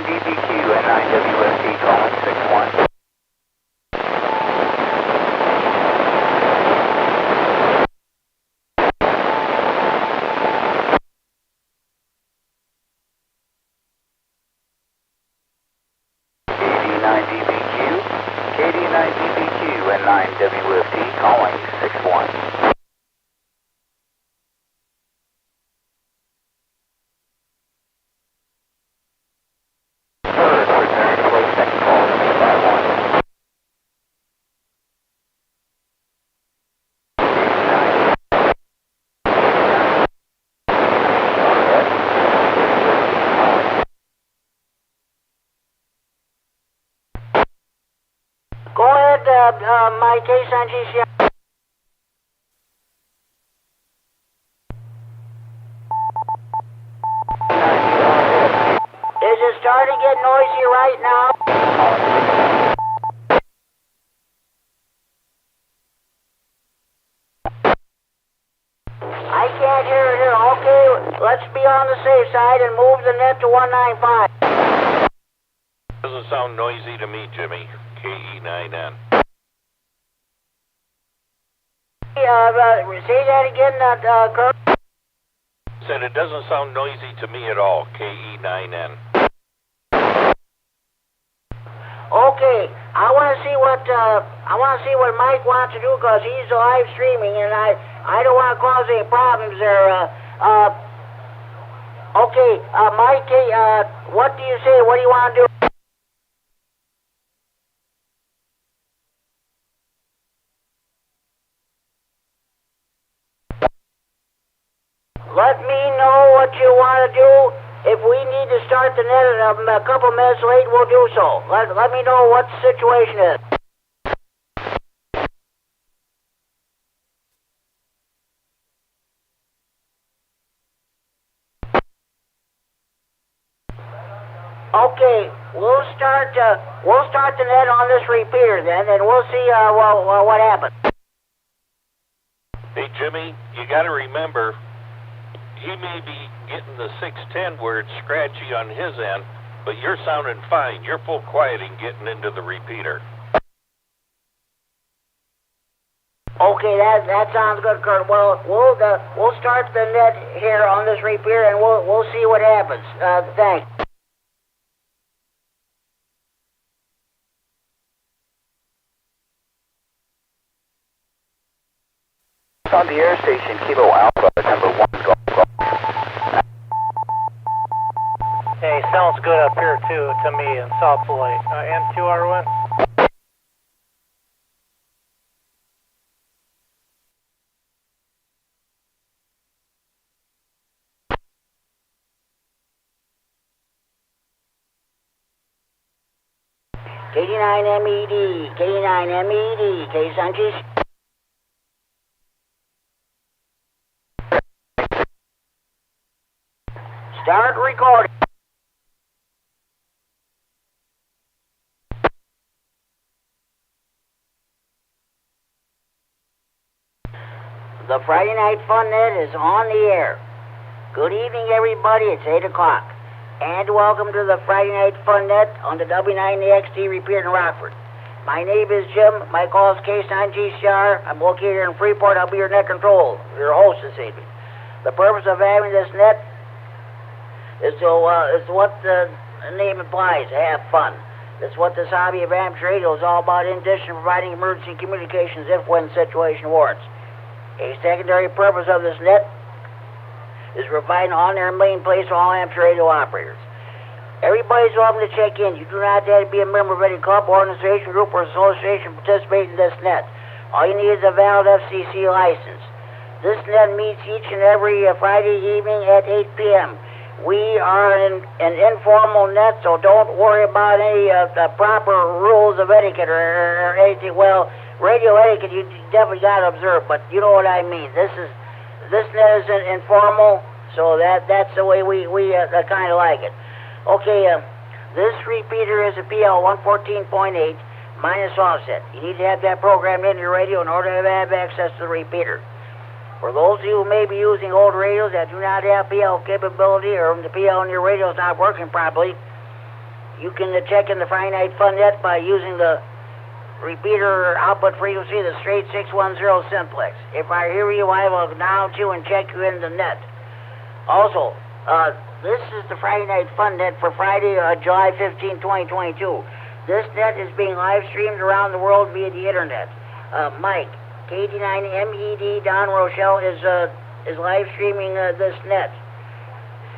KD9DBQ and 9WFT calling 6-1. KD9DBQ and 9WFT calling 6-1. Ferret, return to place second call 651. Go ahead, my case on GCR. Is it starting to get noisy right now? I can't hear it here. Okay, let's be on the safe side and move the net to 195. Doesn't sound noisy to me, Jimmy. KE9N. Say that again, Kurt. Said it doesn't sound noisy to me at all. KE9N. Okay, I want to see what Mike wants to do because he's live streaming and I don't want to cause any problems there. Okay, Mike, what do you say? What do you want to do? Let me know what you want to do. If we need to start the net a couple minutes late, we'll do so. Let me know what the situation is. Okay, we'll start the net on this repeater then, and we'll see what happens. Hey, Jimmy, you got to remember, he may be getting the 610 where it's scratchy on his end, but you're sounding fine. You're full quieting getting into the repeater. Okay, that sounds good, Kurt. Well, we'll start the net here on this repeater, and we'll see what happens. Thanks. On the air station, Kilo Alpha, number 1, Golf. Hey, sounds good up here too to me in South Beloit. N2R1. KD9MED, KD9MED, K Sanchez. Start recording. The Friday Night Fun Net is on the air. Good evening, everybody. It's 8 o'clock. And welcome to the Friday Night Fun Net on the W9AXD Repeater in Rockford. My name is Jim. My call is K9GCR. I'm located here in Freeport. I'll be your net control, your host this evening. The purpose of having this net is what the name implies, have fun. That's what this hobby of amateur radio is all about, in addition to providing emergency communications if when the situation warrants. A secondary purpose of this net is providing on-air main place for all amateur radio operators. Everybody's welcome to check in. You do not have to be a member of any club, organization, group, or association to participate in this net. All you need is a valid FCC license. This net meets each and every Friday evening at 8 p.m. We are an informal net, so don't worry about any proper rules of etiquette or anything. Well, radio etiquette you definitely got to observe, but you know what I mean. This net is informal, so that's the way we kind of like it. Okay, this repeater is a PL 114.8 minus offset. You need to have that programmed into your radio in order to have access to the repeater. For those of you who may be using old radios that do not have PL capability or the PL in your radio is not working properly, You can check in the Friday Night Fun Net by using the repeater output frequency, the straight 610 simplex. If I hear you, I will acknowledge you and check you in the net. Also, this is the Friday Night Fun Net for Friday, July 15, 2022. This net is being live streamed around the world via the internet. Mike, KD9MED Don Rochelle is live streaming this net.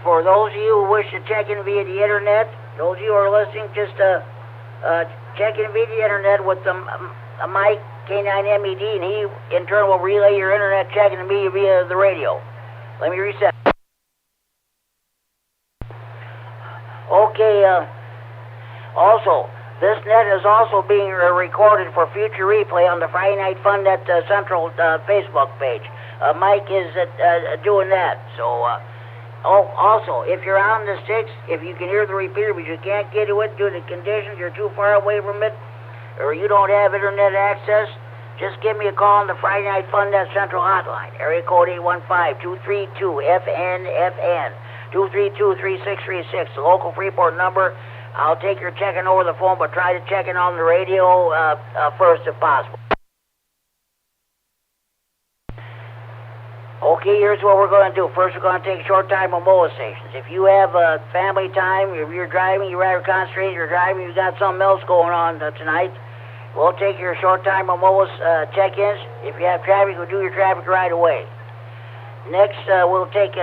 For those of you who wish to check in via the internet, those of you who are listening, just check in via the internet with the Mike K9MED, and he in turn will relay your internet checking to me via the radio. Let me reset. Okay. Also, this net is also being recorded for future replay on the Friday Night Fun Net Central Facebook page. Mike is doing that. So, also, if you're on the sticks, if you can hear the repeater but you can't get to it due to conditions, you're too far away from it, or you don't have internet access, just give me a call on the Friday Night Fun Net Central hotline. Area code 815-232-FN-FN, 232-3636, the local Freeport number. I'll take your check-in over the phone, but try to check in on the radio first if possible. Okay, here's what we're going to do. First, we're going to take short time on MOA stations. If you have family time, if you're driving, you're rather concentrated, you're driving, you've got something else going on tonight, we'll take your short time on MOA check-ins. If you have traffic, we'll do your traffic right away. Next, we'll take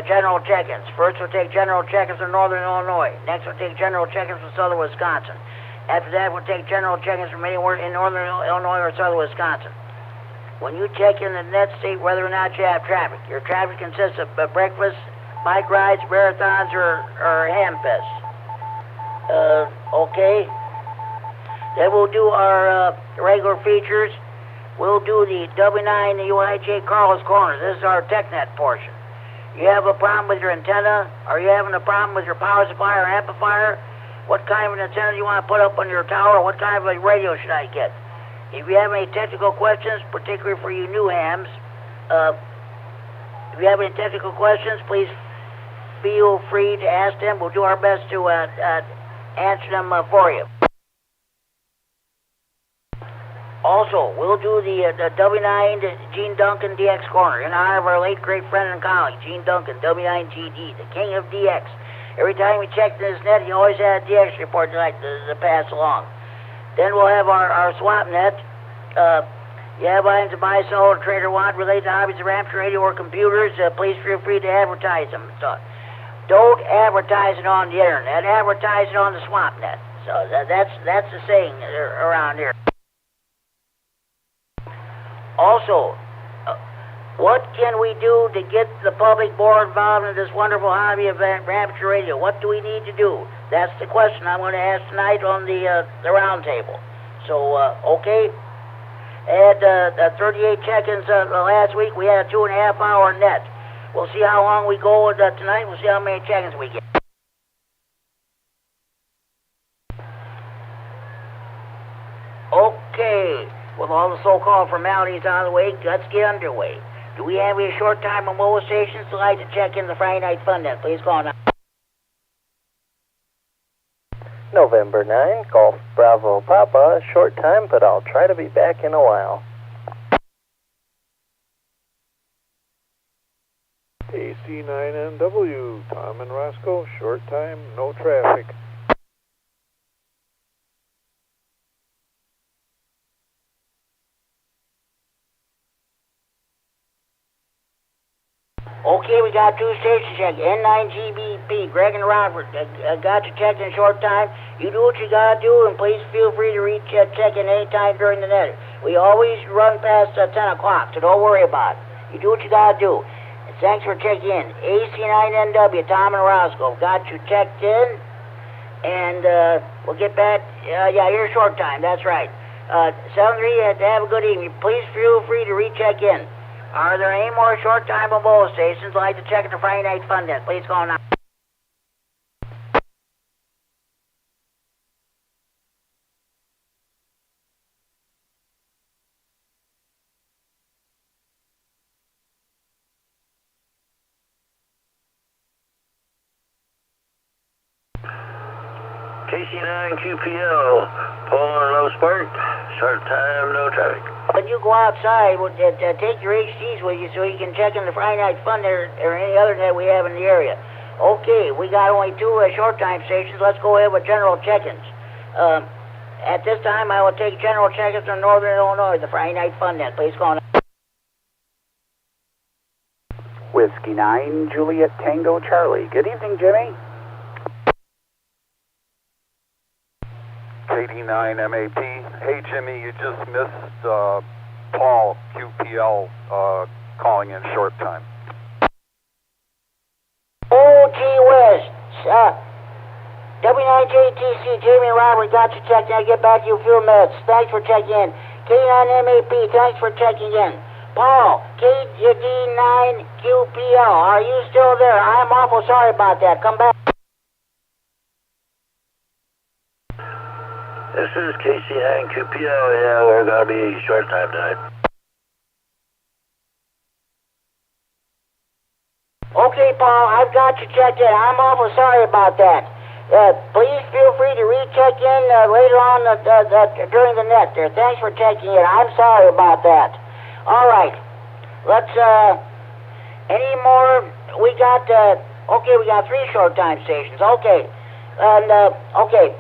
general check-ins. First, we'll take general check-ins from northern Illinois. Next, we'll take general check-ins from southern Wisconsin. After that, we'll take general check-ins from anywhere in northern Illinois or southern Wisconsin. When you check in the net, state whether or not you have traffic. Your traffic consists of breakfast, bike rides, marathons, or ham-fests. Okay. Then we'll do our regular features. We'll do the W9AXD Carlos Corner. This is our TechNet portion. You have a problem with your antenna? Are you having a problem with your power supply or amplifier? What kind of an antenna do you want to put up on your tower? What kind of a radio should I get? If you have any technical questions, particularly for you new hams, if you have any technical questions, please feel free to ask them. We'll do our best to answer them for you. Also, we'll do the W9 Gene Duncan DX Corner in honor of our late great friend and colleague, Gene Duncan, W9GD, the king of DX. Every time we checked this net, he always had a DX report to pass along. Then we'll have our swap net. You have items to buy, sell, or trade or want related to hobbies of amateur radio or computers, please feel free to advertise them. So, don't advertise it on the internet, advertise it on the swap net. So that's the saying around here. Also, what can we do to get the public more involved in this wonderful hobby of amateur radio? What do we need to do? That's the question I'm going to ask tonight on the round table. So, okay. Had 38 check-ins last week. We had a 2.5-hour net. We'll see how long we go with tonight. We'll see how many check-ins we get. Okay. With all the so-called formalities out of the way, let's get underway. Do we have any short time on MOA stations who'd like to check in the Friday Night Fun Net? Please call now. November 9, Golf Bravo Papa, short time, but I'll try to be back in a while. AC9NW, Tom and Roscoe, short time, no traffic. Okay, we got two stations checked. N9GBP, Greg and Robert, got you checked in a short time. You do what you gotta do, and please feel free to check in any time during the net. We always run past 10 o'clock, so don't worry about it. You do what you gotta do. And thanks for checking in. AC9NW, Tom and Roscoe, got you checked in, and we'll get back. Yeah, you're short time, that's right. 7-3, have a good evening. Please feel free to recheck in. Are there any more short time on MOA stations like to check at the Friday Night Fun Net? Please call now. KC9QPL, pulling low spark, short time, no traffic. When you go outside, take your HDs with you so you can check in the Friday Night Fun Net or any other net we have in the area. Okay, we got only 2 short time stations. Let's go ahead with general check-ins. At this time, I will take general check-ins from Northern Illinois, the Friday Night Fun Net. Please call now. Whiskey 9, Juliet Tango Charlie. Good evening, Jimmy. KD9MED. Hey, Jimmy, you just missed Paul, QPL, calling in short time. Oh, gee whiz. W9JTC, Jamie and Robert got you checked in. I'll get back to you in a few minutes. Thanks for checking in. K9MED, thanks for checking in. Paul, KD9QPL, are you still there? I'm awful sorry about that. Come back. This is KC9QPL, yeah, we're gonna be short time tonight. Okay, Paul, I've got you checked in. I'm awful sorry about that. Please feel free to recheck in later on during the net there. Thanks for checking in. I'm sorry about that. All right. Let's, any more? We got, okay, we got 3 short time stations. Okay. And, okay.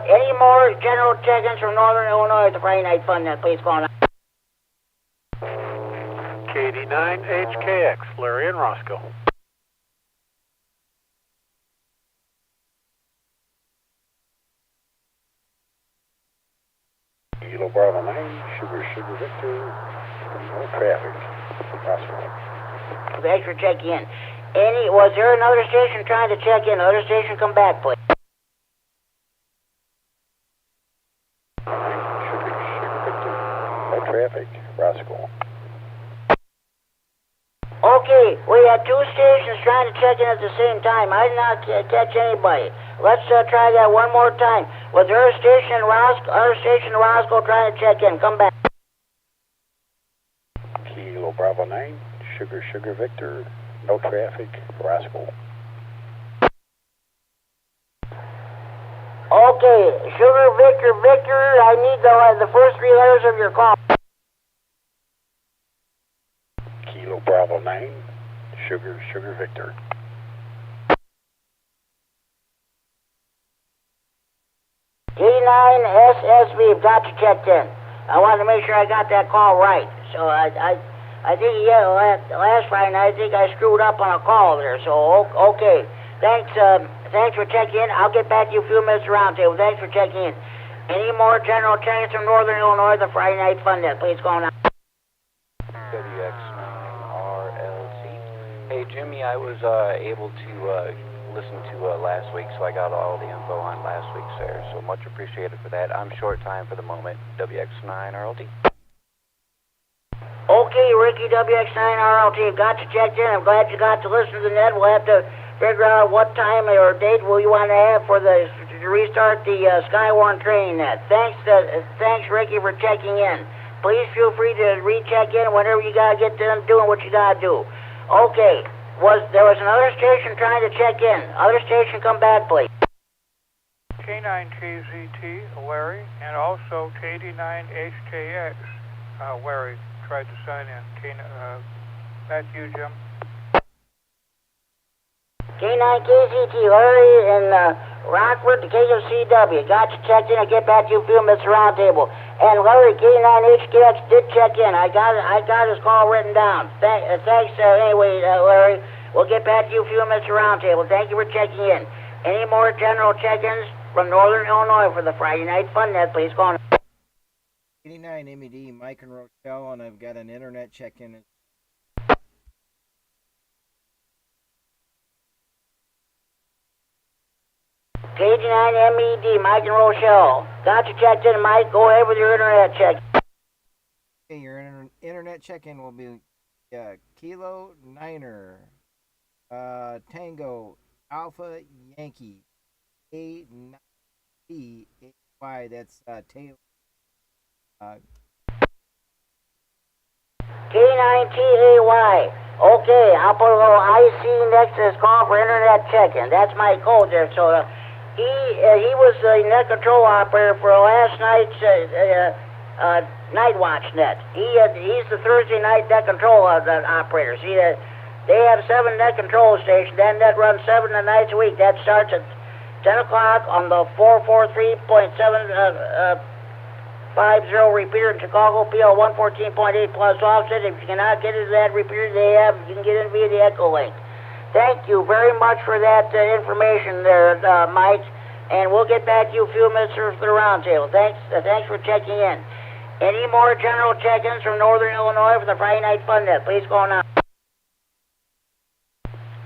Any more general check-ins from Northern Illinois at the Friday Night Fun Net? Please call now. KD9HKX, Larry and Roscoe. Kilo Bravo 9, Sugar Victor, no traffic. Roscoe. Thanks for checking in. Was there another station trying to check in? Another station, come back, please. Sugar Victor, no traffic. Roscoe. Okay, we had 2 stations trying to check in at the same time. I did not catch anybody. Let's try that one more time. Was there a station in Roscoe trying to check in? Come back. Kilo Bravo 9, Sugar Victor, no traffic. Roscoe. Okay, Sugar Victor, I need the first 3 letters of your call. Kilo Bravo 9, Sugar Victor. K9SSV, got you checked in. I wanted to make sure I got that call right. So I think, yeah, last Friday night, I think I screwed up on a call there. So, okay. Thanks for checking in. I'll get back to you a few minutes around table. Thanks for checking in. Any more general check-ins from Northern Illinois, the Friday Night Fun Net? Please call now. W9RFD. Hey, Jimmy, I was able to listen to last week, so I got all the info on last week's there, so much appreciated for that. I'm short time for the moment. WX9RLT. Okay, Ricky, WX9RLT, got you checked in. I'm glad you got to listen to the net. We'll have to figure out what time or date will you want to have to restart the Skywarn training net. Thanks, Ricky, for checking in. Please feel free to recheck in whenever you gotta get done doing what you gotta do. Okay, there was another station trying to check in. Other station, come back, please. K9KZT, Larry, and also KD9HKX, Larry tried to sign in. Back to you, Jim. K9KZT, Larry in Rockford, the KFCW. Got you checked in. I'll get back to you a few minutes roundtable. And Larry, K9HKX did check in. I got his call written down. Thanks, anyway, Larry. We'll get back to you a few minutes roundtable. Thank you for checking in. Any more general check-ins from Northern Illinois for the Friday Night Fun Net? Please call now. KD9MED, Mike and Rochelle, and I've got an internet check-in. KD9MED, Mike and Rochelle. Got you checked in, Mike. Go ahead with your internet check. Okay, your internet check-in will be Kilo Niner, Tango, Alpha Yankee, K9TAY, that's Taylor. K9TAY. Okay, I'll put a little IC next to this call for internet check-in. That's my code there, so He was the net control operator for last night's night watch net. He's the Thursday night net control operator. See, they have 7 net control stations. That net runs 7 nights a week. That starts at 10 o'clock on the 443.750 repeater in Chicago, PL 114.8 plus offset. If you cannot get into that repeater you can get in via the Echo link. Thank you very much for that information there, Mike. And we'll get back to you a few minutes for the roundtable. Thanks for checking in. Any more general check-ins from Northern Illinois for the Friday Night Fun Net? Please go on now.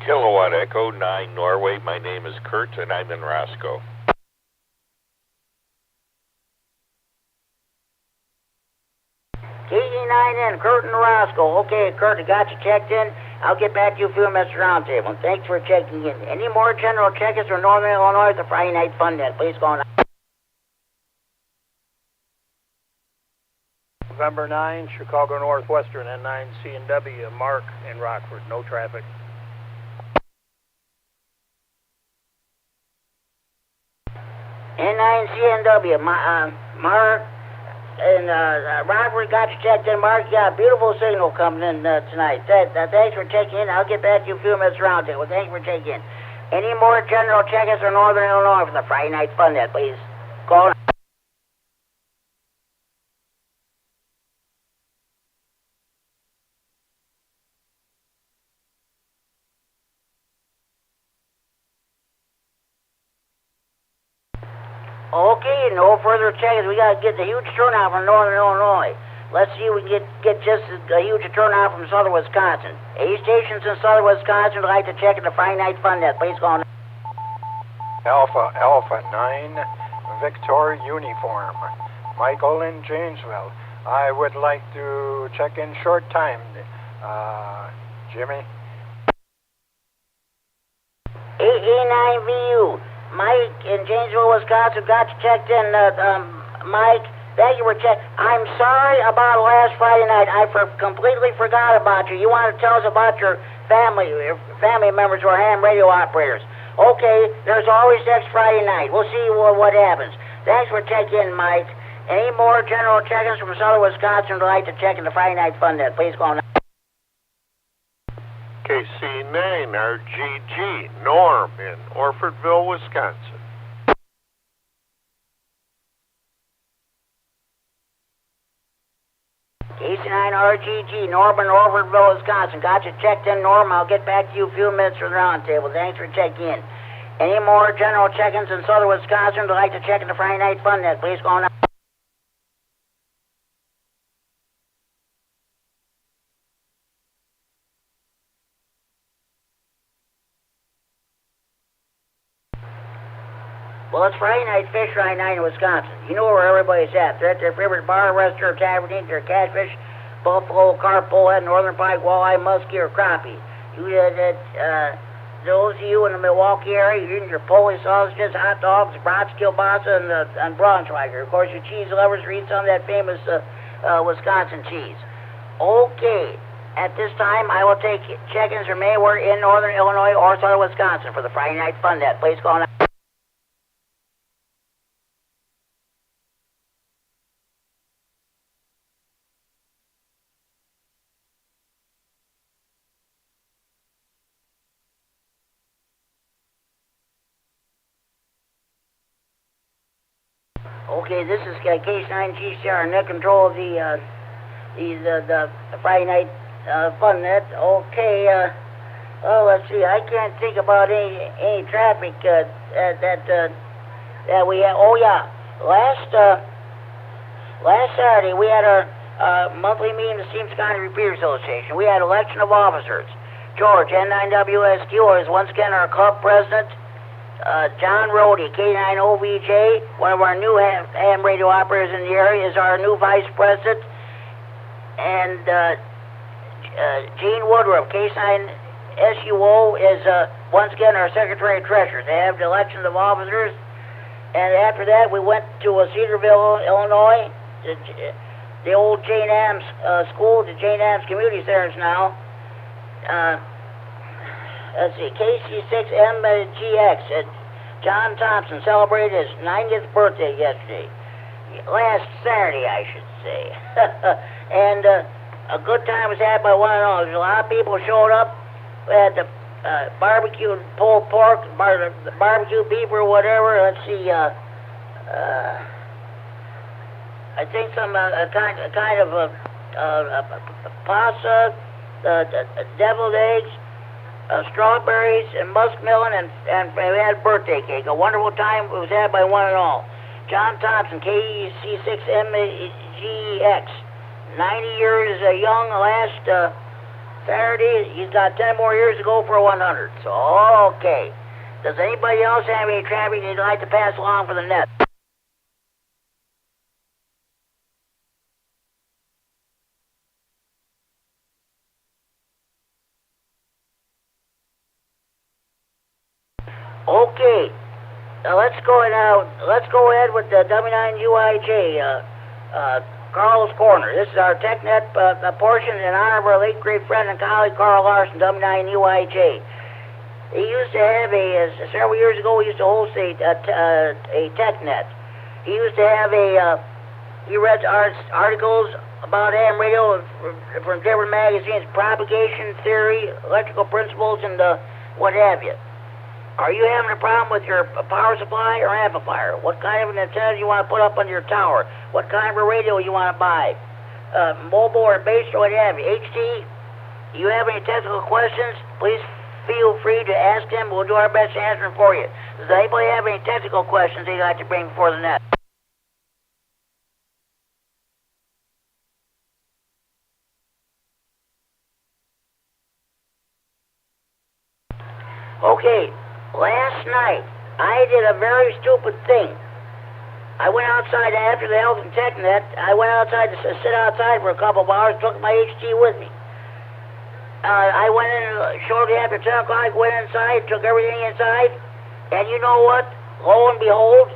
Kilowatt Echo 9 Norway. My name is Kurt, and I'm in Roscoe. KD9N, Kurt and Roscoe. Okay, Kurt, I got you checked in. I'll get back to you a few minutes roundtable. Thanks for checking in. Any more general check-ins from Northern Illinois for the Friday Night Fun Net? Please go on. November 9, Chicago Northwestern, N9CNW, Mark in Rockford. No traffic. N9CNW, Mark and Rockford, got you checked in. Mark, you got a beautiful signal coming in tonight. Thanks for checking in. I'll get back to you a few minutes roundtable. Thanks for checking in. Any more general check-ins from Northern Illinois for the Friday Night Fun Net, please? Call on. Okay, no further check-ins. We got to get the huge turnout from Northern Illinois. Let's see if we can get just as a huge turnout from Southern Wisconsin. 8 stations in Southern Wisconsin would like to check in the Friday Night Fun Net. Please go on. Alpha 9, Victor Uniform. Michael in Janesville. I would like to check in short time. Jimmy? AA9VU. Mike in Janesville, Wisconsin, got you checked in. Mike, thank you for checking. I'm sorry about last Friday night. I completely forgot about you. You want to tell us about your family members who are ham radio operators. Okay, there's always next Friday night. We'll see what happens. Thanks for checking in, Mike. Any more general check-ins from Southern Wisconsin would like to check in the Friday Night Fun Net? Please go on. KC9RGG, Norm in Orfordville, Wisconsin. KC9RGG, Norm in Orfordville, Wisconsin. Got you checked in, Norm. I'll get back to you a few minutes for the roundtable. Thanks for checking in. Any more general check-ins in Southern Wisconsin would like to check in the Friday Night Fun Net? Please go on. Well, it's Friday night, fish Friday night in Wisconsin. You know where everybody's at. They're at their favorite bar, restaurant, tavern, eating their catfish, buffalo, carp, bullhead, northern pike, walleye, muskie, or crappie. Those of you in the Milwaukee area, you're eating your Polish sausages, hot dogs, brats, kielbasa, and Braunschweiger. Of course, your cheese lovers are eating some of that famous Wisconsin cheese. Okay. At this time, I will take check-ins from anywhere in northern Illinois or southern Wisconsin for the Friday Night Fun Net. Please call now. Okay, this is K9GCR, net control of the Friday Night Fun Net. Okay, let's see. I can't think about any traffic that we had. Oh yeah, last Saturday we had our monthly meeting of the Steamson County Repeater Association. We had election of officers. George N9WSQ is once again our club president. John Rhodey, K9OVJ, one of our new ham radio operators in the area, is our new vice president. And Gene Woodruff, K9SUO, is once again our secretary-treasurer. They have the elections of officers. And after that, we went to Cedarville, Illinois, the old Jane Addams school, the Jane Addams Community Centers now. Let's see, KC6MGX. John Thompson celebrated his 90th birthday yesterday. Last Saturday, I should say. And a good time was had by one and all. There's a lot of people showed up. We had the barbecue pulled pork, the barbecue beef or whatever. Let's see. I think some kind of pasta, deviled eggs, strawberries, and muskmelon, and we had birthday cake. A wonderful time was had by one and all. John Thompson, KC6MEGX, 90 years young. Last Saturday, he's got 10 more years to go for 100. So, okay. Does anybody else have any traffic they'd like to pass along for the net? Okay. Now let's go ahead with the W9UIJ, Carl's Corner. This is our TechNet portion in honor of our late great friend and colleague Carl Larson, W9UIJ. He used to have several years ago, he used to host a TechNet. He used to have he read articles about AM radio from different magazines, propagation theory, electrical principles, and what have you. Are you having a problem with your power supply or amplifier? What kind of an antenna do you want to put up on your tower? What kind of a radio you want to buy? Mobile or base or what have you? HT, do you have any technical questions? Please feel free to ask them. We'll do our best to answer them for you. Does anybody have any technical questions they'd like to bring before the net? Okay. Last night, I did a very stupid thing. I went outside after the Health and TechNet. I went outside to sit outside for a couple of hours, took my HT with me. I went in shortly after 10 o'clock, went inside, took everything inside, and you know what? Lo and behold,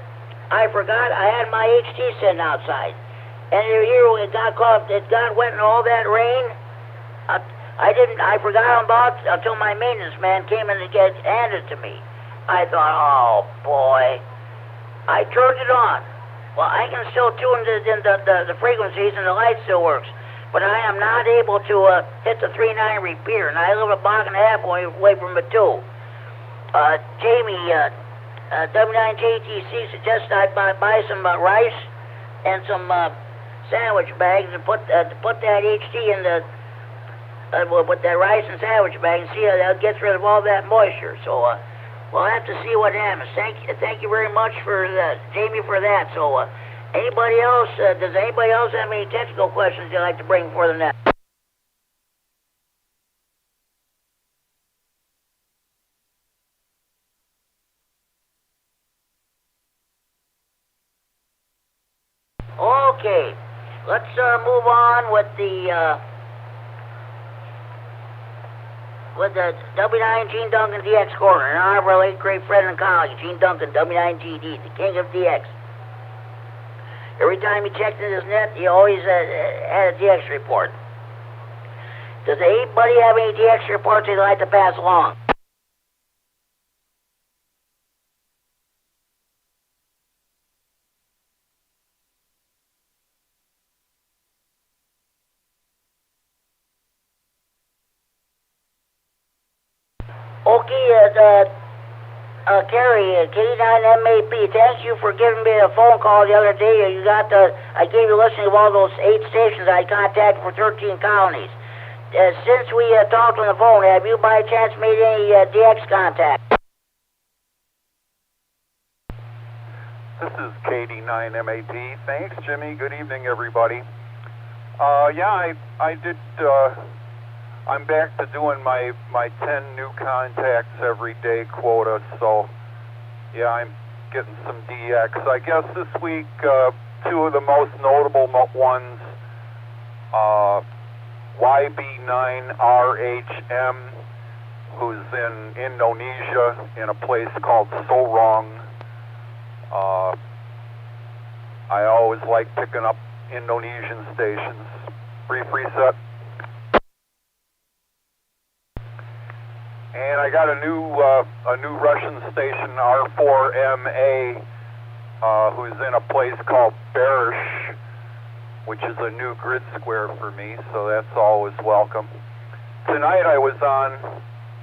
I forgot I had my HT sitting outside. And here it got caught, it got wet in all that rain. I forgot about it until my maintenance man came in to hand it to me. I thought, oh boy. I turned it on. Well, I can still tune the frequencies and the light still works. But I am not able to hit the 3.9 repeater, and I live a block and a half away from it too. Jamie, W9JTC suggested I buy some rice and some sandwich bags and put that HT in with that rice and sandwich bag and see how that gets rid of all that moisture. So we'll have to see what happens. Thank you very much for Jamie for that. So anybody else? Does anybody else have any technical questions they'd like to bring before the net? Okay, let's move on with the W9 Gene Duncan DX corner in honor of our late great friend and colleague, Gene Duncan, W9GD, the king of DX. Every time he checked in his net, he always had a DX report. Does anybody have any DX reports they'd like to pass along? Okay, Carrie, KD9MED, thank you for giving me a phone call the other day. I gave you a listing of all those 8 stations I contacted for 13 colonies. Since we talked on the phone, have you by chance made any DX contact? This is KD9MED. Thanks, Jimmy. Good evening, everybody. Yeah, I did. I'm back to doing my 10 new contacts every day quota, so yeah, I'm getting some DX. I guess this week, 2 of the most notable ones, YB9RHM, who's in Indonesia in a place called Sorong. I always like picking up Indonesian stations. Brief reset. And I got a new Russian station, R4MA, who's in a place called Berish, which is a new grid square for me, so that's always welcome. Tonight I was on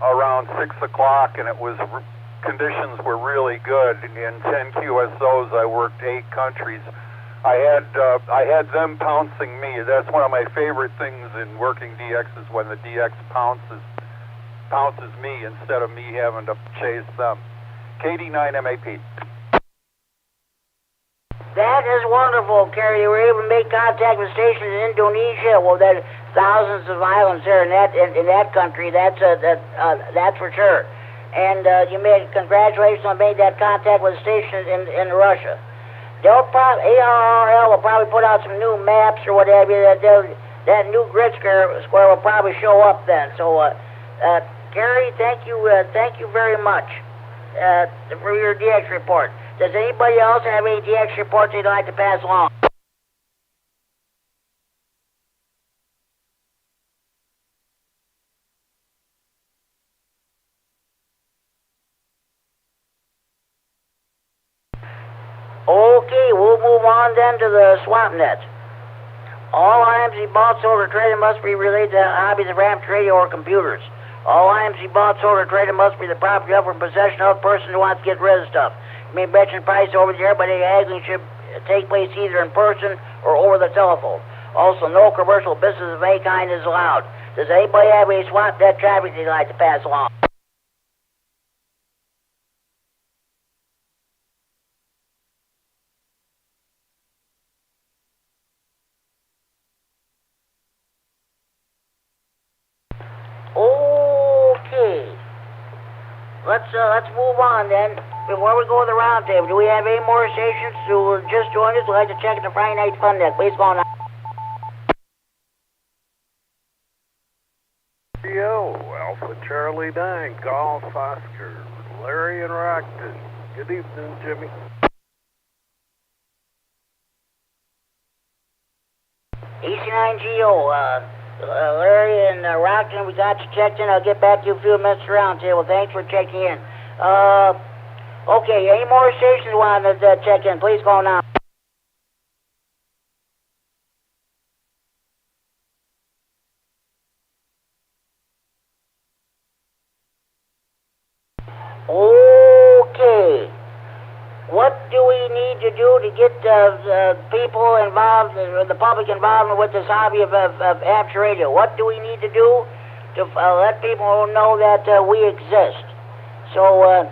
around 6 o'clock, and conditions were really good. In 10 QSOs, I worked 8 countries. I had them pouncing me. That's one of my favorite things in working DX is when the DX pounces me instead of me having to chase them. KD9MED. That is wonderful, Kerry. You were able to make contact with stations in Indonesia. Well, there's thousands of islands there in that country. That's for sure. And congratulations on making that contact with stations in Russia. ARRL will probably put out some new maps or whatever. That new grid square will probably show up then. So, Kerry, thank you very much for your DX report. Does anybody else have any DX reports they'd like to pass along? Okay, we'll move on then to the swap net. All IMC bought, sold, or traded must be related to hobbies of ramps, radio, or computers. All IMC bought, sold, or traded must be the property of or possession of a person who wants to get rid of stuff. You may mention price over the air, but any haggling should take place either in person or over the telephone. Also, no commercial business of any kind is allowed. Does anybody have any swap net traffic they'd like to pass along? Okay. Let's move on then. Before we go to the round table, do we have any more stations who just joined us who'd like to check the Friday Night Fun Net? Please go on. Yo, Alpha Charlie 9, Golf Oscar, Larry and Rockton. Good evening, Jimmy. EC9GO, Larry and Rockton, we got you checked in. I'll get back to you a few minutes around table. Thanks for checking in. Okay, any more stations want to check in? Please go now. Okay. What do we need to do to get people involved, the public involved with this hobby of apps radio? What do we need to do to let people know that we exist? So,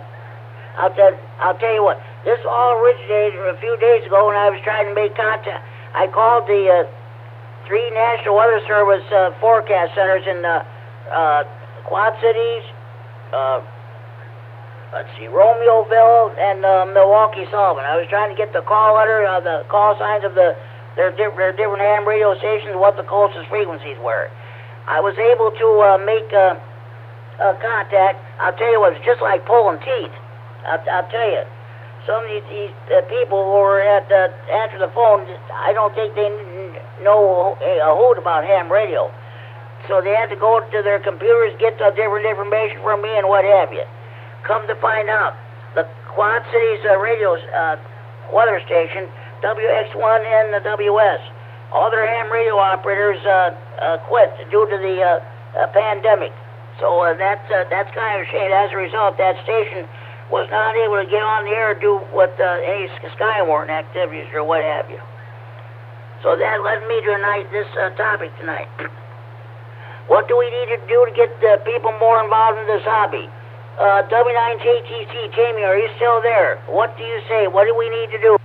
I'll tell you what. This all originated a few days ago when I was trying to make contact. I called the 3 National Weather Service forecast centers in Quad Cities, Romeoville, and Milwaukee Sullivan. I was trying to get the call letter, the call signs of their different ham radio stations, what the closest frequencies were. I was able to make contact. I'll tell you what, it's just like pulling teeth. I'll tell you. Some of these people who were answer the phone, I don't think they know a hoot about ham radio. So they had to go to their computers, get different information from me and what have you. Come to find out, the Quad Cities radio weather station, WX1 and the WS, all their ham radio operators quit due to the pandemic. So that's kind of a shame. As a result, that station was not able to get on the air or do what any Skywarn activities or what have you. So that led me to this topic tonight. What do we need to do to get people more involved in this hobby? W9JTC, Jamie, are you still there? What do you say? What do we need to do?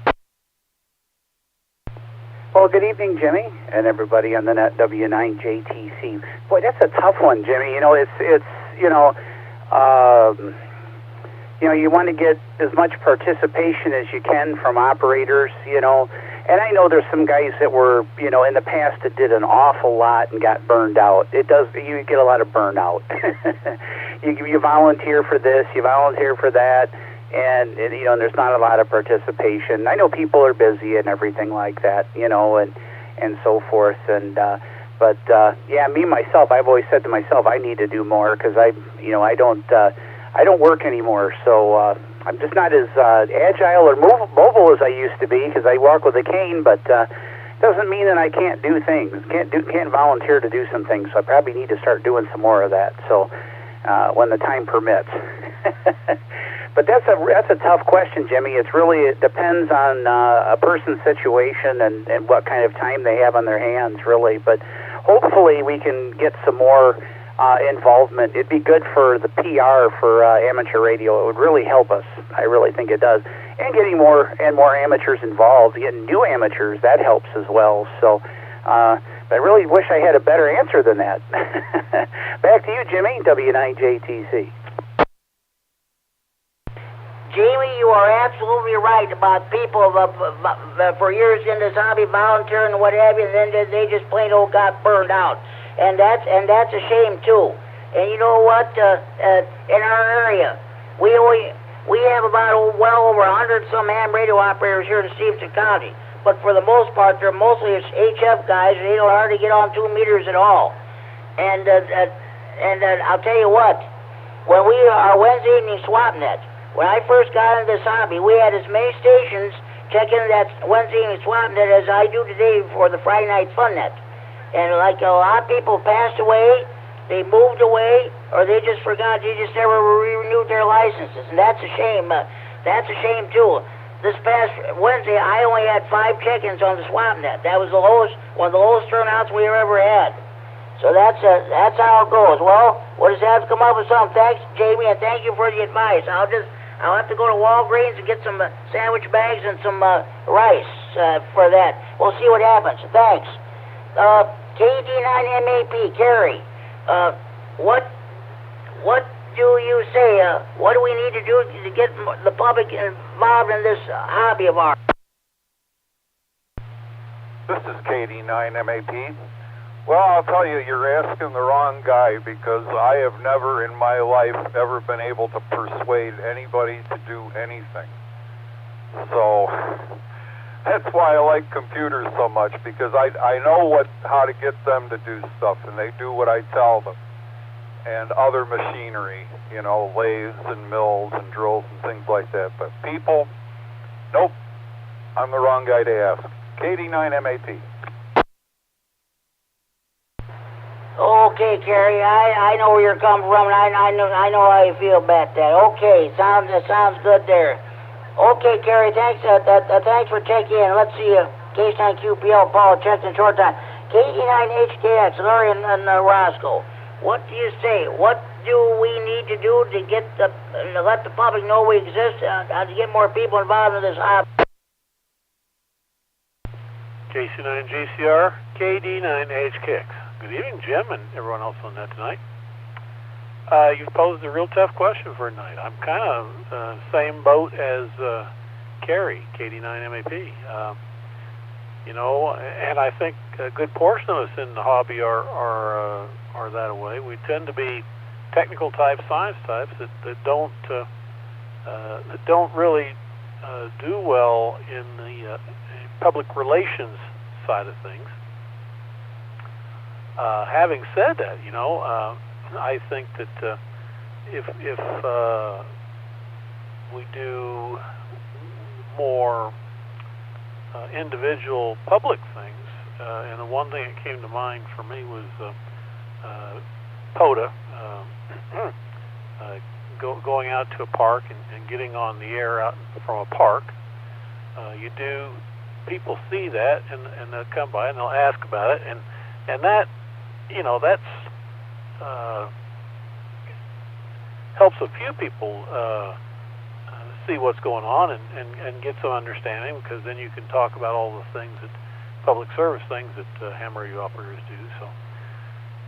Well, good evening, Jimmy, and everybody on the net, W9JTC. Boy, that's a tough one, Jimmy. You know, it's you want to get as much participation as you can from operators, and I know there's some guys that were, in the past that did an awful lot and got burned out. You get a lot of burnout. you volunteer for this, you volunteer for that, and there's not a lot of participation. I know people are busy and everything like that, and so forth, But yeah, me myself, I've always said to myself, I need to do more because I don't work anymore, so I'm just not as agile or mobile as I used to be because I walk with a cane. But doesn't mean that I can't do things, can't volunteer to do some things. So I probably need to start doing some more of that. So when the time permits. But that's a tough question, Jimmy. It depends on a person's situation and what kind of time they have on their hands, really. But hopefully we can get some more involvement. It'd be good for the PR for amateur radio. It would really help us. I really think it does. And getting more and more amateurs involved, getting new amateurs, that helps as well. So but I really wish I had a better answer than that. Back to you, Jimmy, W9JTC. Jamie, you are absolutely right about people for years in this hobby volunteering and what have you, and then they just plain old got burned out, and that's a shame too. And you know what? In our area, we have about well over 100 some ham radio operators here in Stevenson County, but for the most part, they're mostly HF guys, and they don't hardly get on 2 meters at all. And I'll tell you what, when we our Wednesday evening swap net. When I first got into this hobby, we had as many stations checking that Wednesday evening swap net as I do today for the Friday night fun net. And like a lot of people passed away, they moved away, or they just forgot, they just never renewed their licenses. And that's a shame. That's a shame too. This past Wednesday, I only had 5 check-ins on the swap net. That was one of the lowest turnouts we ever had. So that's how it goes. Well, we'll just have to come up with something. Thanks, Jamie, and thank you for the advice. I'll have to go to Walgreens and get some sandwich bags and some rice for that. We'll see what happens. Thanks. KD9MED, Kerry. What do you say? What do we need to do to get the public involved in this hobby of ours? This is KD9MED. Well, I'll tell you, you're asking the wrong guy because I have never in my life ever been able to persuade anybody to do anything. So that's why I like computers so much, because I know how to get them to do stuff, and they do what I tell them. And other machinery, you know, lathes and mills and drills and things like that. But people, nope, I'm the wrong guy to ask. KD9MED. Okay, Kerry, I know where you're coming from, and I know how you feel about that. Okay, sounds good there. Okay, Kerry, thanks for checking in. Let's see, K9QPL, Paul, checked in short time. KD9HKX, Larry and Roscoe. What do you say? What do we need to do to let the public know we exist, to get more people involved in this hobby? JC9GCR, KD9HKX. Good evening, Jim, and everyone else on that tonight. You've posed a real tough question for tonight. I'm kind of same boat as Kerry, KD9MED. You know, and I think a good portion of us in the hobby are that way. We tend to be technical type, science types that don't really do well in the public relations side of things. Having said that, you know, I think that if we do more individual public things, and the one thing that came to mind for me was POTA, going out to a park and getting on the air out from a park. People see that and they'll come by and they'll ask about it, and that, you know, that's helps a few people see what's going on and get some understanding, because then you can talk about all the things that public service things that ham radio operators do. So,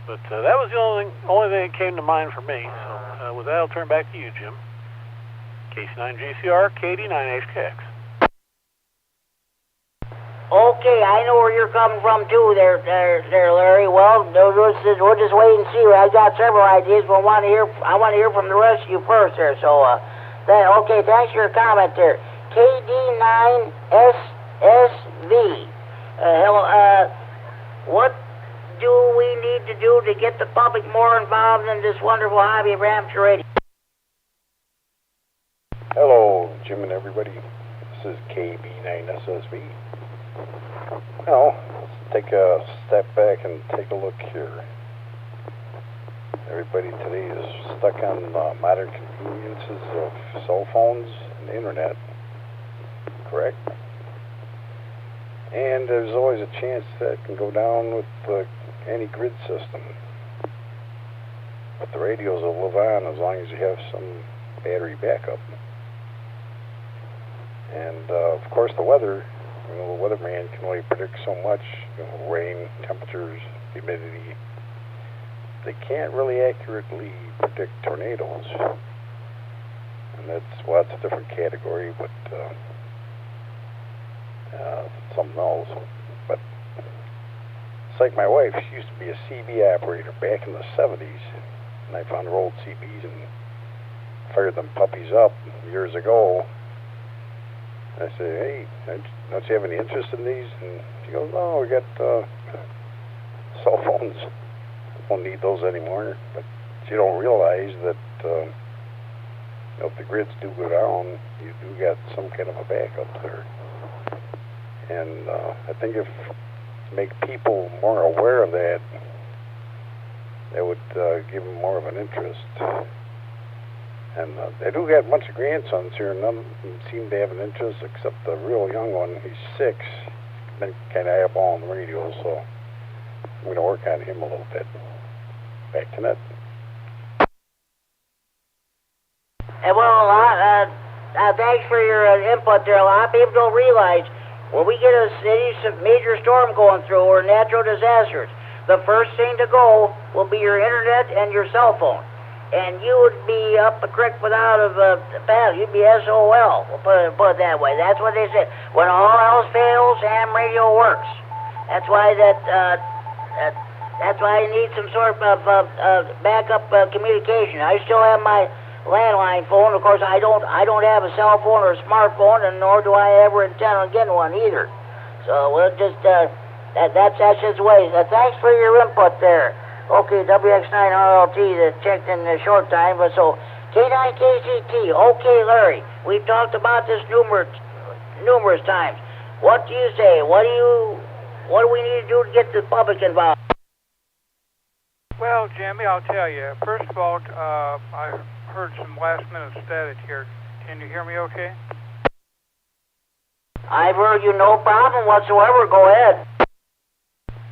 but that was the only thing that came to mind for me. So with that, I'll turn back to you, Jim. KC9GCR, KD9HKX. Okay, I know where you're coming from too, there, Larry. Well, we'll just wait and see. I got several ideas, but I want to hear from the rest of you first there. So, okay, thanks for your comment there. KD9SSV. What do we need to do to get the public more involved in this wonderful hobby of amateur radio? Hello, Jim and everybody. This is KB9SSV. Well, let's take a step back and take a look here. Everybody today is stuck on modern conveniences of cell phones and the internet, correct? And there's always a chance that can go down with any grid system. But the radios will live on as long as you have some battery backup. And of course the weather, the weatherman can only predict so much, rain, temperatures, humidity. They can't really accurately predict tornadoes. And that's a different category, but something else. But it's like my wife, she used to be a CB operator back in the 70s. And I found her old CBs and fired them puppies up years ago. I said, hey, don't you have any interest in these? And she goes, no, we got cell phones. Don't need those anymore. But you don't realize that if the grids do go down, you do get some kind of a backup there. And I think if make people more aware of that, that would give them more of an interest. And they do get a bunch of grandsons here, and none of them seem to have an interest except the real young one. He's 6. He's been kind of eyeballing the radio, so I'm going to work on him a little bit. Back to net. Well, thanks for your input there. A lot of people don't realize when we get a major storm going through or natural disasters, the first thing to go will be your internet and your cell phone. And you would be up a creek without a paddle. You'd be SOL. We'll put it that way. That's what they said. When all else fails, ham radio works. That's why that's why you need some sort of backup communication. I still have my landline phone. Of course, I don't have a cell phone or a smartphone, and nor do I ever intend on getting one either. So we'll just that's just the way. Thanks for your input there. Okay, WX9RLT that checked in a short time, but so K9KCT. Okay, Larry, we've talked about this numerous times. What do you say? What do we need to do to get the public involved? Well, Jimmy, I'll tell you. First of all, I heard some last-minute static here. Can you hear me okay? I've heard you, no problem whatsoever. Go ahead.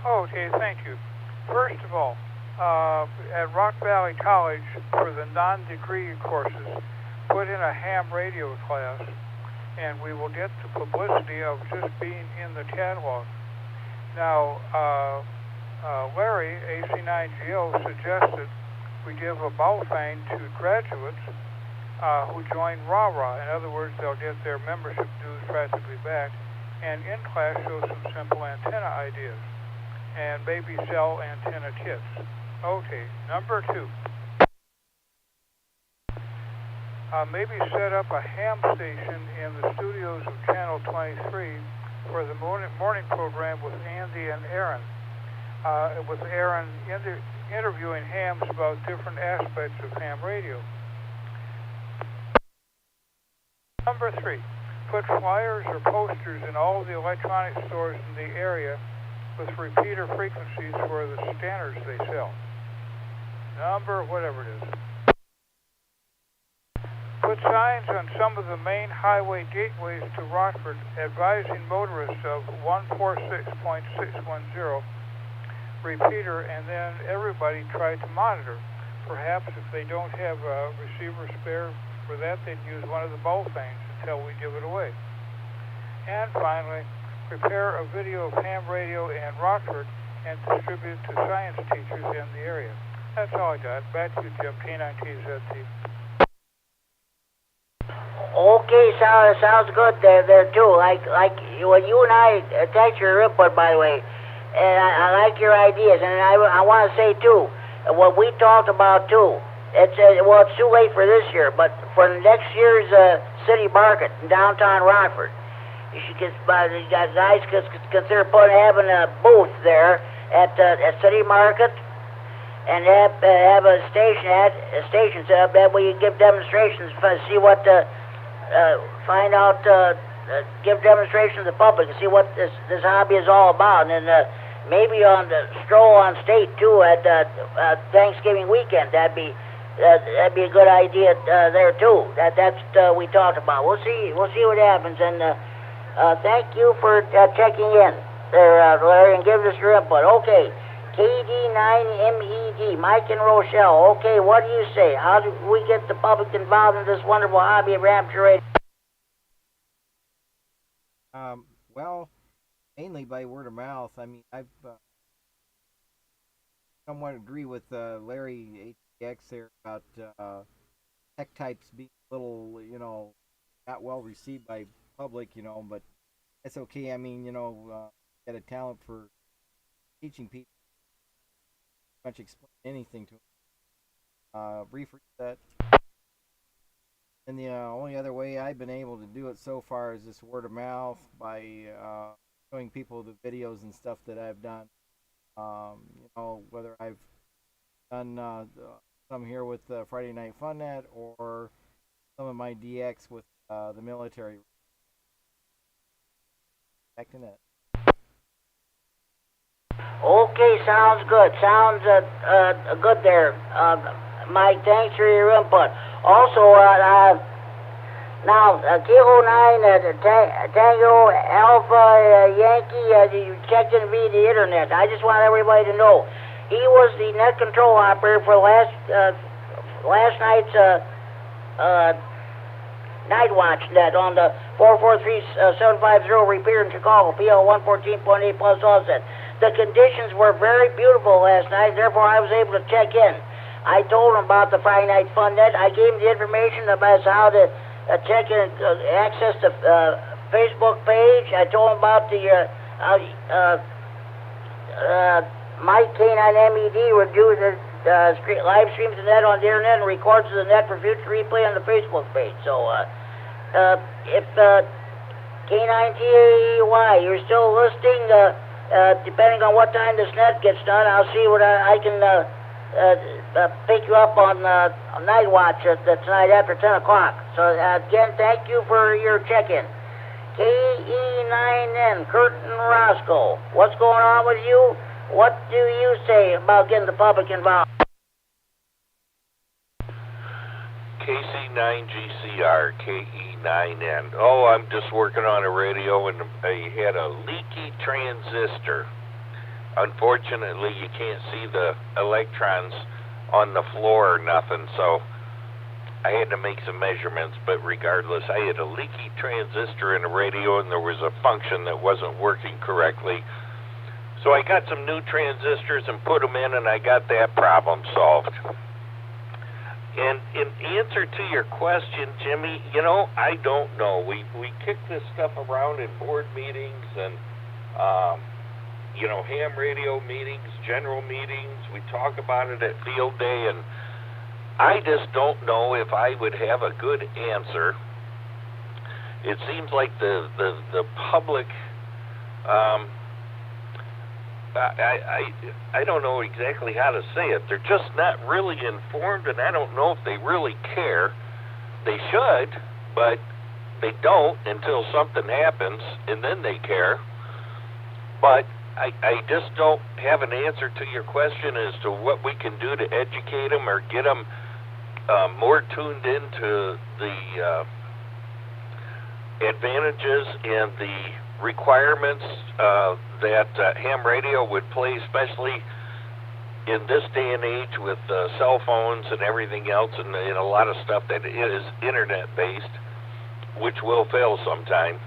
Okay, thank you. First of all, at Rock Valley College, for the non-degree courses, put in a ham radio class, and we will get the publicity of just being in the catalog. Now, Larry, AC9GO, suggested we give a Baofeng to graduates who join RAH-RAH. In other words, they'll get their membership dues practically back, and in class show some simple antenna ideas, and maybe sell antenna kits. Okay, number 2. Maybe set up a ham station in the studios of Channel 23 for the morning program with Andy and Aaron. With Aaron interviewing hams about different aspects of ham radio. Number 3, put flyers or posters in all of the electronic stores in the area with repeater frequencies for the scanners they sell. Number whatever it is. Put signs on some of the main highway gateways to Rockford advising motorists of 146.610 repeater, and then everybody try to monitor. Perhaps if they don't have a receiver spare for that, they'd use one of the Baofengs until we give it away. And finally, prepare a video of ham radio in Rockford and distribute it to science teachers in the area. That's all I got. Back to you, Jim, K9TZT. Okay, sounds good there too. Like when you and I thanks your input, by the way, and I like your ideas, and I want to say too, what we talked about too. It's too late for this year, but for next year's city market in downtown Rockford, you should guys consider having a booth there at City Market, and have a station set up that we give demonstrations, see what find out, give demonstrations to the public and see what this hobby is all about, and maybe on the stroll on state too at Thanksgiving weekend. That'd be a good idea there too. That's we talked about. We'll see what happens, and thank you for checking in there, Larry, and giving us your input. Okay. KD9MED, Mike and Rochelle. Okay, what do you say? How do we get the public involved in this wonderful hobby of amateur radio? Well, mainly by word of mouth. I mean, I've somewhat agree with Larry HTX there about tech types being a little, not well received by public, but that's okay. I mean, got a talent for teaching people. Much explain anything to them. Brief reset. And the only other way I've been able to do it so far is just word of mouth by showing people the videos and stuff that I've done. Whether I've done some here with Friday Night Fun Net or some of my DX with the military. Back to net. Okay, sounds good. Sounds good there. Mike, thanks for your input. Also, now, Kilo 9, Tango Alpha Yankee, you checked in via the internet. I just want everybody to know, he was the net control operator for last night's night watch net on the 443-750 repeater in Chicago, PL 114.8 plus offset. The conditions were very beautiful last night, therefore I was able to check in. I told him about the Friday Night Fun Net. I gave him the information about how to check in, access the Facebook page. I told him about the Mike K9MED would do the live streams the net on the internet and records the net for future replay on the Facebook page. So if K9TAY, you're still listening, depending on what time this net gets done, I'll see what I can pick you up on night watch tonight after 10 o'clock. So again, thank you for your check-in. KE9N, Curtin Roscoe, what's going on with you? What do you say about getting the public involved? KC9GCR, KE9N. Oh, I'm just working on a radio and I had a leaky transistor. Unfortunately, you can't see the electrons on the floor or nothing, so I had to make some measurements, but regardless, I had a leaky transistor in the radio and there was a function that wasn't working correctly. So I got some new transistors and put them in, and I got that problem solved. And in answer to your question, Jimmy, I don't know. We kick this stuff around in board meetings and, ham radio meetings, general meetings. We talk about it at field day, and I just don't know if I would have a good answer. It seems like the public, I don't know exactly how to say it. They're just not really informed, and I don't know if they really care. They should, but they don't until something happens, and then they care. But I just don't have an answer to your question as to what we can do to educate them or get them more tuned into the advantages and the requirements that ham radio would play, especially in this day and age with cell phones and everything else, and a lot of stuff that is internet-based, which will fail sometime.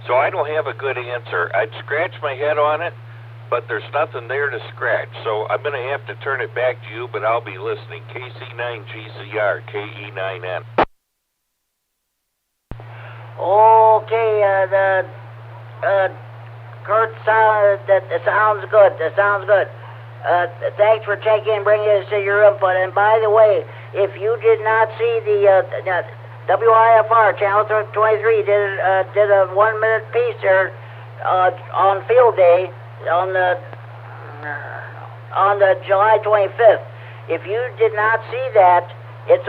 So I don't have a good answer. I'd scratch my head on it, but there's nothing there to scratch. So I'm going to have to turn it back to you, but I'll be listening. KC9GCR, KE9N. Okay, Kurt, that sounds good. That sounds good. Thanks for checking and bringing us to your input. And by the way, if you did not see the WIFR channel 23 did a 1-minute piece there on field day on on the July 25th. If you did not see that, it's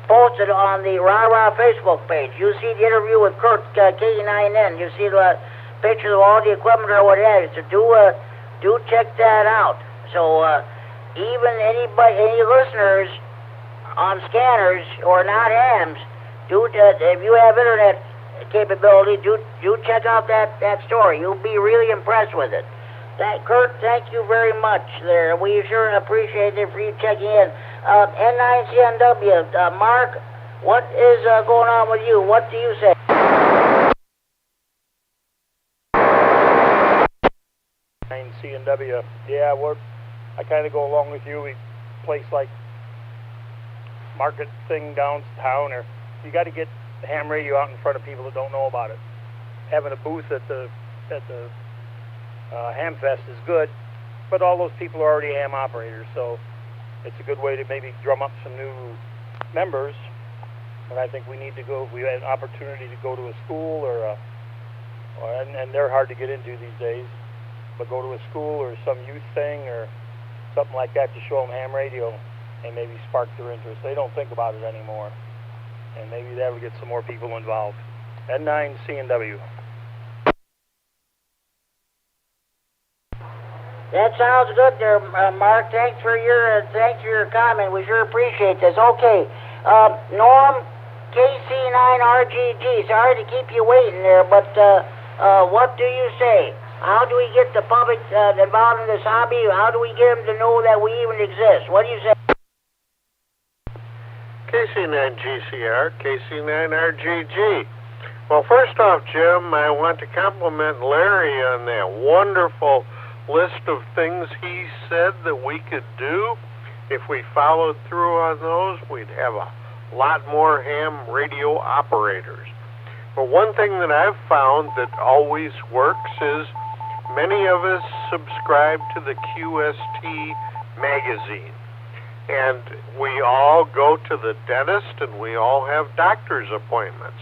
posted on the Rah Facebook page. You see the interview with Kurt, K9N. You see the pictures of all the equipment or whatever. So do check that out. So even any listeners on scanners or not hams, if you have internet capability, do check out that story. You'll be really impressed with it. Kurt, thank you very much there. We sure appreciate it for you checking in. N9CNW, Mark, what is going on with you? What do you say? N9CNW, yeah, I kind of go along with you. We place like market thing downtown, or you got to get the ham radio out in front of people that don't know about it. Having a booth at the ham fest is good, but all those people are already ham operators, so it's a good way to maybe drum up some new members. But I think we need to go. If we had an opportunity to go to a school and they're hard to get into these days, but go to a school or some youth thing or something like that to show them ham radio and maybe spark their interest. They don't think about it anymore, and maybe that would get some more people involved. N9CNW. That sounds good there, Mark. Thanks for your comment. We sure appreciate this. Okay, Norm, KC9RGG. Sorry to keep you waiting there, but what do you say? How do we get the public involved in this hobby? How do we get them to know that we even exist? What do you say? KC9GCR, KC9RGG. Well, first off, Jim, I want to compliment Larry on that wonderful list of things he said that we could do. If we followed through on those, we'd have a lot more ham radio operators. But one thing that I've found that always works is many of us subscribe to the QST magazine. And we all go to the dentist and we all have doctor's appointments.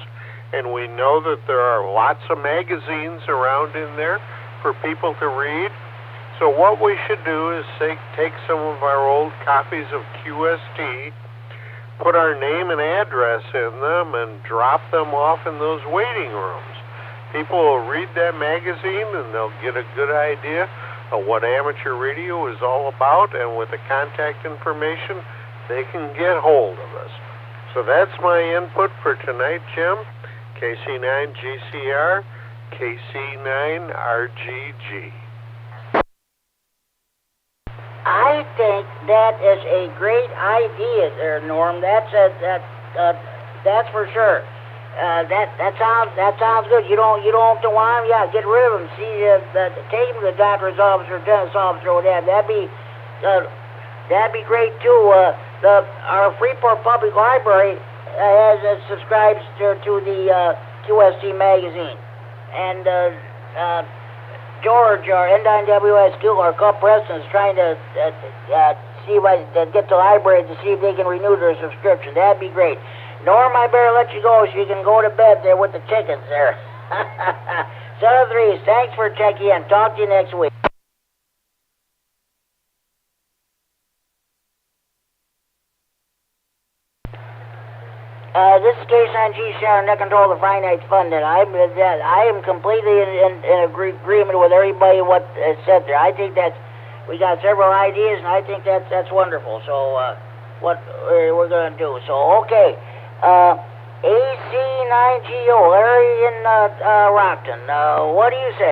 And we know that there are lots of magazines around in there for people to read. So what we should do is take some of our old copies of QST, put our name and address in them, and drop them off in those waiting rooms. People will read that magazine and they'll get a good idea of what amateur radio is all about, and with the contact information, they can get hold of us. So that's my input for tonight, Jim. KC9GCR, KC9RGG. I think that is a great idea there, Norm. That's for sure. That sounds good. You don't have to want them. Yeah, get rid of them. See, take them to the doctor's office or dentist's office or whatever. That'd be great too. Our Freeport Public Library subscribes to the QST magazine, and George, our N9WS Skill, our Cup President, is trying to see if I get the library to see if they can renew their subscription. That'd be great. Norm, I better let you go so you can go to bed there with the chickens there. Son of Threes, thanks for checking in. Talk to you next week. This is K9GCR, and I control the Friday Night Fun. And I am completely in agreement with everybody what said there. I think we got several ideas, and I think that's wonderful. So what we're going to do. So okay, AC9GO, Larry in Rockton. What do you say?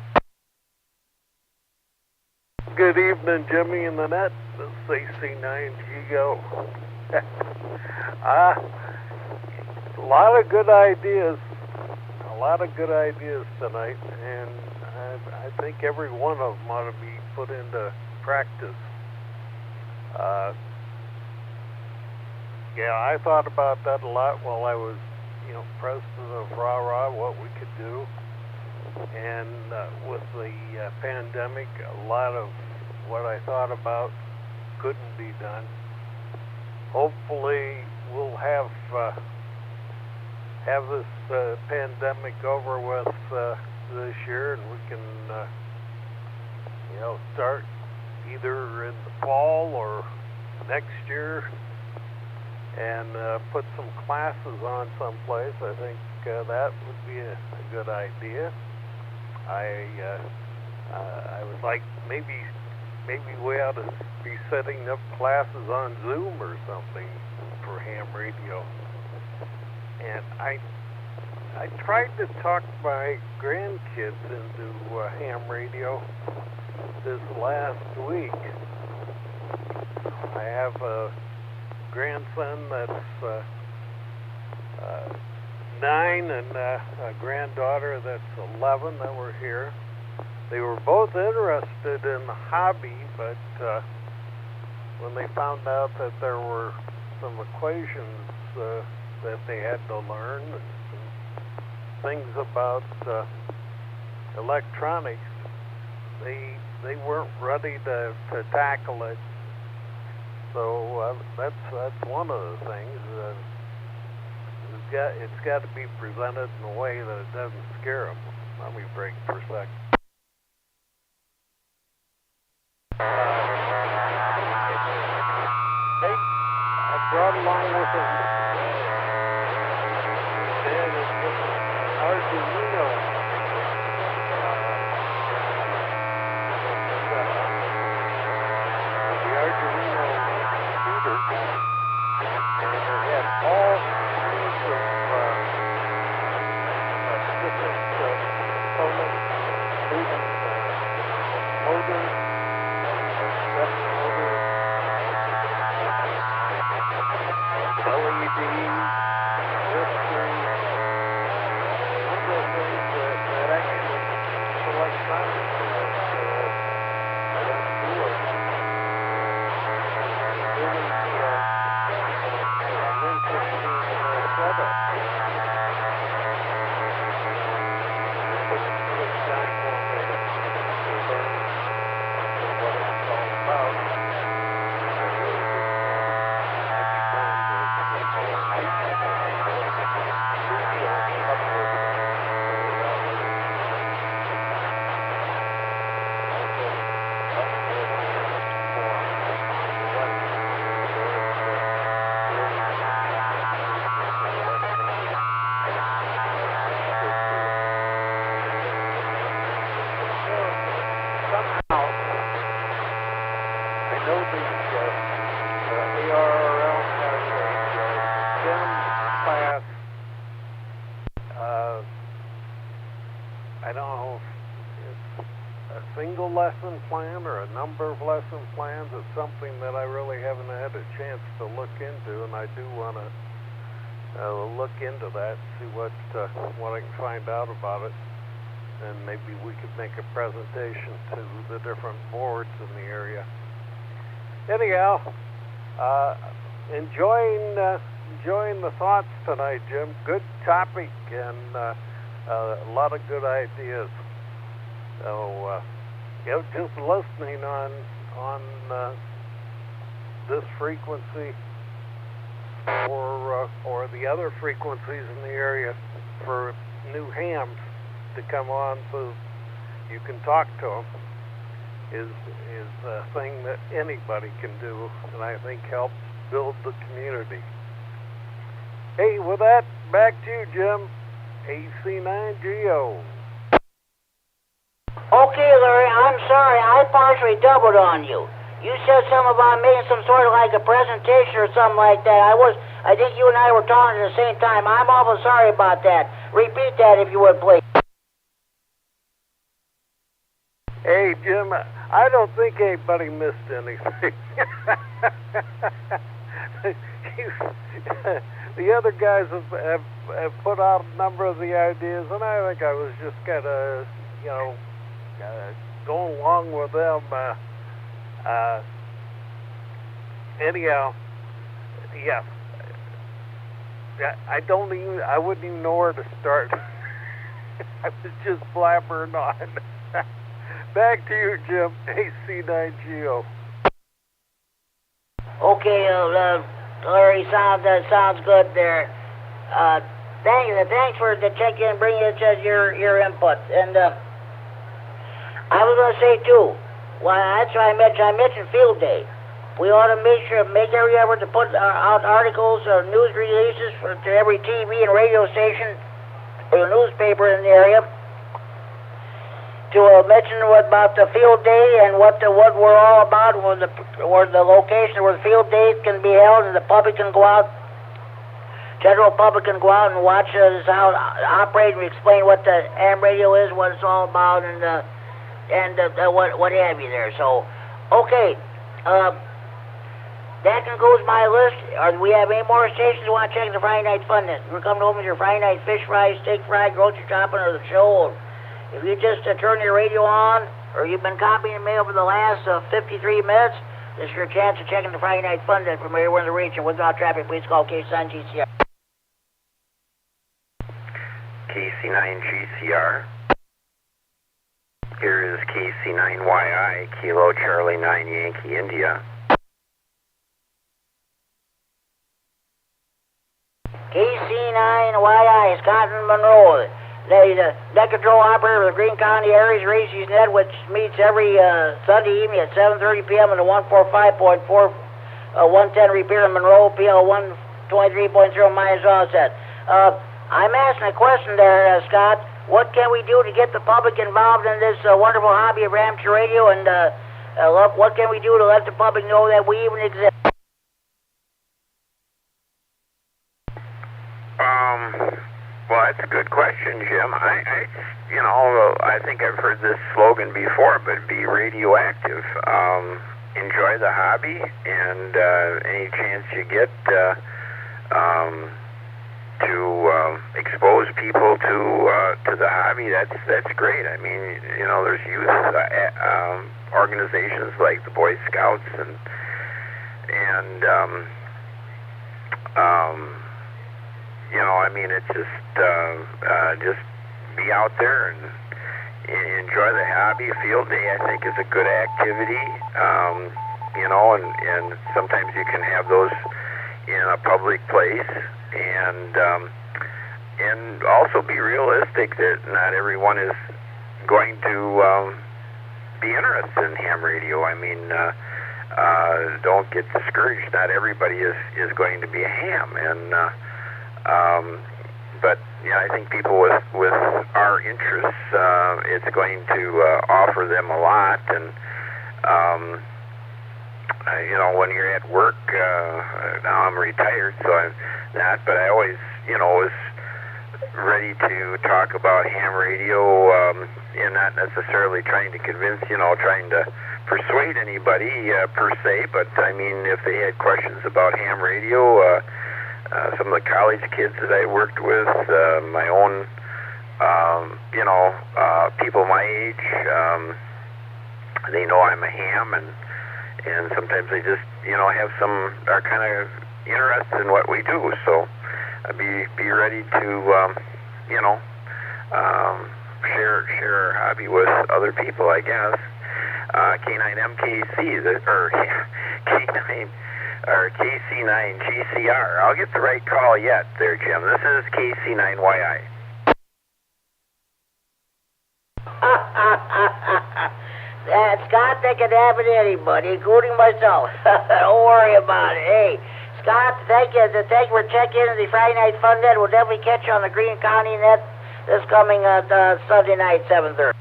Good evening, Jimmy in the net. This is AC9GO. A lot of good ideas tonight, and I think every one of them ought to be put into practice. Yeah, I thought about that a lot while I was, president of Rah, what we could do. And with the pandemic, a lot of what I thought about couldn't be done. Hopefully, we'll have this pandemic over with this year, and we can, start either in the fall or next year and put some classes on someplace. I think that would be a good idea. I would like maybe we ought to be setting up classes on Zoom or something for ham radio. And I tried to talk my grandkids into ham radio this last week. I have a grandson that's 9 and a granddaughter that's 11 that were here. They were both interested in the hobby, but when they found out that there were some equations that they had to learn, and some things about electronics, they weren't ready to tackle it. So that's one of the things. It's got to be presented in a way that it doesn't scare them. Let me break for a sec. I brought along with him Arduino. The Arduino repeater, and it had all kinds of different components, including motors, step motors, LEDs, resistors, a number of things that actually electronics went through it. Really an interesting setup. It took some time for me to learn what it was all about. I really lesson plan or a number of lesson plans. It's something that I really haven't had a chance to look into, and I do want to look into that, see what I can find out about it, and maybe we could make a presentation to the different boards in the area. Anyhow, enjoying the thoughts tonight, Jim. Good topic and a lot of good ideas. So. Just listening on this frequency or the other frequencies in the area for new hams to come on so you can talk to them is a thing that anybody can do, and I think helps build the community. Hey, with that, back to you, Jim. AC9GO. Okay, Larry, I'm sorry. I partially doubled on you. You said something about making some sort of like a presentation or something like that. I think you and I were talking at the same time. I'm awful sorry about that. Repeat that if you would, please. Hey, Jim, I don't think anybody missed anything. The other guys have put out a number of the ideas, and I think I was just kind of, going along with them. Anyhow, yeah. I wouldn't even know where to start. I was just blabbering on. Back to you, Jim. AC9GO. Okay, Larry, sounds good there. Thanks for the check in and bringing us your input. And I was going to say too, Well, that's why I mentioned field day. We ought to make every effort to put out articles or news releases to every TV and radio station or newspaper in the area to mention about the field day and what we're all about, where the location where the field day can be held, and the public can go out. General public can go out and watch us how it operate and explain what the ham radio is, what it's all about, and what have you there. So, okay. That concludes my list. Do we have any more stations who want to check the Friday Night Fun Net? You're coming home with your Friday night fish fry, steak fry, grocery shopping, or the show. If you just turn your radio on, or you've been copying me over the last 53 minutes, this is your chance of checking the Friday Night Fun Net from anywhere in the region. Without traffic, please call K9 GCR. KC9GCR. Here is KC9YI, Kilo Charlie 9 Yankee India. KC9YI, Scott and Monroe. The net control operator of the Greene County Aries Races Net, which meets every Sunday evening at 7:30 p.m. in the 145.4 110 Repeater in Monroe, PL 123.0 minus offset. I'm asking a question there, Scott. What can we do to get the public involved in this wonderful hobby of amateur radio, and what can we do to let the public know that we even exist? Well, that's a good question, Jim. I think I've heard this slogan before, but be radioactive. Enjoy the hobby, and any chance you get to expose people to the hobby, that's great. I mean, there's youth organizations like the Boy Scouts and it's just be out there and enjoy the hobby. Field day, I think, is a good activity, and sometimes you can have those in a public place, and also be realistic that not everyone is going to be interested in ham radio. I mean, don't get discouraged. Not everybody is going to be a ham, and but I think people with our interests, it's going to offer them a lot. And when you're at work, now I'm retired, so I'm not, but I always was ready to talk about ham radio, and not necessarily trying to convince, trying to persuade anybody per se, but I mean, if they had questions about ham radio, some of the college kids that I worked with, my own, people my age, they know I'm a ham, and sometimes they just, have are kind of interested in what we do. So be ready to, share our hobby with other people, I guess. K9MKC, K9. Or KC9GCR. I'll get the right call yet there, Jim. This is KC9YI. Scott, they can have it anybody, including myself. Don't worry about it. Hey, Scott, thank you for checking in the Friday Night Fun Net. We'll definitely catch you on the Greene County Net this coming Sunday night, 7:30.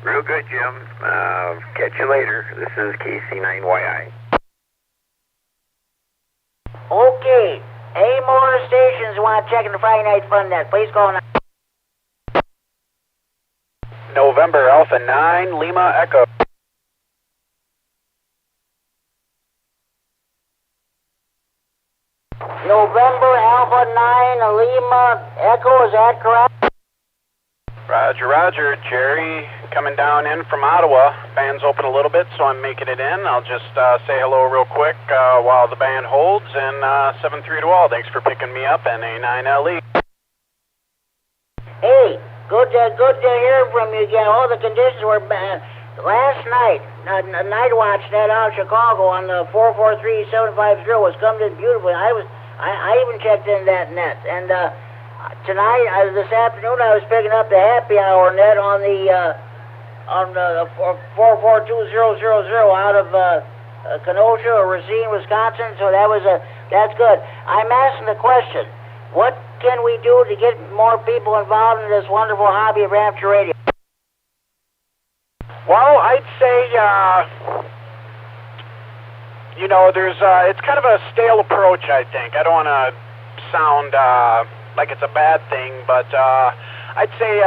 Real good, Jim. Catch you later. This is KC9YI. Okay. Any more stations who want to check in the Friday Night Fun Net, please call now. November Alpha 9, Lima Echo. November Alpha 9, Lima Echo, is that correct? Roger, Jerry, coming down in from Ottawa. Band's open a little bit, so I'm making it in. I'll just say hello real quick while the band holds, and 7-3 to all. Thanks for picking me up, NA9LE. Hey, good to hear from you again. All the conditions were bad. Last night, night watch net out of Chicago on the 443-750 was coming in beautifully. I even checked in that net, and Tonight, this afternoon, I was picking up the happy hour net on the 442000 out of Kenosha or Racine, Wisconsin. So that's good. I'm asking the question: what can we do to get more people involved in this wonderful hobby of amateur radio? Well, I'd say, it's kind of a stale approach, I think. I don't want to sound like it's a bad thing, but I'd say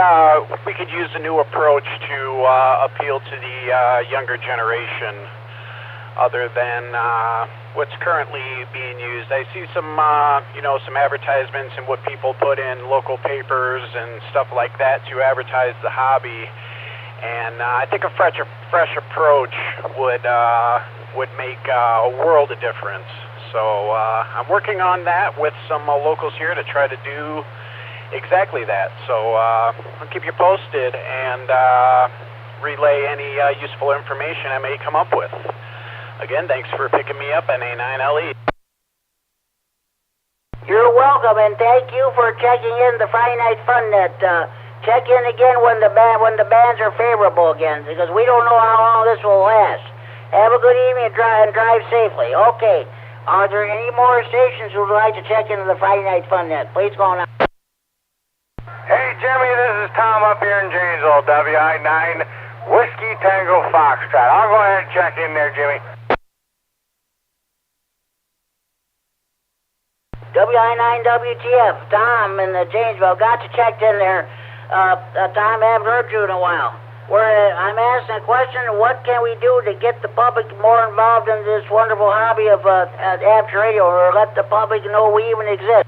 we could use a new approach to appeal to the younger generation other than what's currently being used. I see some advertisements and what people put in local papers and stuff like that to advertise the hobby. And I think a fresh approach would make a world of difference. So I'm working on that with some locals here to try to do exactly that. So I'll keep you posted and relay any useful information I may come up with. Again, thanks for picking me up on A9LE. You're welcome, and thank you for checking in the Friday Night Fun Net. Check in again when the bands are favorable again, because we don't know how long this will last. Have a good evening and drive safely. Okay. Are there any more stations who would like to check into the Friday Night Fun Net? Please go on. Hey, Jimmy, this is Tom up here in Janesville, WI9 Whiskey Tango Foxtrot. I'll go ahead and check in there, Jimmy. WI9WTF, Tom in Janesville. Got you checked in there. Tom, haven't heard you in a while. I'm asking a question: what can we do to get the public more involved in this wonderful hobby of amateur radio, or let the public know we even exist?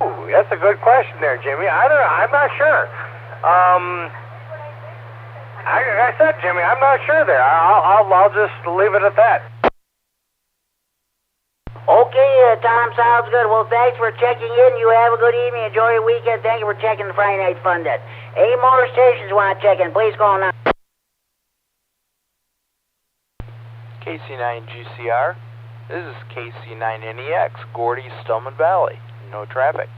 Ooh, that's a good question there, Jimmy. I'm not sure. Like I said, Jimmy, I'm not sure there. I'll just leave it at that. Okay, Tom, sounds good. Well, thanks for checking in. You have a good evening. Enjoy your weekend. Thank you for checking the Friday Night Fun Net. Any more stations want to check in? Please call now. KC9GCR. This is KC9NEX, Gordy, Stillman Valley. No traffic.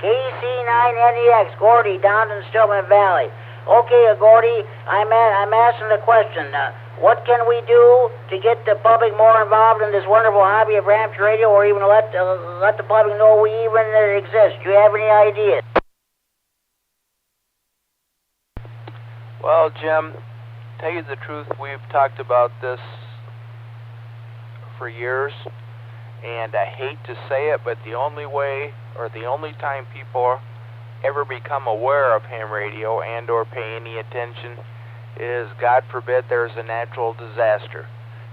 KC9NEX, Gordy, down in Stillman Valley. Okay, Gordy, I'm asking the question. What can we do to get the public more involved in this wonderful hobby of amateur radio, or even let the public know we even exist? Do you have any ideas? Well, Jim, to tell you the truth, we've talked about this for years, and I hate to say it, but the only way, or the only time people ever become aware of ham radio and or pay any attention is, God forbid, there's a natural disaster.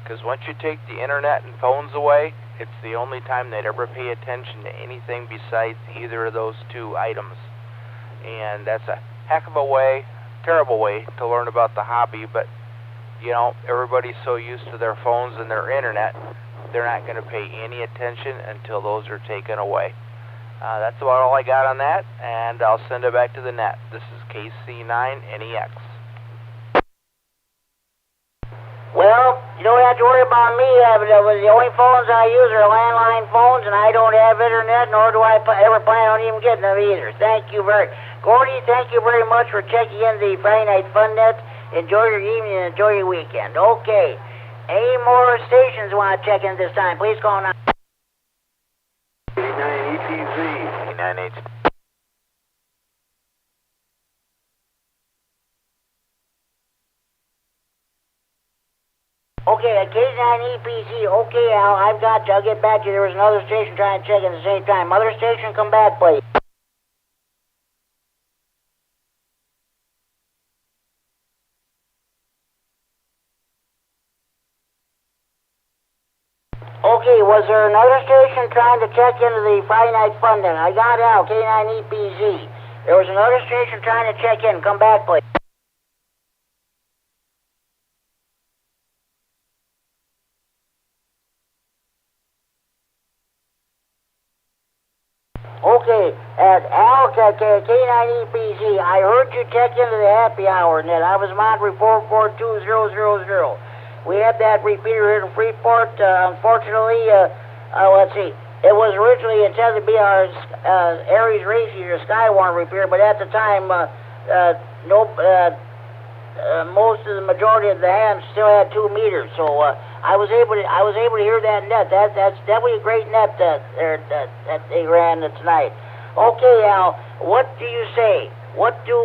Because once you take the internet and phones away, it's the only time they'd ever pay attention to anything besides either of those two items. And that's a heck of a way, terrible way to learn about the hobby, but everybody's so used to their phones and their internet, they're not going to pay any attention until those are taken away. That's about all I got on that, and I'll send it back to the net. This is KC9NEX. Well, you don't have to worry about me. The only phones I use are landline phones, and I don't have internet, nor do I ever plan on even getting them either. Gordy, thank you very much for checking in the Friday Night Fun Net. Enjoy your evening and enjoy your weekend. Okay. Any more stations want to check in this time? Please call now. K9HD. Okay, K9EPC. Okay, Al, I've got you. I'll get back to you. There was another station trying to check at the same time. Other station, come back, please. Okay, was there another station trying to check into the Friday Night Fun Net? I got Al, K9EPZ. There was another station trying to check in. Come back, please. Okay, at Al, K9EPZ. I heard you check into the happy hour net. I was monitoring 442000. We have that repeater here in Freeport. Unfortunately, let's see. It was originally intended to be our Aries Racing or Skywarn repeater, but at the time, most of the majority of the hams still had 2 meters. So I was able to hear that net. That's definitely a great net that they ran tonight. Okay, Al, what do you say? What do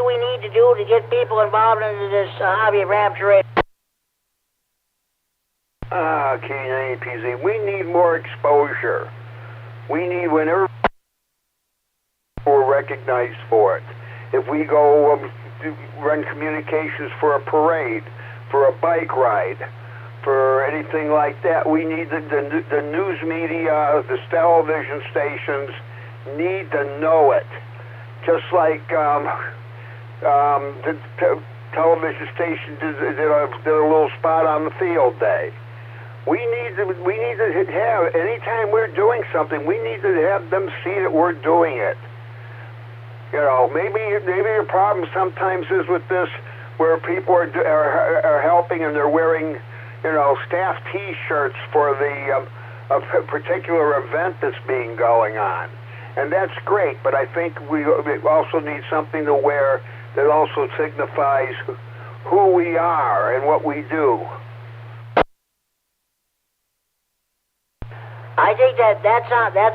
we need to do to get people involved into this hobby of amateur radio? K9PZ, we need more exposure. We need whenever we're recognized for it. If we go run communications for a parade, for a bike ride, for anything like that, we need the news media, the television stations need to know it. Just like the television station did a little spot on the field day. We need to have, anytime we're doing something, we need to have them see that we're doing it. You know, maybe the problem sometimes is with this, where people are helping and they're wearing, you know, staff T-shirts for the a particular event that's being going on, and that's great. But I think we also need something to wear that also signifies who we are and what we do. I think that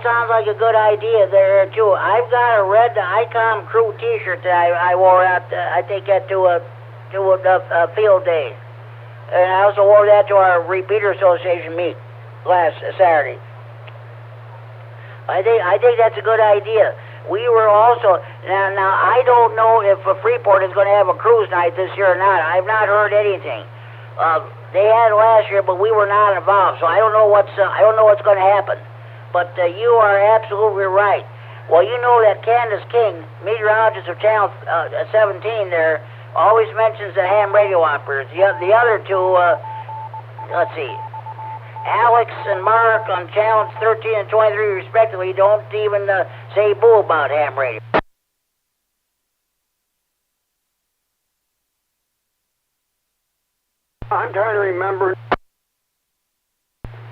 sounds like a good idea there too. I've got a red ICOM crew T-shirt that I wore out. I think that to a field day, and I also wore that to our Repeater Association meet last Saturday. I think that's a good idea. We were also now I don't know if Freeport is going to have a cruise night this year or not. I've not heard anything. They had it last year, but we were not involved, so I don't know what's going to happen. But you are absolutely right. Well, you know that Candace King, meteorologist of Channel 17, there always mentions the ham radio operators. The other two, let's see, Alex and Mark on Channels 13 and 23 respectively, don't even say boo about ham radio. I'm trying to remember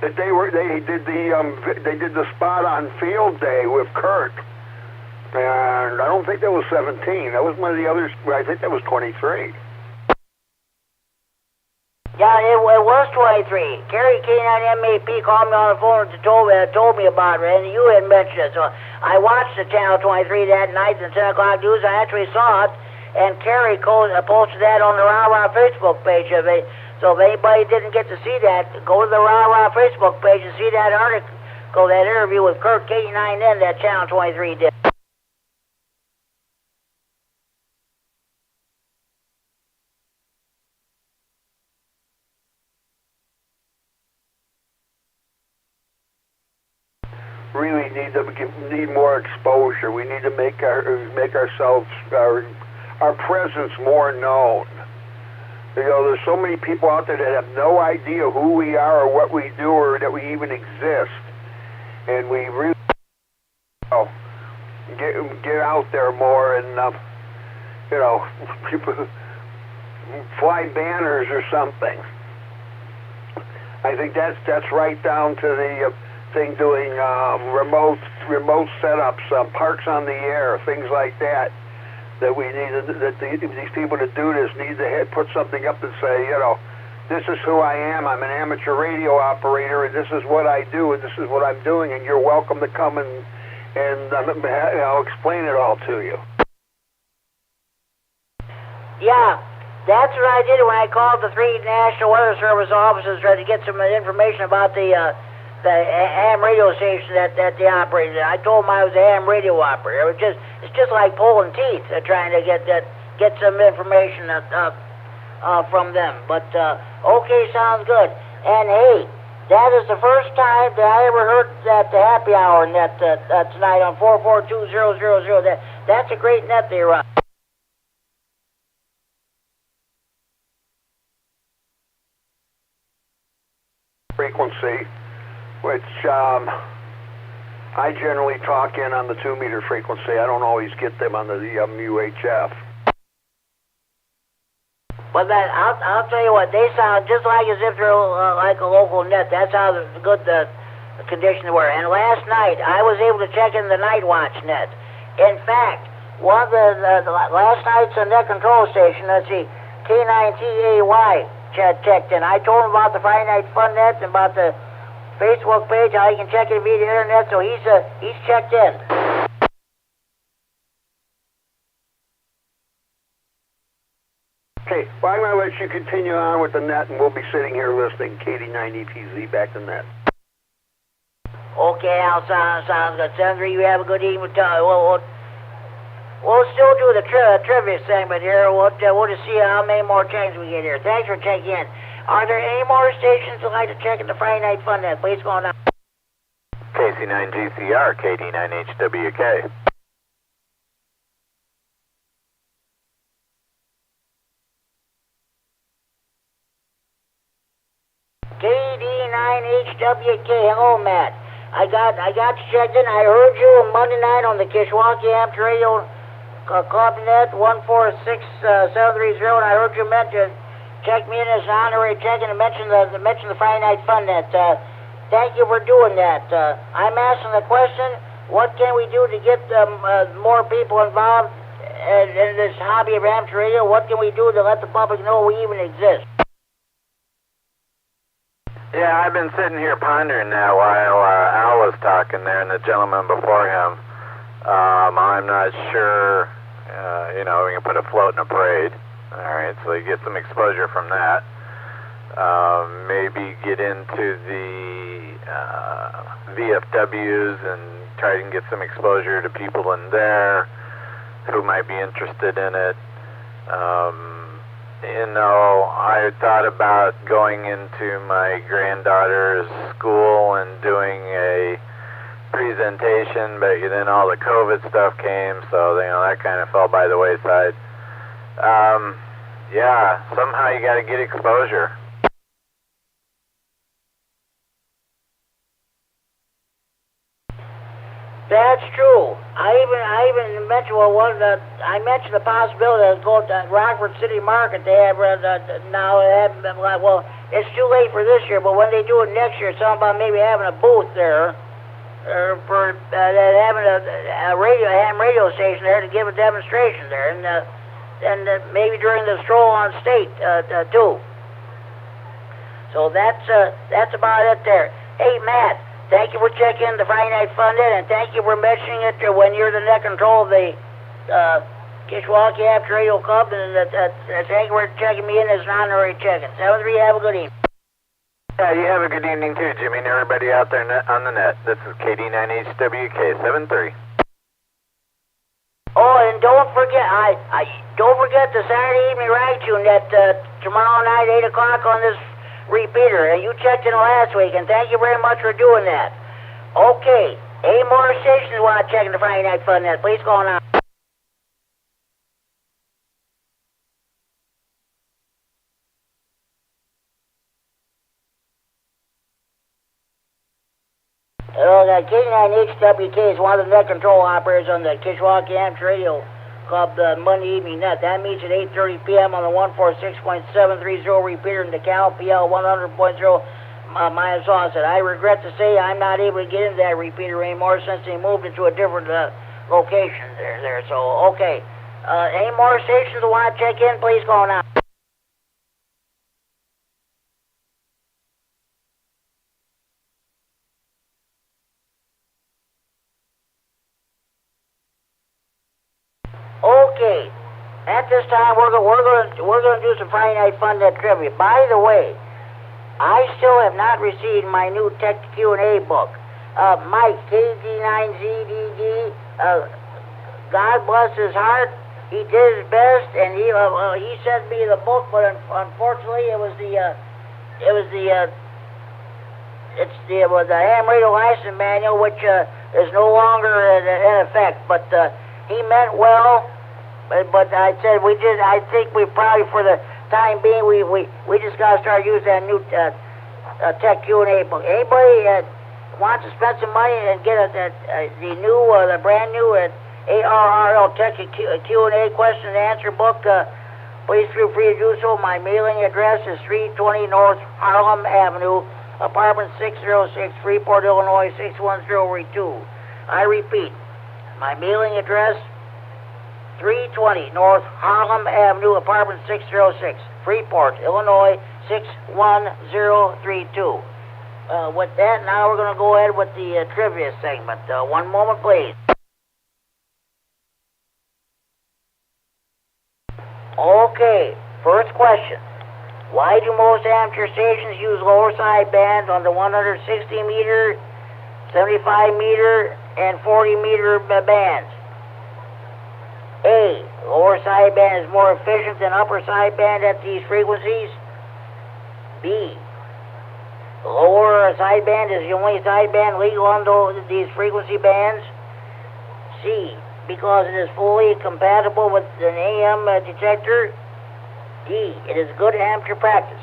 that they did the spot on field day with Kurt, and I don't think that was 17. That was one of the others. I think that was 23. Yeah, it was 23. Kerry K9MED called me on the phone and told me about it, and you had mentioned it. So I watched the Channel 23 that night in the 10 o'clock news. I actually saw it, and Kerry posted that on the Rah Rah Facebook page of it. So if anybody didn't get to see that, go to the Rah Rah Facebook page and see that article, that interview with Kurt KD9MED that Channel 23 did. Really need more exposure. We need to make ourselves our presence more known. You know, there's so many people out there that have no idea who we are or what we do or that we even exist. And we really get out there more and, you know, people fly banners or something. I think that's right down to the thing doing remote setups, parks on the air, things like that. That we need, that these people to do this need to put something up and say, you know, this is who I am. I'm an amateur radio operator, and this is what I do, and this is what I'm doing, and you're welcome to come and I'll explain it all to you. Yeah, that's what I did when I called the 3 National Weather Service offices trying to get some information about the ham radio station that they operated. I told them I was a ham radio operator. It's just like pulling teeth, trying to get some information from them. But okay, sounds good. And hey, that is the first time that I ever heard that the happy hour net tonight on 442000. That's a great net they run. Frequency, which I generally talk in on the 2-meter frequency. I don't always get them on the UHF. But I'll tell you what, they sound just like as if they're like a local net. That's how good the conditions were. And last night, I was able to check in the night watch net. In fact, one of the last night's net control station, let's see, K9TAY checked in. I told him about the Friday Night Fun Net and about the Facebook page, how you can check it via the internet, so he's checked in. Okay, well, I'm going to let you continue on with the net, and we'll be sitting here listening. KD9EPZ, back to net. Okay, Al, sounds good. Senator, you have a good evening. We'll still do the trivia segment here. We'll just see how many more changes we get here. Thanks for checking in. Are there any more stations that like to check in the Friday Night Fun Net? Please go on now. KC9GCR, KD9HWK. KD9HWK. Hello, Matt. I got you checked in. I heard you on Monday night on the Kishwaukee Amateur Radio Club Net 146730, and I heard you mention check me in as an honorary check and mention the Friday Night Fun Net. Thank you for doing that. I'm asking the question: what can we do to get more people involved in this hobby of amateur radio? What can we do to let the public know we even exist? Yeah, I've been sitting here pondering that while Al was talking there and the gentleman before him. I'm not sure, we can put a float in a parade. All right, so you get some exposure from that. Maybe get into the VFWs and try and get some exposure to people in there who might be interested in it. I thought about going into my granddaughter's school and doing a presentation, but then all the COVID stuff came, so that kind of fell by the wayside. Yeah, somehow you got to get exposure. That's true. I even mentioned I mentioned the possibility of going to Rockford City Market. They have now they haven't been well. It's too late for this year, but when they do it next year, it's something about maybe having a booth there, for having a ham radio station there to give a demonstration there, and maybe during the stroll on state too. So that's about it there. Hey, Matt. Thank you for checking the Friday Night Fun Net, and thank you for mentioning it when you're the net control of the Kishwaukee Amateur Radio Club, and thank you for checking me in as an honorary check-in. 7-3, have a good evening. Yeah, you have a good evening too, Jimmy, and everybody out there on the net. This is KD9HWK 7-3. Oh, and don't forget the Saturday evening rag tune net tomorrow night, 8 o'clock on this repeater, and you checked in last week, and thank you very much for doing that. Okay, 8 more stations want to check in the Friday Night Fun Net. Please go on out. Hello, K9HWK is one of the net control operators on the Kishwaukee Amateur Radio Club Monday evening net. That means at 8:30 p.m. on the 146.730 repeater in DeKalb, PL 100.0 minus offset. I regret to say I'm not able to get into that repeater anymore since they moved into a different location there. So, okay. Any more stations that want to check in, please go on out. Okay, at this time we're going to do some Friday Night Fun Net trivia. By the way, I still have not received my new Tech Q&A book. Mike KD9ZDD, God bless his heart, he did his best, and he sent me the book, but unfortunately it was the ham radio license manual, which is no longer in effect. But he meant well, but I said I think we probably, for the time being, we just got to start using that new Tech Q&A book. Anybody wants to spend some money and get the brand new ARRL Tech Q&A question and answer book, please feel free to do so. My mailing address is 320 North Harlem Avenue, apartment 606, Freeport, Illinois 61032. I repeat, my mailing address, 320 North Harlem Avenue, apartment 606, Freeport, Illinois 61032. With that, now we're going to go ahead with the trivia segment. One moment, please. Okay, first question. Why do most amateur stations use lower sideband on the 160 meter, 75 meter, and 40 meter bands? A, lower sideband is more efficient than upper sideband at these frequencies. B, lower sideband is the only sideband legal on these frequency bands. C, because it is fully compatible with an AM detector. D, it is good amateur practice.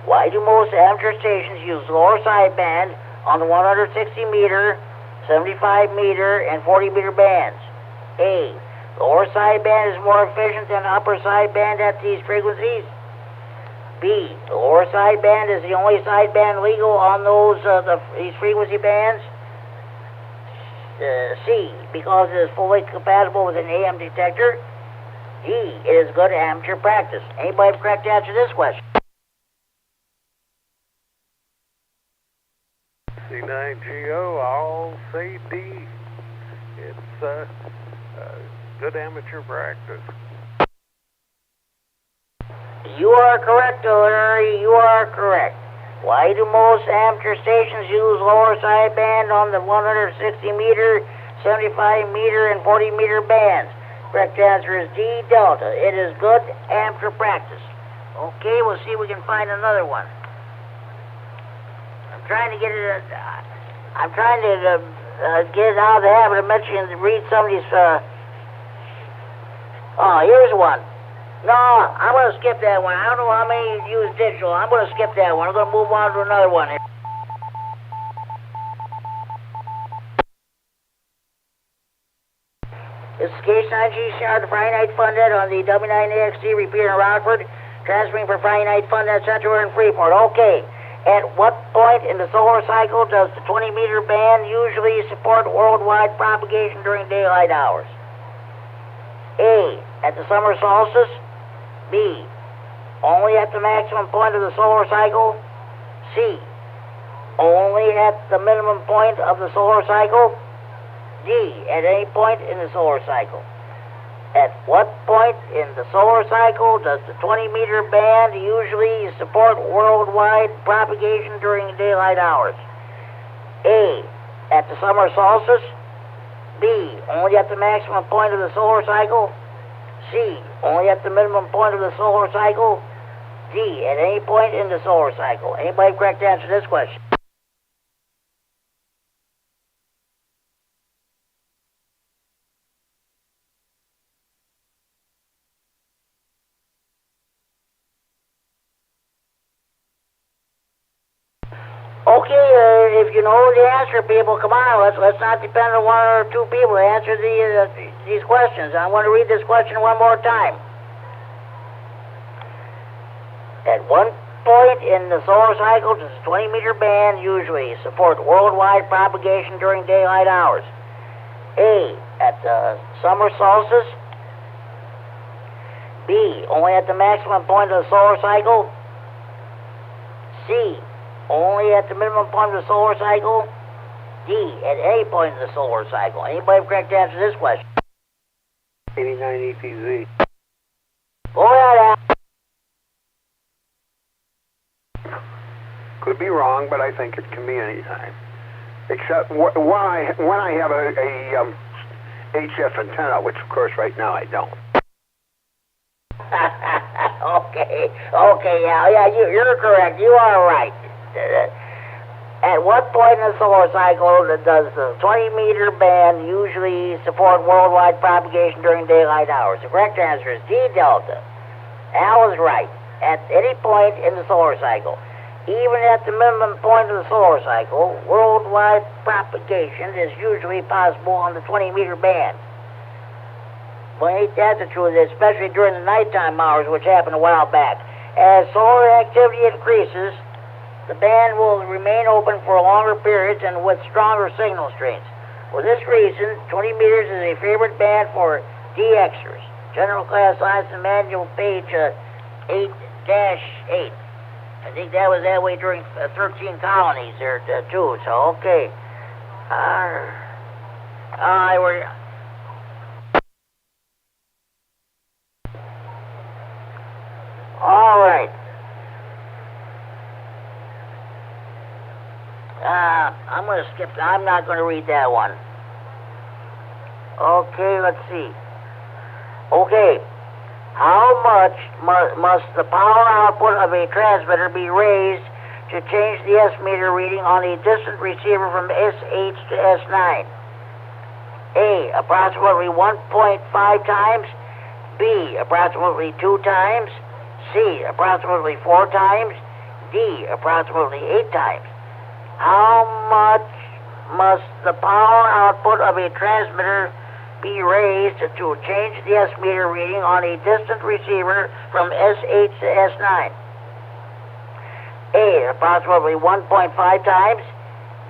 Why do most amateur stations use lower sideband on the 160 meter, 75 meter, and 40 meter bands? A, lower sideband is more efficient than upper sideband at these frequencies. B, the lower sideband is the only sideband legal on these frequency bands. C, because it is fully compatible with an AM detector. D, it is good amateur practice. Anybody correct to answer this question? C9GO, I'll say D. It's good amateur practice. You are correct, Larry. You are correct. Why do most amateur stations use lower sideband on the 160 meter, 75 meter, and 40 meter bands? Correct answer is D, Delta. It is good amateur practice. Okay, we'll see if we can find another one. I'm trying to get it out of the habit of mentioning to read some of these. Here's one. No, I'm going to skip that one. I don't know how many use digital. I'm going to skip that one. I'm going to move on to another one here. This is K9GCR, the Friday Night Fun Net on the W9AXD Repeater in Rockford, transferring for Friday Night Fun Net Central in Freeport. Okay, at what point in the solar cycle does the 20 meter band usually support worldwide propagation during daylight hours? A, at the summer solstice. B, only at the maximum point of the solar cycle. C, only at the minimum point of the solar cycle. D, at any point in the solar cycle. At what point in the solar cycle does the 20 meter band usually support worldwide propagation during daylight hours? A, at the summer solstice. B, only at the maximum point of the solar cycle. C, only at the minimum point of the solar cycle. D, at any point in the solar cycle. Anybody correct to answer this question? Okay, if you know the answer, people, come on. Let's not depend on one or two people to answer these questions. I want to read this question one more time. At one point in the solar cycle does the 20 meter band usually support worldwide propagation during daylight hours? A, at the summer solstice. B, only at the maximum point of the solar cycle. C, only at the minimum point of the solar cycle. D, at any point in the solar cycle. Anybody correct to answer this question? K9EPZ. Go ahead, Al. Could be wrong, but I think it can be any time. Except when I have a HF antenna, which of course right now I don't. Okay, Al. Yeah, you're correct. You are right. At what point in the solar cycle does the 20 meter band usually support worldwide propagation during daylight hours? The correct answer is D, Delta. Al is right. At any point in the solar cycle. Even at the minimum point of the solar cycle, worldwide propagation is usually possible on the 20-meter band. But ain't that the truth, especially during the nighttime hours, which happened a while back. As solar activity increases, the band will remain open for longer periods and with stronger signal strengths. For this reason, 20 meters is a favorite band for DXers. General Class License Manual, page 8-8. I think that was that way during 13 colonies there, too, so okay. We're... All right. I'm going to skip. I'm not going to read that one. Okay, let's see. Okay. How much must the power output of a transmitter be raised to change the S meter reading on a distant receiver from SH to S9? A, approximately 1.5 times. B, approximately 2 times. C, approximately 4 times. D, approximately 8 times. How much must the power output of a transmitter be raised to change the S meter reading on a distant receiver from SH to S9? A, approximately 1.5 times.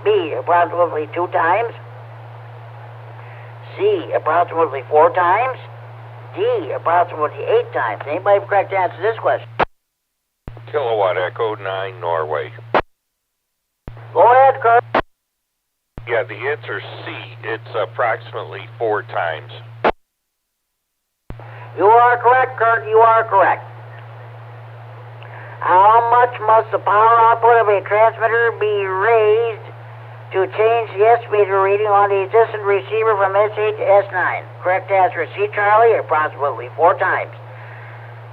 B, approximately 2 times. C, approximately 4 times. D, approximately 8 times. Anybody have a correct answer to this question? Kilowatt Echo 9 Norway. Go ahead, Kurt. Yeah, the answer's C. It's approximately 4 times. You are correct, Kurt. You are correct. How much must the power output of a transmitter be raised to change the S meter reading on the distant receiver from SH to S9? Correct answer is C, Charlie, approximately 4 times.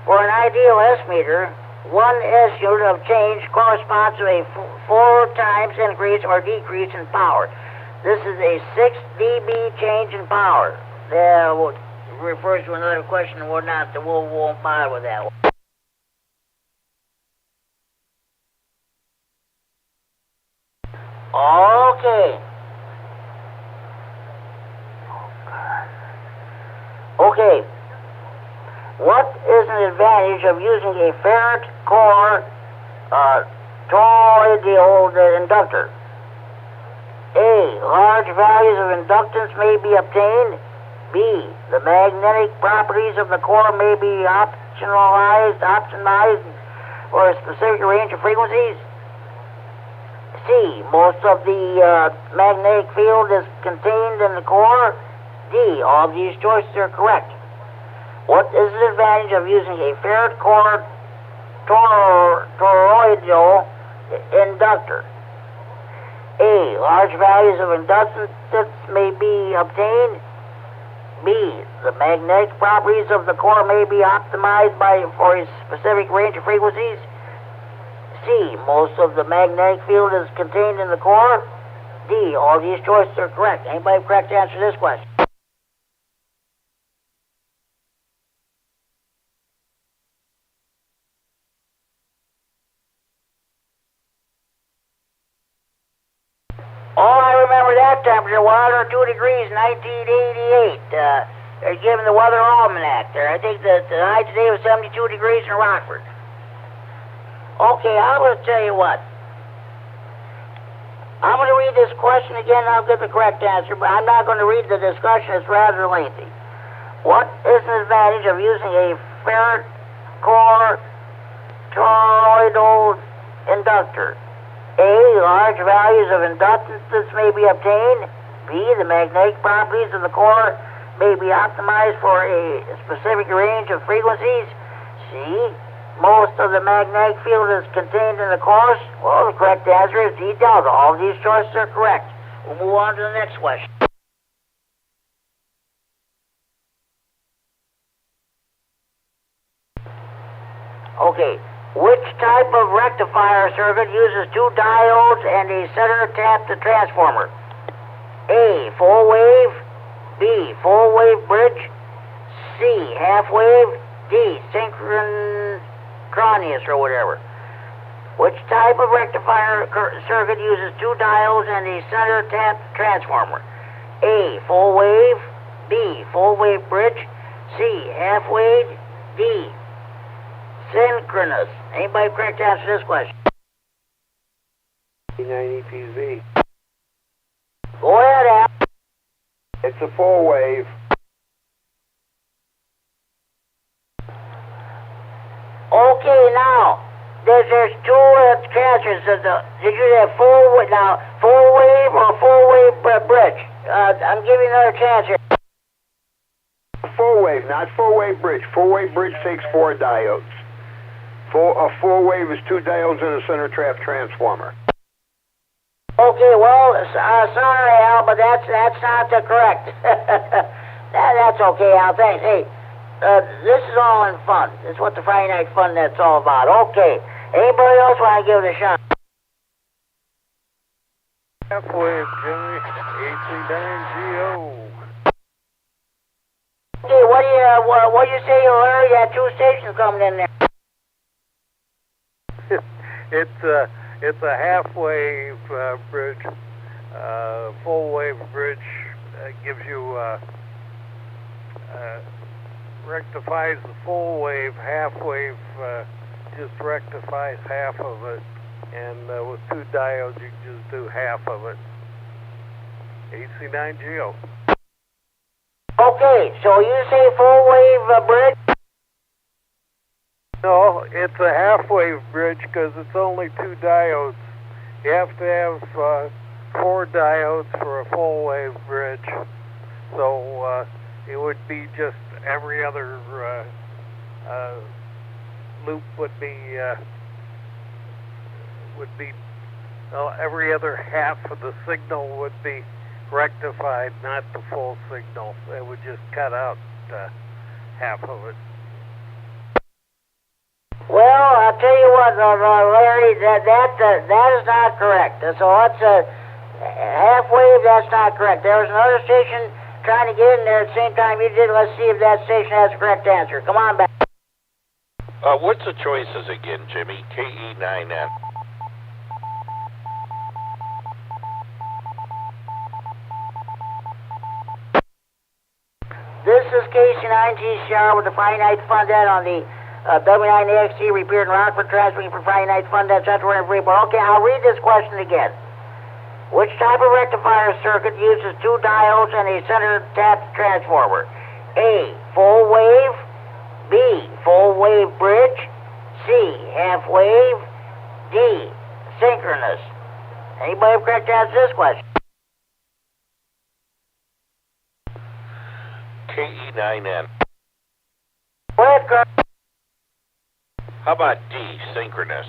For an ideal S meter, 1 S unit of change corresponds to a 4 times increase or decrease in power. This is a 6 dB change in power. That refers to another question and we're not, we won't bother with that one. Okay. Okay. What is an advantage of using a Ferret core toroidal inductor? A, large values of inductance may be obtained. B, the magnetic properties of the core may be optimized for a specific range of frequencies. C, most of the magnetic field is contained in the core. D, all of these choices are correct. What is the advantage of using a Ferret core toroidal inductor? A, large values of inductance may be obtained. B, the magnetic properties of the core may be optimized for a specific range of frequencies. C, most of the magnetic field is contained in the core. D, all these choices are correct. Anybody have a correct answer to this question? All I remember that temperature was 102 degrees, 1988. They're giving the weather almanac there. I think that the high today was 72 degrees in Rockford. Okay, I'm going to tell you what. I'm going to read this question again and I'll get the correct answer, but I'm not going to read the discussion. It's rather lengthy. What is the advantage of using a Ferret core toroidal inductor? A, large values of inductance may be obtained. B, the magnetic properties of the core may be optimized for a specific range of frequencies. C, most of the magnetic field is contained in the core. Well, the correct answer is D, delta. All of these choices are correct. We'll move on to the next question. Okay. Which type of rectifier circuit uses 2 diodes and a center tapped transformer? A, full wave. B, full wave bridge. C, half wave. D, synchronous or whatever. Which type of rectifier circuit uses two diodes and a center tap transformer? A, full wave. B, full wave bridge. C, half wave. D, synchronous. Anybody correct to answer this question? K9EPZ. Go ahead, Al. It's a full wave. Okay, now, there's two transfers. Did you have full wave or full wave bridge? I'm giving you another chance here. Full wave, not full wave bridge. Full wave bridge takes 4 diodes. A full wave is 2 diodes and a center trap transformer. Okay, well, sorry, Al, but that's not correct. That's okay, Al. Thanks. Hey, this is all in fun. This is what the Friday Night Fun Net's all about. Okay. Anybody else want to give it a shot? Half wave, Jimmy. AC9GO. Okay, what do you say, Larry? You had 2 stations coming in there. It's a half wave bridge. Full wave bridge gives you rectifies the full wave. Half wave just rectifies half of it, and with 2 diodes you can just do half of it. AC9GO. Okay, so you say full wave bridge? No, it's a half wave bridge because it's only 2 diodes. You have to have 4 diodes for a full wave bridge. So it would be just every other loop would be every other half of the signal would be rectified, not the full signal. It would just cut out half of it. Well, I'll tell you what, Larry, that is not correct. So it's half wave. That's not correct. There was another station trying to get in there at the same time you did. Let's see if that station has the correct answer. Come on back. What's the choices again, Jimmy? KE9N. This is KC9GCR with the Friday Night Fun Net on the W9AXD Repeater in Rockford, transferring for Friday Night Fun Net Central and Freeport. Okay, I'll read this question again. Which type of rectifier circuit uses 2 diodes and a center tap transformer? A, full wave. B, full wave bridge. C, half wave. D, synchronous. Anybody have correct answer to this question? KE9N. Go ahead, Kurt. How about D, synchronous?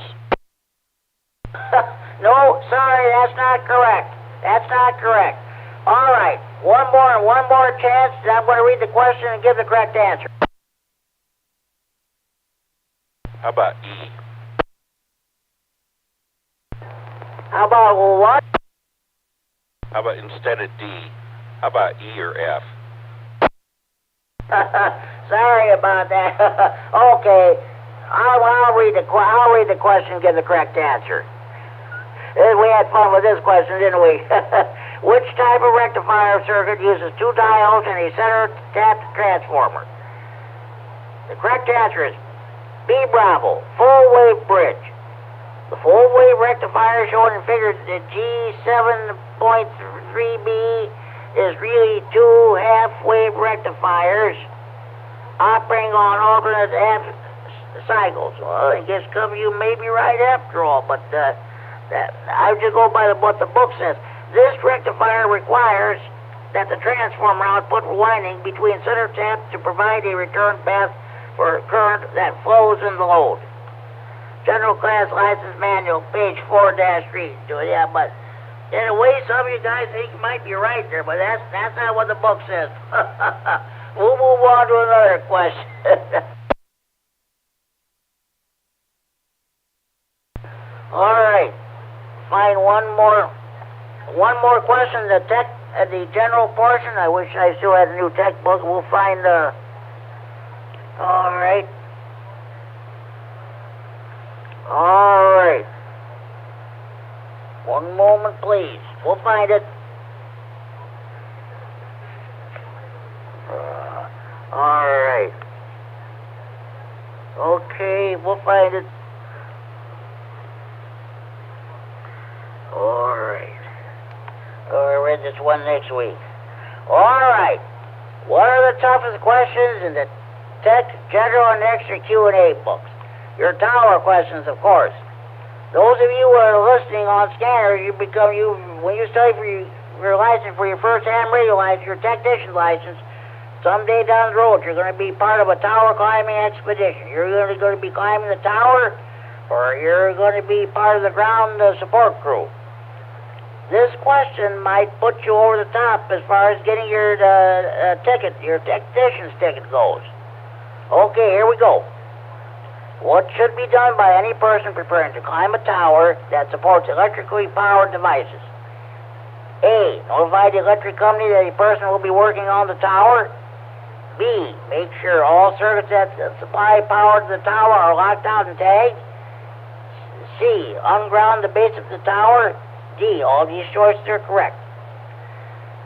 No, sorry, that's not correct. That's not correct. All right, one more chance, and I'm going to read the question and give the correct answer. How about E? How about what? How about instead of D? How about E or F? Sorry about that. Okay, I'll read the question and give the correct answer. We had fun with this question, didn't we? Which type of rectifier circuit uses 2 diodes and a center tap transformer? The correct answer is B, Bravo, full wave bridge. The full wave rectifier shown in figure G7.3b is really 2 half wave rectifiers operating on alternate half cycles. Well, I guess you may be right after all, but I just go by what the book says. This rectifier requires that the transformer output winding between center taps to provide a return path for current that flows in the load. General Class License Manual, page 4-3. Yeah, but in a way, some of you guys think you might be right there, but that's not what the book says. We'll move on to another question. All right. Find one more question. The general portion. I wish I still had a new textbook. We'll find all right. One moment, please. We'll find it. All right. Okay, we'll find it. All right. I'll read this one next week. All right. What are the toughest questions in the Tech, General, and Extra Q&A books? Your tower questions, of course. Those of you who are listening on scanners, when you study for your license, for your first ham radio license, your technician license, someday down the road, you're going to be part of a tower climbing expedition. You're going to be climbing the tower, or you're going to be part of the ground support crew. This question might put you over the top as far as getting your ticket, your technician's ticket goes. Okay, here we go. What should be done by any person preparing to climb a tower that supports electrically powered devices? A. Notify the electric company that a person will be working on the tower. B. Make sure all circuits that supply power to the tower are locked out and tagged. C. Unground the base of the tower. D. All these choices are correct.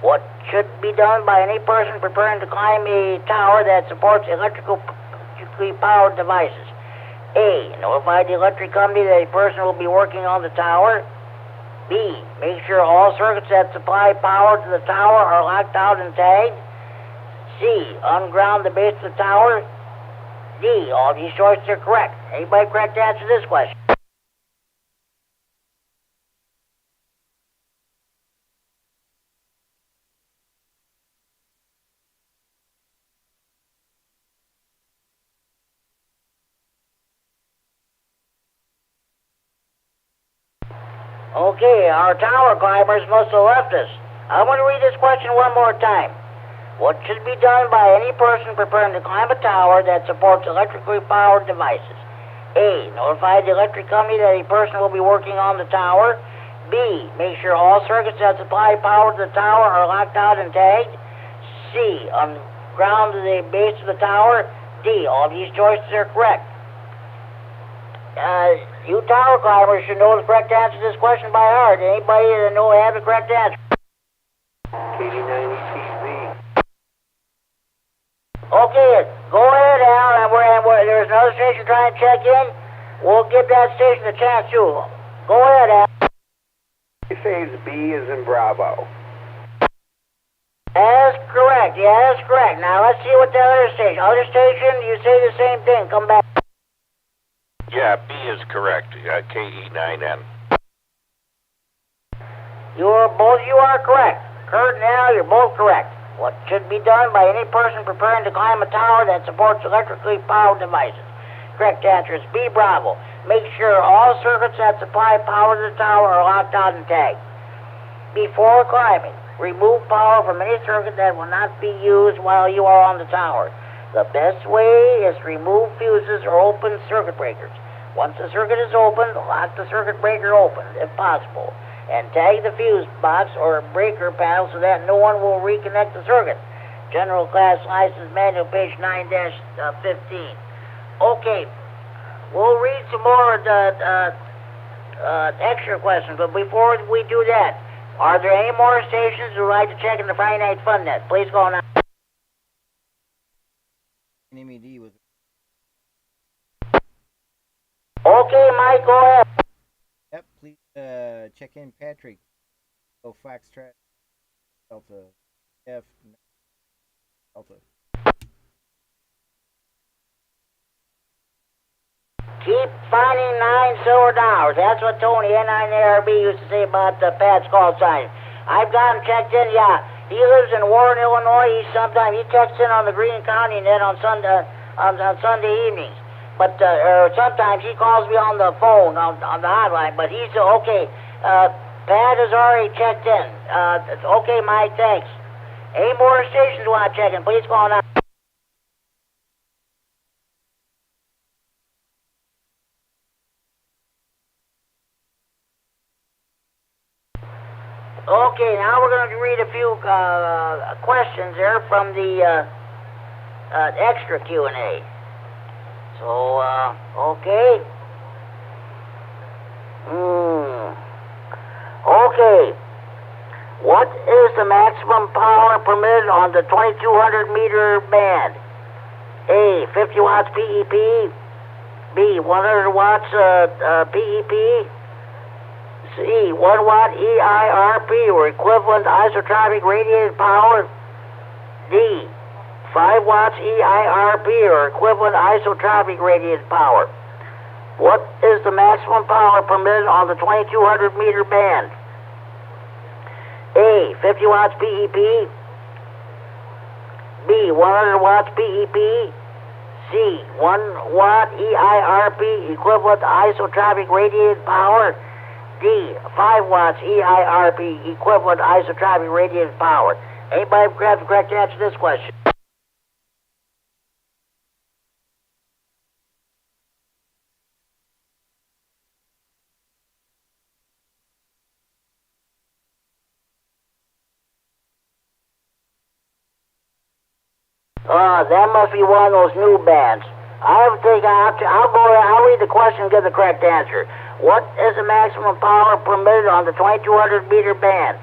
What should be done by any person preparing to climb a tower that supports electrically powered devices? A. Notify the electric company that a person will be working on the tower. B. Make sure all circuits that supply power to the tower are locked out and tagged. C. Unground the base of the tower. D. All these choices are correct. Anybody correct to answer this question? Okay, our tower climbers must have left us. I'm going to read this question one more time. What should be done by any person preparing to climb a tower that supports electrically powered devices? A. Notify the electric company that a person will be working on the tower. B. Make sure all circuits that supply power to the tower are locked out and tagged. C. Unground the base of the tower. D. All these choices are correct. You tower climbers should know the correct answer to this question by heart. Anybody that have the correct answer? KD9MED. Okay, go ahead, Al, and there's another station trying to check in. We'll give that station a chance, too. Go ahead, Al. He says B is in Bravo. That's correct. Yeah, that's correct. Now, let's see what the other station. Other station, you say the same thing. Come back. Yeah, B is correct. KD9N. Both you are correct. Kurt and Al, you're both correct. What should be done by any person preparing to climb a tower that supports electrically powered devices? Correct answer is B, Bravo. Make sure all circuits that supply power to the tower are locked out and tagged. Before climbing, remove power from any circuit that will not be used while you are on the tower. The best way is to remove fuses or open circuit breakers. Once the circuit is opened, lock the circuit breaker open, if possible, and tag the fuse box or breaker panel so that no one will reconnect the circuit. General Class License Manual, page 9-15. Okay, we'll read some more extra questions, but before we do that, are there any more stations who would like to check in the Friday Night Fun Net? Please go on. MED was. Okay, Mike, go ahead. Yep, please check in Patrick. Go Foxtrot Delta F Delta. Keep finding 9 silver dollars. That's what Tony, K9RFD, used to say about the Pat's call sign. I've got him checked in, yeah. He lives in Warren, Illinois. He checks in on the Greene County net on Sunday evenings. But sometimes he calls me on the phone, on the hotline. But he's okay. Pat has already checked in. Okay, Mike, thanks. Any more stations you want to check in? Please call now. Okay, now we're going to read a few questions there from the extra Q&A. So, okay. Okay. What is the maximum power permitted on the 2200 meter band? A, 50 watts PEP. B, 100 watts PEP. C, 1 watt EIRP or equivalent isotropic radiated power. D, 5 watts EIRP or equivalent isotropic radiated power. What is the maximum power permitted on the 2200 meter band? A, 50 watts PEP. B, 100 watts PEP. C, 1 watt EIRP equivalent isotropic radiated power. D, 5 watts EIRP equivalent isotropic radiated power. Anybody have the correct answer to this question? That must be one of those new bands. I'll read the question and give the correct answer. What is the maximum power permitted on the 2200 meter band?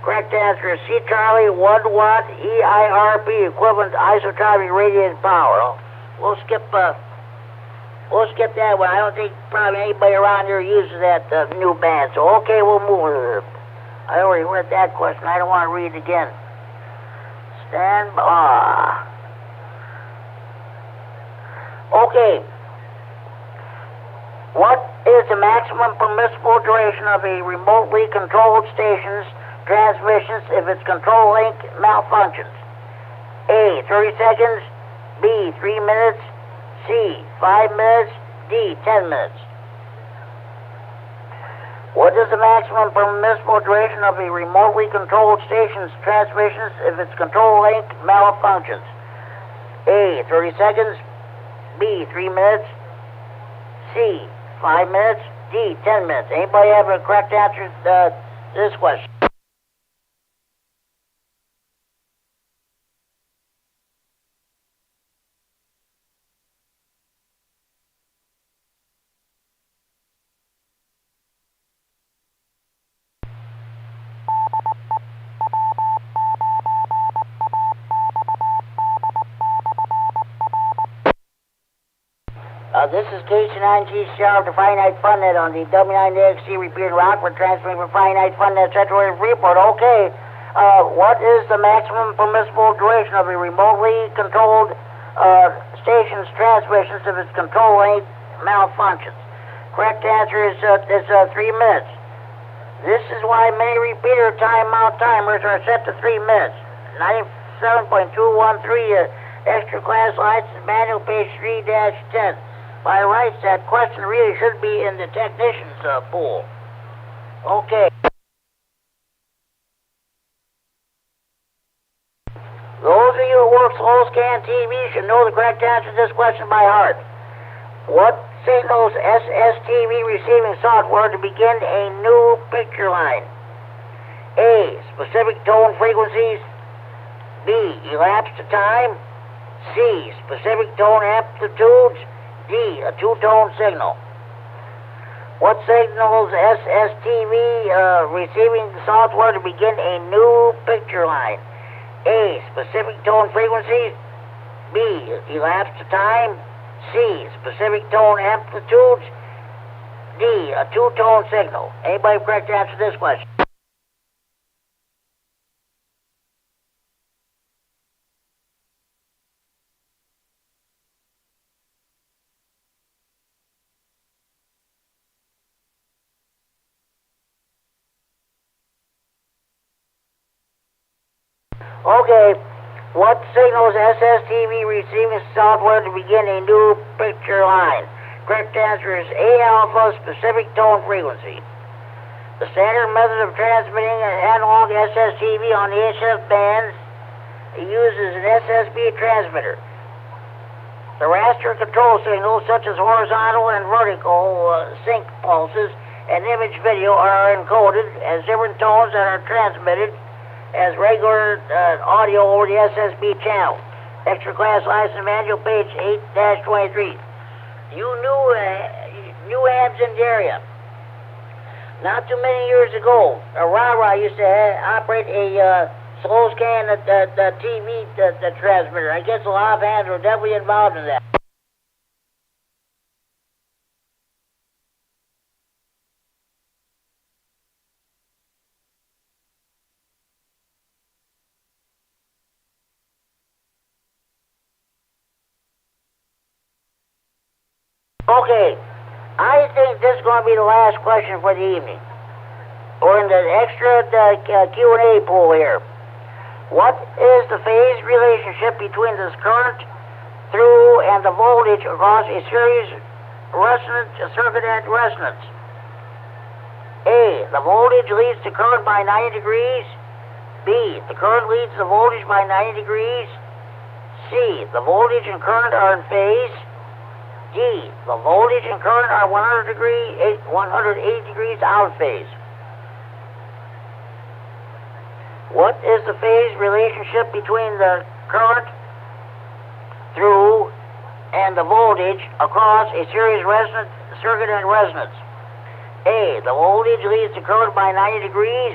Correct answer is C, Charlie, 1 watt EIRP equivalent isotropic radiated power. We'll skip that one. I don't think probably anybody around here uses that new band. So okay, we'll move. I already read that question. I don't want to read it again. Stand by. Okay. What is the maximum permissible duration of a remotely controlled station's transmissions if its control link malfunctions? A, 30 seconds. B, 3 minutes. C, 5 minutes. D, 10 minutes. What is the maximum permissible duration of a remotely controlled station's transmissions if its control link malfunctions? A, 30 seconds. B, 3 minutes. C, 5 minutes. D, 10 minutes. Anybody have a correct answer to this question? This is K9RFD the Friday Night Fun Net on the W9AXD Repeater Rockford, transmitting from Friday Night Fun Net Central Area Freeport. Okay, what is the maximum permissible duration of a remotely controlled station's transmissions if its control link malfunctions? Correct answer is 3 minutes. This is why many repeater timeout timers are set to 3 minutes. 97.213 extra class license manual page 3-10. By rights, that question really should be in the technician's pool. Okay. Those of you who work slow scan TV should know the correct answer to this question by heart. What signals SSTV receiving software to begin a new picture line? A, specific tone frequencies. B, elapsed time. C, specific tone amplitudes. D, a two-tone signal. What signals SSTV receiving software to begin a new picture line? A, specific tone frequencies. B, elapsed time. C, specific tone amplitudes. D, a two-tone signal. Anybody correct answer to this question? Okay, what signals SSTV receiving software to begin a new picture line? Correct answer is A alpha, specific tone frequency. The standard method of transmitting an analog SSTV on the HF bands uses an SSB transmitter. The raster control signals, such as horizontal and vertical sync pulses and image video, are encoded as different tones that are transmitted as regular audio over the SSB channel. Extra class license manual page 8-23. You new hands in the area. not too many years ago, a rah-rah used to operate a slow scan TV transmitter. I guess a lot of hands were definitely involved in that. Okay, I think this is going to be the last question for the evening. We're in the extra Q&A pool here. What is the phase relationship between this current through and the voltage across a series circuit at resonance? A, the voltage leads the current by 90 degrees. B, the current leads the voltage by 90 degrees. C, the voltage and current are in phase. D, the voltage and current are 180 degrees out of phase. What is the phase relationship between the current through and the voltage across a series circuit at resonance? A, the voltage leads the current by 90 degrees.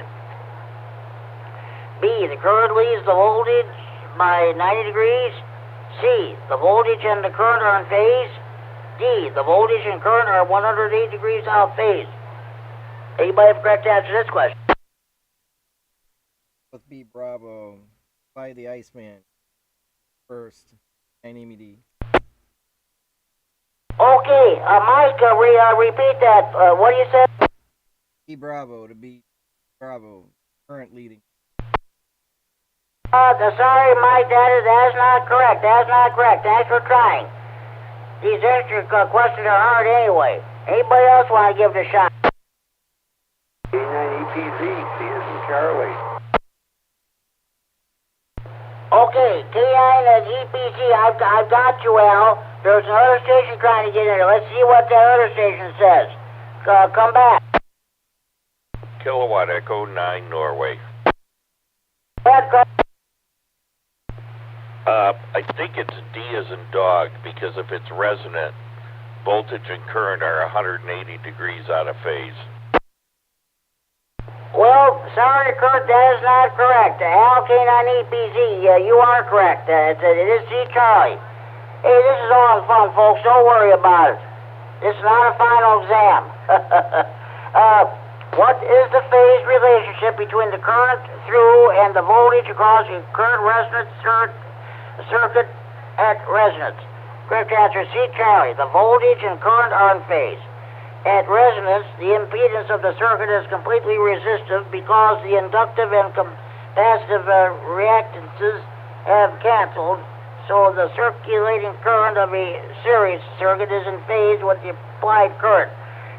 B, the current leads the voltage by 90 degrees. C, the voltage and the current are in phase. D, the voltage and current are 180 degrees out of phase. Anybody have a correct answer to this question? With B, Bravo. By the Iceman. First. K9MED. Okay, Mike, repeat that. What do you say? B, Bravo to B, Bravo. Current leading. Sorry, Mike, that is not correct. That's not correct. Thanks for trying. These extra questions are hard anyway. Anybody else want to give it a shot? K9EPZ, C is in Charlie. Okay, K9 and EPZ, I've got you, Al. There's another station trying to get in there. Let's see what that other station says. Come back. Kilowatt Echo 9 Norway. I think it's D as in dog, because if it's resonant, voltage and current are 180 degrees out of phase. Well, sorry, Kurt, that is not correct. Al K9EPZ, you are correct. It is C Charlie. Hey, this is all fun, folks. Don't worry about it. This is not a final exam. What is the phase relationship between the current through and the voltage across a current resonance circuit at resonance? Correct answer, C Charlie. The voltage and current are in phase. At resonance, the impedance of the circuit is completely resistive because the inductive and capacitive reactances have canceled, so the circulating current of a series circuit is in phase with the applied current.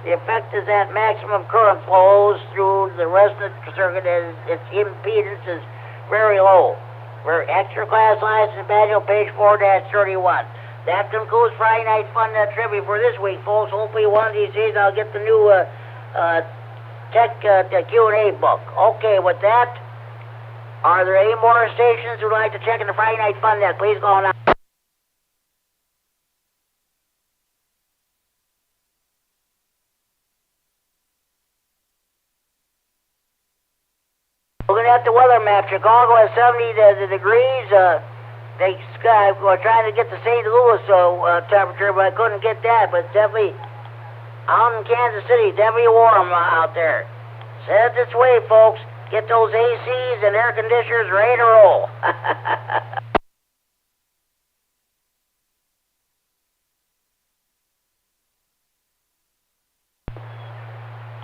The effect is that maximum current flows through the resonant circuit as its impedance is very low. We're extra class license manual, page 4-31. That concludes Friday Night Fun Trivia for this week, folks. Hopefully one of these days I'll get the new tech Q&A book. Okay, with that, are there any more stations who'd like to check in the Friday Night Fun Net? Please go on out. Looking at the weather map, Chicago has 70 degrees. We're trying to get the St. Louis temperature, but I couldn't get that. But definitely, out in Kansas City, definitely warm out there. Set it this way, folks. Get those ACs and air conditioners ready to roll.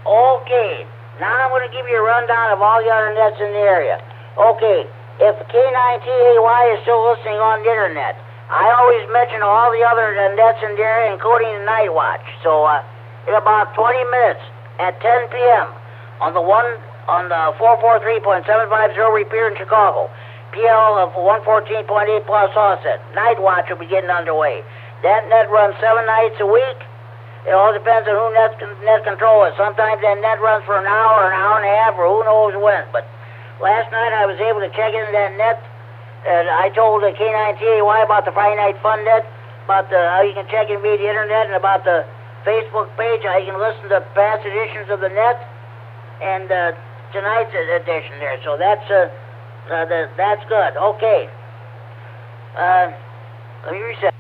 Okay, now I'm going to give you a rundown of all the other nets in the area. Okay. If K9TAY is still listening on the internet, I always mention all the other nets in the area, including the Night Watch. So, in about 20 minutes at 10 p.m. on the 443.750 repeater in Chicago, PL of 114.8 plus offset, Night Watch will be getting underway. That net runs 7 nights a week. It all depends on who net control it. Sometimes that net runs for an hour and a half, or who knows when. But last night I was able to check into that net, and I told the K9TAY about the Friday Night Fun Net, about how you can check in via the internet, and about the Facebook page, how you can listen to past editions of the net. and tonight's edition there. So that's good. Okay. Let me reset.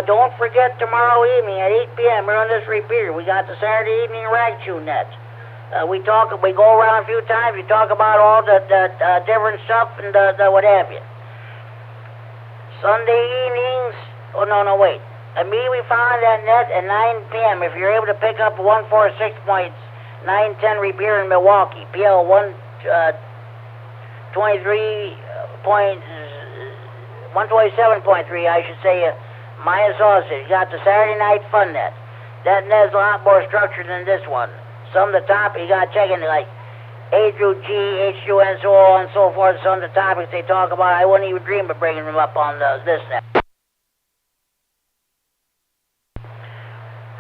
Don't forget tomorrow evening at 8 p.m. we're on this repeater. We got the Saturday evening rag tune net. We go around a few times. We talk about all the different stuff and what have you. Sunday evenings. Oh no, wait. Immediately following that net at 9 p.m. If you're able to pick up 146.910 repeater in Milwaukee, PL 127.3, I should say. Minus also, you got the Saturday Night Fun net. That net is a lot more structured than this one. Some of the top, you got to check in like A through G, H through N, so on and so forth. Some of the topics they talk about, I wouldn't even dream of bringing them up on this net.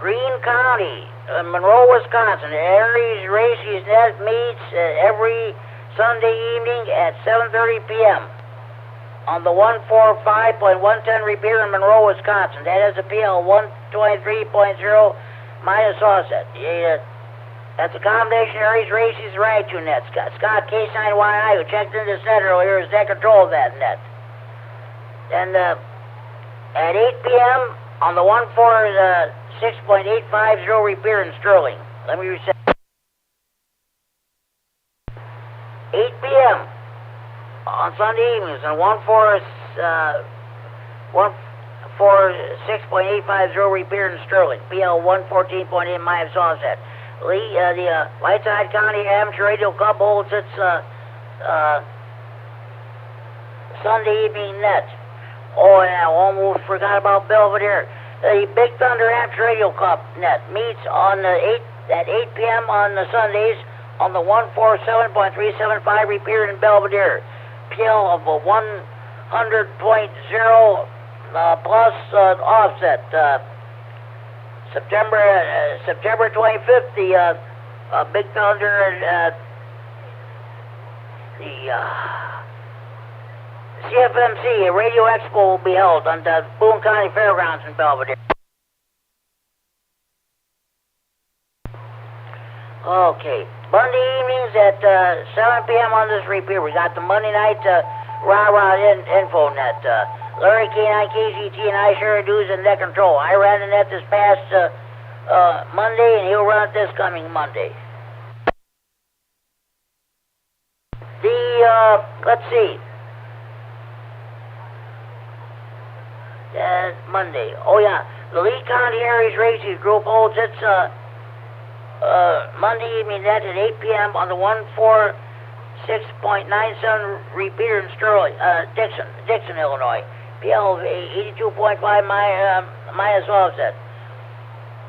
Greene County, Monroe, Wisconsin. Aries Races net meets every Sunday evening at 7:30 p.m. on the 145.110 repeater in Monroe, Wisconsin. That has a PL 123.0 minus offset. That's a combination of Aries Races rag tune net. Scott K9Y, who checked into this net earlier, is net control of that net. And at 8 p.m. on the 146.850 repeater in Sterling. Let me reset. 8 p.m. on Sunday evenings on 146.850 repeater in Sterling. PL 114.8 minus offset. The Whiteside County Amateur Radio Club holds its Sunday evening net. Oh, yeah, almost forgot about Belvedere. The Big Thunder Amateur Radio Club net meets on at 8 p.m. on the Sundays on the 147.375 repeater in Belvedere. PL of a 100.0 plus offset. September 25th, the Big Thunder, the CFMC Radio Expo will be held on the Boone County Fairgrounds in Belvedere. Okay, Monday evenings at 7 p.m. on this repeater. We got the Monday night rah-rah info net. Larry K9, KZT, and I share dues and net control. I ran the net this past Monday, and he'll run it this coming Monday. Let's see. Monday. Oh, yeah. The Lee County Aries Races group holds its Monday evening net at 8 p.m. on the 146.97 repeater in Sterling, Dixon, Illinois. PL 82.5 minus offset.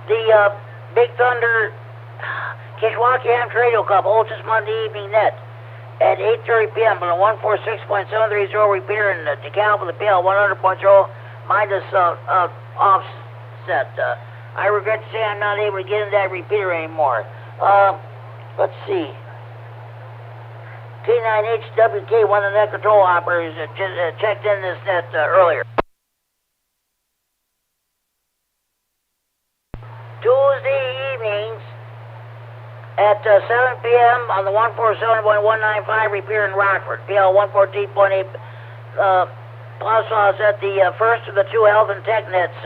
The Big Thunder Kishwaukee Amateur Radio Club holds its Monday evening net at 8:30 p.m. on the 146.730 repeater in DeKalb with the PL 100.0 minus offset. I regret to say I'm not able to get into that repeater anymore. Let's see. K9HWK, one of the net control operators, checked in this net earlier. Tuesday evenings at 7 p.m. on the 147.195 repeater in Rockford, PL 114.8 plus offset. The first of the two health and tech nets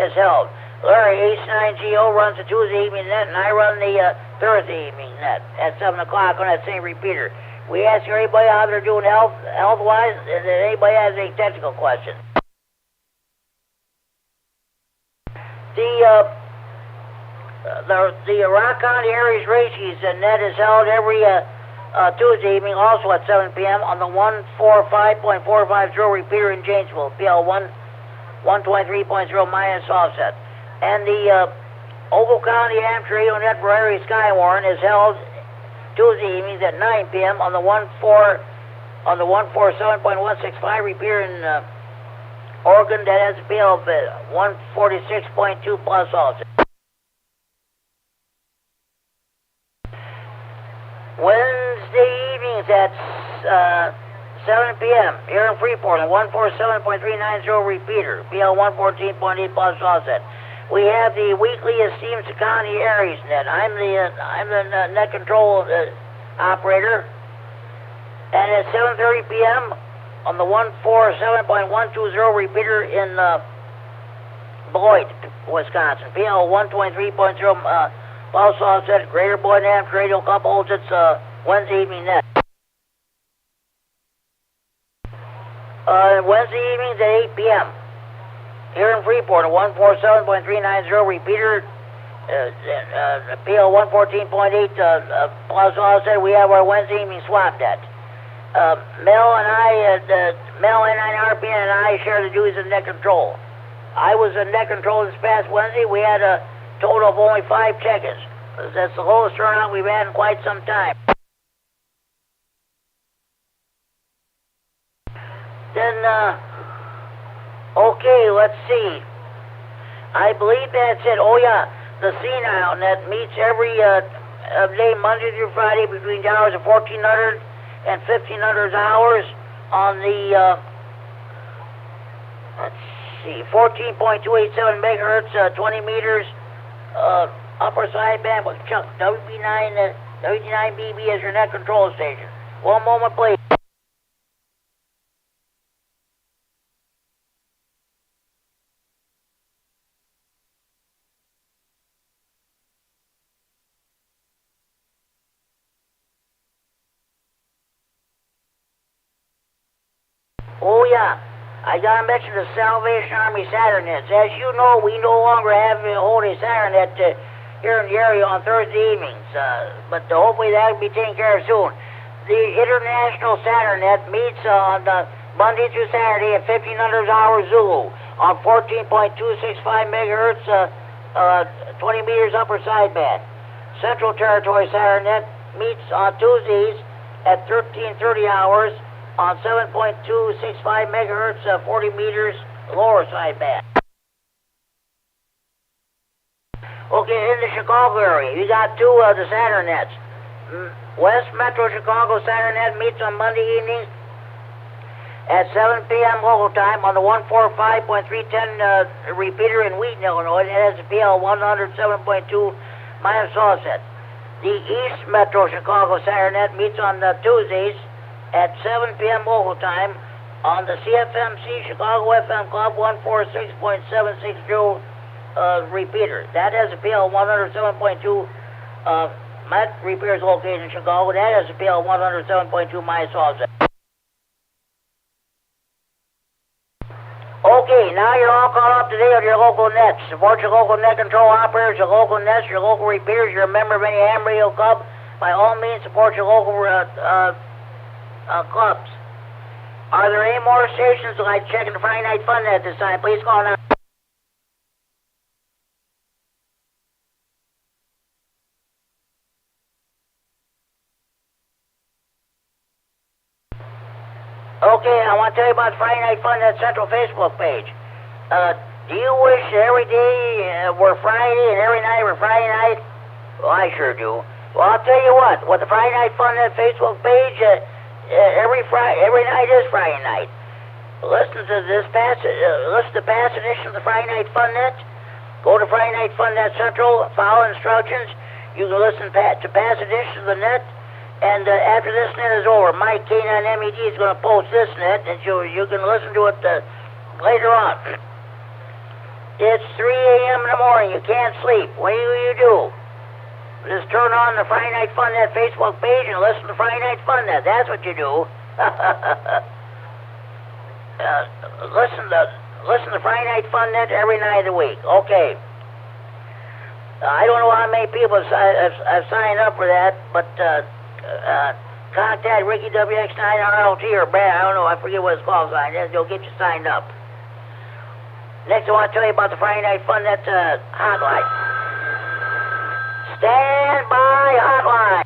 is held. Larry H9GO runs the Tuesday evening net, and I run the Thursday evening net at 7 o'clock on that same repeater. We ask everybody how they're doing health-wise, and if anybody has any technical questions. The Rock County Aries Races net is held every Tuesday evening, also at 7 p.m. on the 145.450 repeater in Janesville, PL 123.0 minus offset. And the Ogle County Amateur Radio net for Aries Skywarn is held Tuesday evenings at 9 p.m. on the 147.165 repeater in Oregon that has a PL of 146.2 plus offset. Wednesday evenings at 7 p.m. here in Freeport on 147.390 repeater, PL 114.8 plus offset. we have the weekly esteemed County Aries net. I'm the net control operator, and at 7:30 p.m. on the 147.120 repeater in Beloit, Wisconsin, PL 123.0 pulse offset Greater Boyd Amp Radio Club holds its Wednesday evening net. Wednesday evenings at 8 p.m. Here in Freeport, a 147.390 repeater, PL 114.8 plus offset. We have our Wednesday evening swap net. Mel and K9RFD and I share the duties of net control. I was in net control this past Wednesday. We had a total of only 5 check-ins. That's the lowest turnout we've had in quite some time. Then, okay, let's see. I believe that's it. Oh, yeah, the senile net meets every day, Monday through Friday, between the hours of 1400 and 1500 hours on the, let's see, 14.287 megahertz, 20 meters, upper sideband with Chuck, W9BB as your net control station. One moment, please. Oh, yeah. I gotta mention the Salvation Army Saturn nets. As you know, we no longer have hold a Saturn net here in the area on Thursday evenings, but hopefully that will be taken care of soon. The International Saturn net meets on Monday through Saturday at 1500 hours Zulu on 14.265 megahertz, 20 meters upper sideband. Central Territory Saturn net meets on Tuesdays at 1330 hours on 7.265 megahertz, 40 meters lower sideband. Okay, in the Chicago area, you got 2 of the Saturn nets. West Metro Chicago Saturn net meets on Monday evenings at 7 p.m. local time on the 145.310 repeater in Wheaton, Illinois. It has a PL 107.2 minus offset. The East Metro Chicago Saturn net meets on Tuesdays at 7 p.m. local time on the CFMC Chicago FM Club 146.760 repeater. That has a PL 107.2. My repeater is located in Chicago. That has a PL 107.2 minus offset. Okay, now you're all caught up to date on your local nets. Support your local net control operators, your local nets, your local repeaters. You're a member of any ham radio club. By all means, support your local clubs. Are there any more stations that I'd check in the Friday Night Fun at this time? Please call now. Okay, I want to tell you about the Friday Night Fun at Central Facebook page. Do you wish every day were Friday and every night were Friday night? Well, I sure do. Well, I'll tell you what. With the Friday Night Fun at Facebook page, every night is Friday night. Listen to past edition of the Friday Night Fun Net. Go to Friday Night Fun Net Central, follow instructions. You can listen to past editions of the net. And after this net is over, Mike K9MED is going to post this net, and you can listen to it later on. It's 3 a.m. in the morning. You can't sleep. What do you do? Just turn on the Friday Night Fun Net Facebook page and listen to Friday Night Fun Net. That's what you do. Listen to Friday Night Fun Net every night of the week. Okay. I don't know how many people have signed up for that, but contact Ricky WX9RLT or Brad. I don't know. I forget what it's called. They'll get you signed up. Next, I want to tell you about the Friday Night Fun Net hotline. Stand by hotline.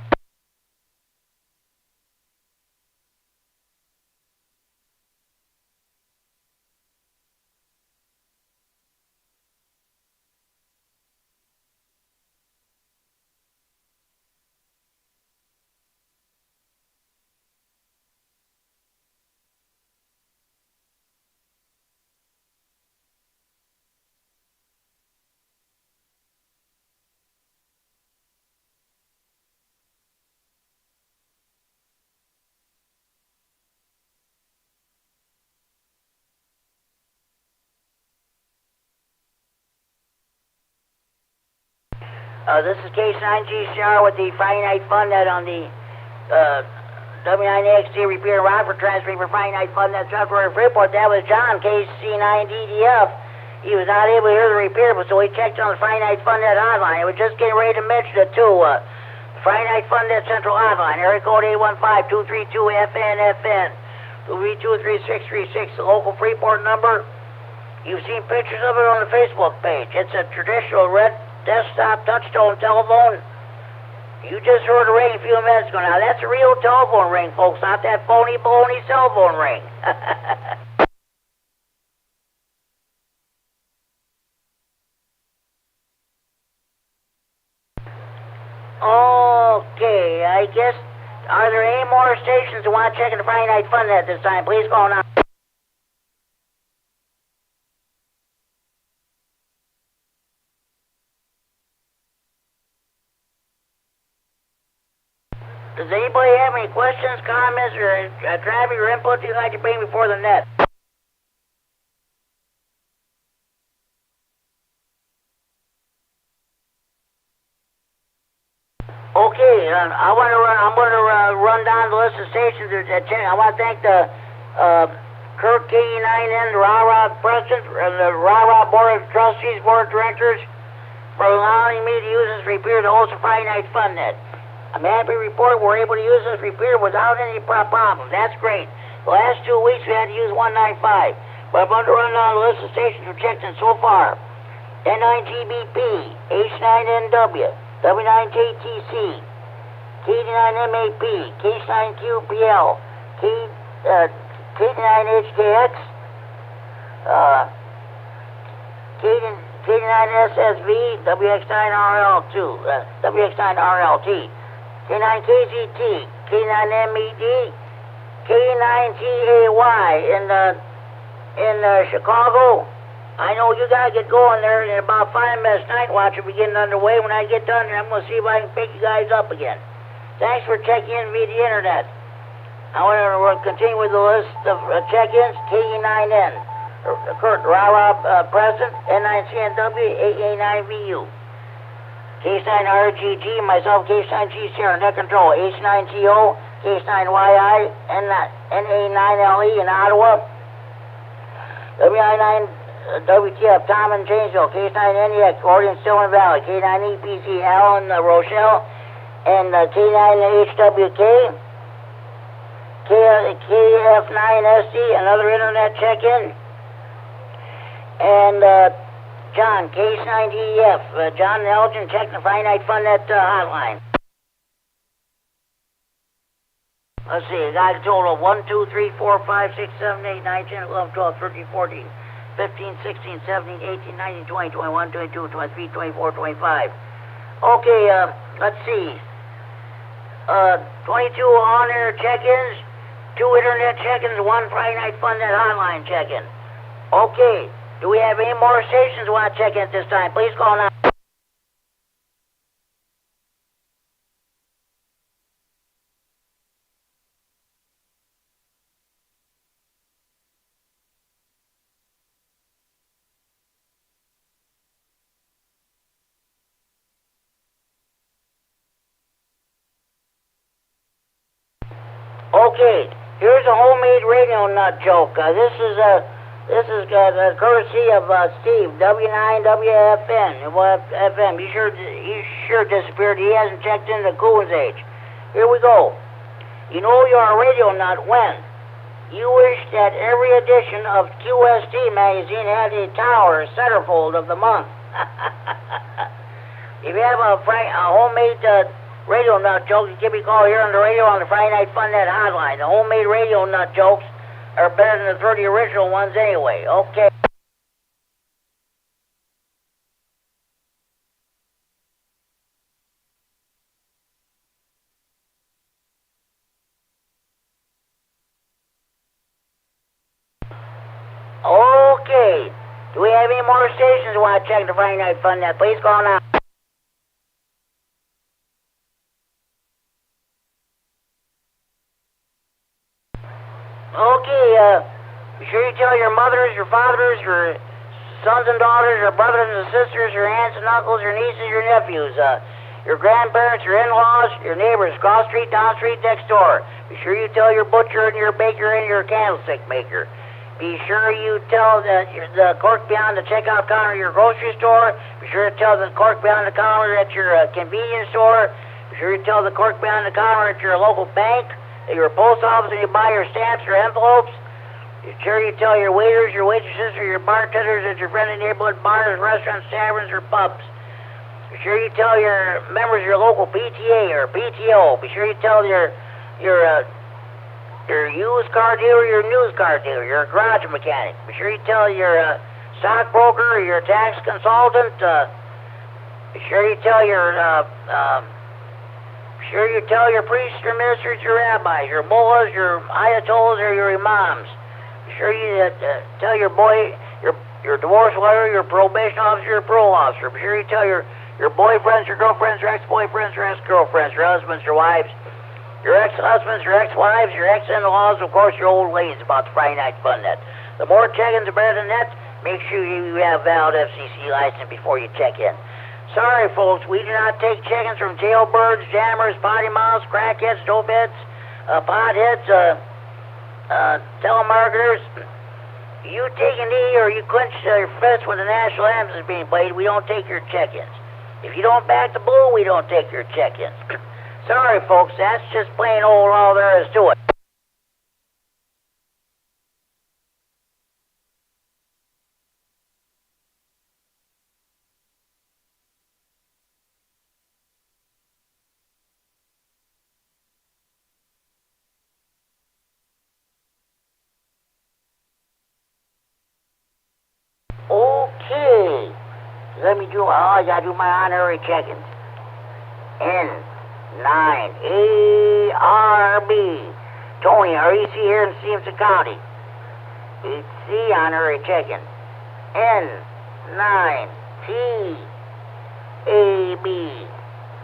This is K9GCR with the Friday Night Fun Net on the W9AXD Repeater Rockford transferring for Friday Night Fun Net Software Freeport. That was John, KC9DDF. He was not able to hear the repeater, so he checked on the Friday Night Fun Net hotline. I was just getting ready to mention it too. Friday Night Fun Net Central hotline, area code 815-232-FN-FN, 232-3636, the local Freeport number. You've seen pictures of it on the Facebook page. It's a traditional red desktop touch-tone telephone. You just heard a ring a few minutes ago. Now, that's a real telephone ring, folks, not that phony baloney cell phone ring. Okay, I guess, are there any more stations that want to check in the Friday Night Fun Net this time? Please call now. Does anybody have any questions, comments, or traffic or input you'd like to bring before the net? Okay, I'm going to run down the list of stations that check. I want to thank the Kurt K9N, the RAH President, and the RAH Board of Trustees, Board of Directors, for allowing me to use this repeater to host a Friday Night Fun Net. I'm happy to report we're able to use this repeater without any problems. That's great. The last 2 weeks we had to use 195, but I'm going to run down the list of stations we've checked in so far. N9GBP, H9NW, W9JTC, KD9MED, K9QPL, KD9HKX, KD9SSV, WX9RL2, WX9RLT, K9KZT, K9MED, K9TAY in Chicago. I know you gotta get going there in about 5 minutes. Night watch will be getting underway. When I get done, I'm gonna see if I can pick you guys up again. Thanks for checking in via the internet. I want to continue with the list of check-ins. KE9N, Kurt, RAH President, N9CNW, AA9VU. K9RGG, myself, K9GCR, net control, H9TO, K9YI, NA9LE in Ottawa, WI9 WTF, Tom in Janesville, K9NEX, Oregon, Stillman Valley, K9EPC, Allen, Rochelle, and K9HWK, KF9SD, another internet check-in, and John, K9DEF, John Elgin, checking the Friday Night Fun Net hotline. Let's see, I got a total of 1, 2, 3, 4, 5, 6, 7, 8, 9, 10, 11, 12, 13, 14, 15, 16, 17, 18, 19, 20, 21, 22, 23, 24, 25. Okay, let's see. 22 on-air check-ins, 2 internet check-ins, 1 Friday Night Fun Net hotline check-in. Okay. Do we have any more stations who want to check in at this time? Please call now. Okay, here's a homemade radio nut joke. This is courtesy of Steve, W9WFN, FM. He sure disappeared. He hasn't checked into Cool's age. Here we go. You know you're a radio nut when you wish that every edition of QST magazine had a tower centerfold of the month. If you have a homemade radio nut joke, give me a call here on the radio on the Friday Night Fun Net hotline. The homemade radio nut jokes are better than the 30 original ones anyway. Okay. Okay. Do we have any more stations who want to check the Friday Night Fun Net? Please call now. Okay, be sure you tell your mothers, your fathers, your sons and daughters, your brothers and sisters, your aunts and uncles, your nieces, your nephews, your grandparents, your in-laws, your neighbors, cross street, down street, next door. Be sure you tell your butcher and your baker and your candlestick maker. Be sure you tell the clerk behind the checkout counter at your grocery store. Be sure to tell the clerk behind the counter at your convenience store. Be sure you tell the clerk behind the counter at your local bank, at your post office when you buy your stamps or envelopes. Be sure you tell your waiters, your waitresses, or your bartenders at your friendly neighborhood bars, restaurants, taverns, or pubs. Be sure you tell your members of your local PTA or PTO. Be sure you tell your used car dealer, your news car dealer, your garage mechanic. Be sure you tell your stockbroker, your tax consultant. Be sure you tell your priests, your ministers, your rabbis, your mullahs, your ayatollahs, or your imams. Be sure you tell your divorce lawyer, your probation officer, your parole officer. Be sure you tell your boyfriends, your girlfriends, your ex-boyfriends, your ex-girlfriends, your husbands, your wives, your ex-husbands, your ex-wives, your ex-in-laws, of course, your old ladies about the Friday Night Fun Net. The more check-ins, the better than that. Make sure you have valid FCC license before you check in. Sorry, folks, we do not take check-ins from jailbirds, jammers, potty mouths, crackheads, dopeheads, potheads, telemarketers. You take a knee or you clench your fist when the national anthem is being played, we don't take your check-ins. If you don't back the blue, we don't take your check-ins. Sorry, folks, that's just plain old all there is to it. Okay. Let me do, I gotta do my honorary check-ins. N9ARB. Tony, REC here in Stevenson County. HC honorary check-in. N9TAB.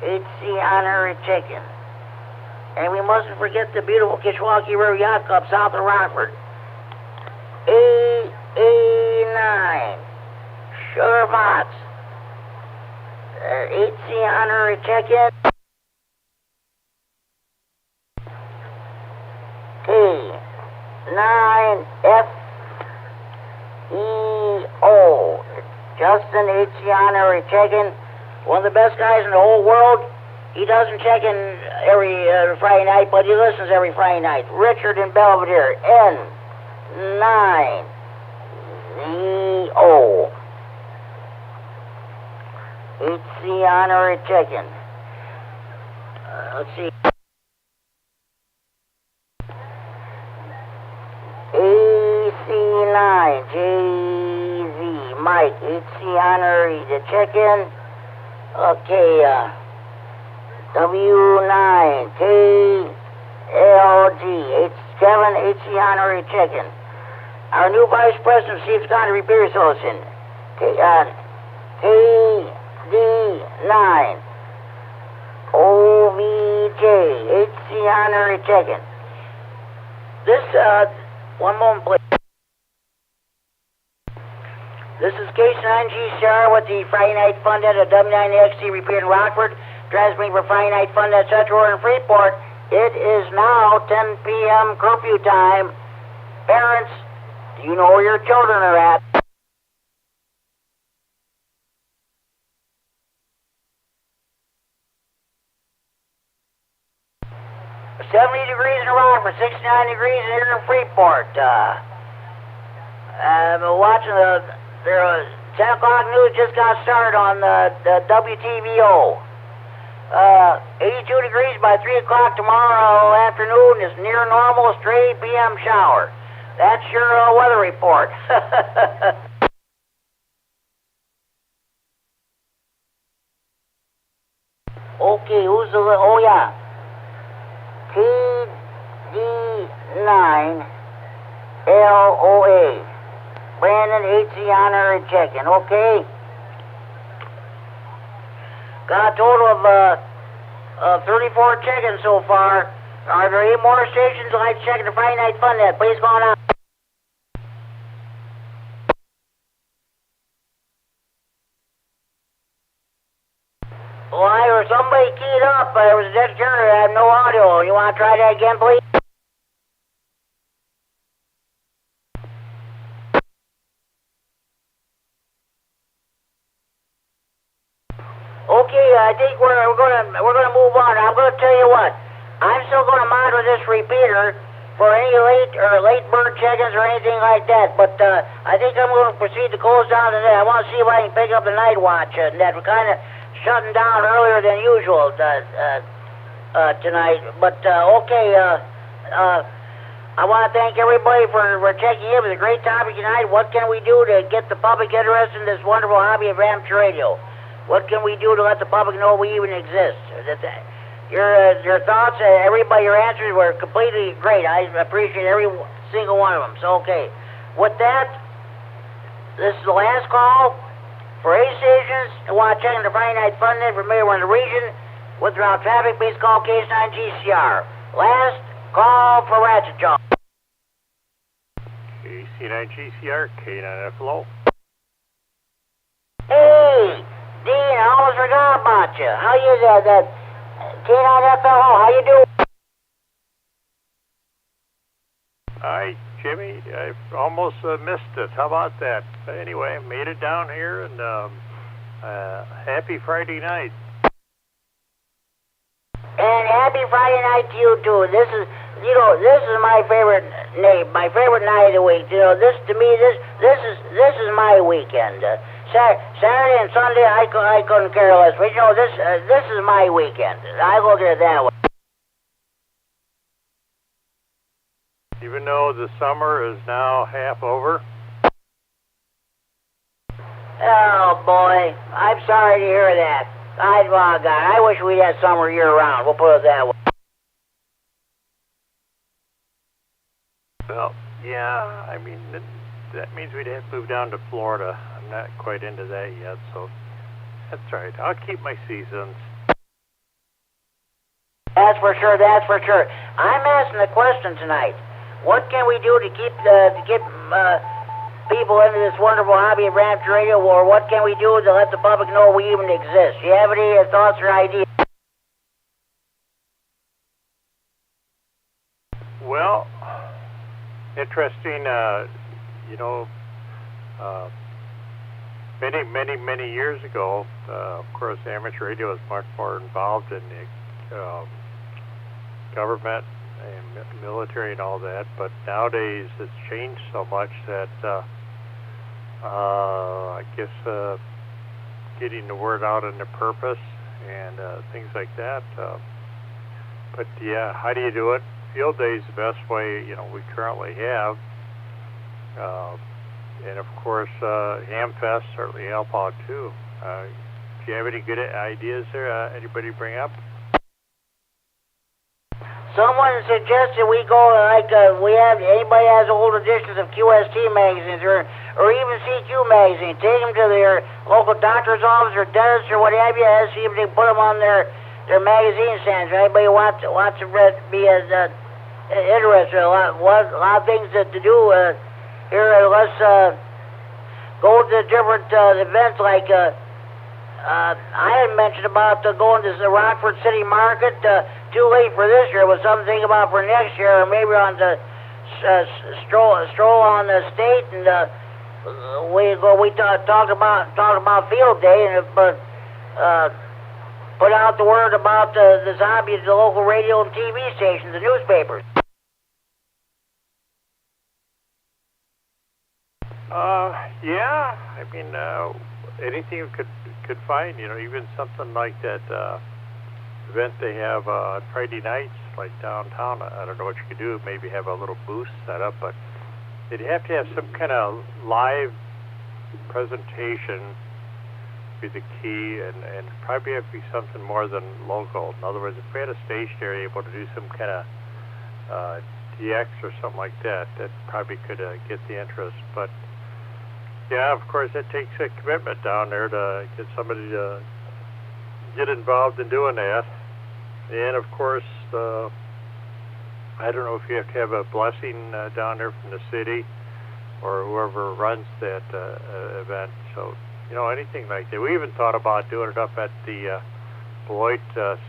HC honorary check-in. And we mustn't forget the beautiful Kishwaukee River Yacht Club south of Rockford. AA9. Sugar Box. HC honorary check-in. K9FEO. Justin HC honorary check-in. One of the best guys in the whole world. He doesn't check in every Friday night, but he listens every Friday night. Richard in Belvedere. N9ZO. HC honorary check-in. Let's see. AC9JZ. Mike, HC honorary check-in. Okay, W9KLG. Kevin, HC honorary check-in. Our new Vice President of Steve County Repeater Solution. KD9 OVJ HC honorary check-in. This, one moment please. This is K9GCR with the Friday Night Fun Net at W9AXD Repeater in Rockford, transmitting for Friday Night Fun Net Central in Freeport. It is now 10 p.m. curfew time. Parents, do you know where your children are at? $70 degrees in Rockford, 69 degrees here in Freeport. I'm watching the 10 o'clock news just got started on the WTVO. 82 degrees by 3 o'clock tomorrow afternoon is near normal, straight PM shower. That's your weather report. Okay, who's the, oh yeah. KD9LOA. Brandon HC honorary check-in, okay? Got a total of 34 check-ins so far. Are there any more stations you'd like to check in the Friday Night Fun Net? Please go on out. somebody keyed up. There was a dead carrier. I have no audio. You want to try that again, please? Okay, I think we're gonna move on. I'm gonna tell you what. I'm still gonna monitor this repeater for any late bird check-ins or anything like that. But I think I'm gonna proceed to close down the net. I want to see if I can pick up the night watch net. We're kind of shutting down earlier than usual tonight. But okay. I want to thank everybody for checking in. It was a great topic tonight. What can we do to get the public interested in this wonderful hobby of amateur radio? What can we do to let the public know we even exist? Your thoughts, everybody, your answers were completely great. I appreciate every single one of them. So, okay. With that, this is the last call for A stations who want to check in the Friday Night Fun Net for everyone in the region. With around traffic, please call KC9GCR. Last call for Ratchet Jaw. KC9GCR, K9FLO. Hey! Dean, I almost forgot about you. How you that K9FLO? How you doing? Hi, Jimmy. I almost missed it. How about that? Anyway, made it down here, and happy Friday night. And happy Friday night to you too. This is my favorite my favorite night of the week. You know, this is my weekend. Saturday and Sunday, I couldn't care less. But you know, this is my weekend. I look at it that way. Even though the summer is now half over. Oh boy, I'm sorry to hear that. God, I wish we'd had summer year-round. We'll put it that way. Well, yeah, I mean, that means we'd have to move down to Florida. I'm not quite into that yet, so that's all right. I'll keep my seasons. That's for sure, that's for sure. I'm asking the question tonight. What can we do to get people into this wonderful hobby of amateur radio, or what can we do to let the public know we even exist? Do you have any thoughts or ideas? Well, interesting, many years ago, of course, amateur radio was much more involved in the government and military and all that, but nowadays it's changed so much that I guess getting the word out on the purpose and things like that. But yeah, how do you do it? Field day is the best way, we currently have. And of course, Hamfest certainly help out too. Do you have any good ideas there? Anybody bring up? Someone suggested we go anybody has old editions of QST magazines or even CQ magazine. Take them to their local doctor's office or dentist or what have you, and see if they put them on their magazine stands. Anybody wants to be as interested. A lot of things to do here. Let's go to the different events like I had mentioned about going to the Rockford City Market. Too late for this year, but something to think about for next year, or maybe on the stroll on the state, and we talked about field day, and put out the word about the zombies, the local radio and TV stations, the newspapers. Yeah, I mean, anything you could find, even something like that event they have Friday nights, like downtown. I don't know what you could do. Maybe have a little booth set up, but they'd have to have some kind of live presentation be the key, and probably have to be something more than local. In other words, if we had a station area able to do some kind of DX or something like that, that probably could get the interest. But yeah, of course, it takes a commitment down there to get somebody to get involved in doing that. And of course, I don't know if you have to have a blessing down there from the city or whoever runs that event. So, anything like that. We even thought about doing it up at the Beloit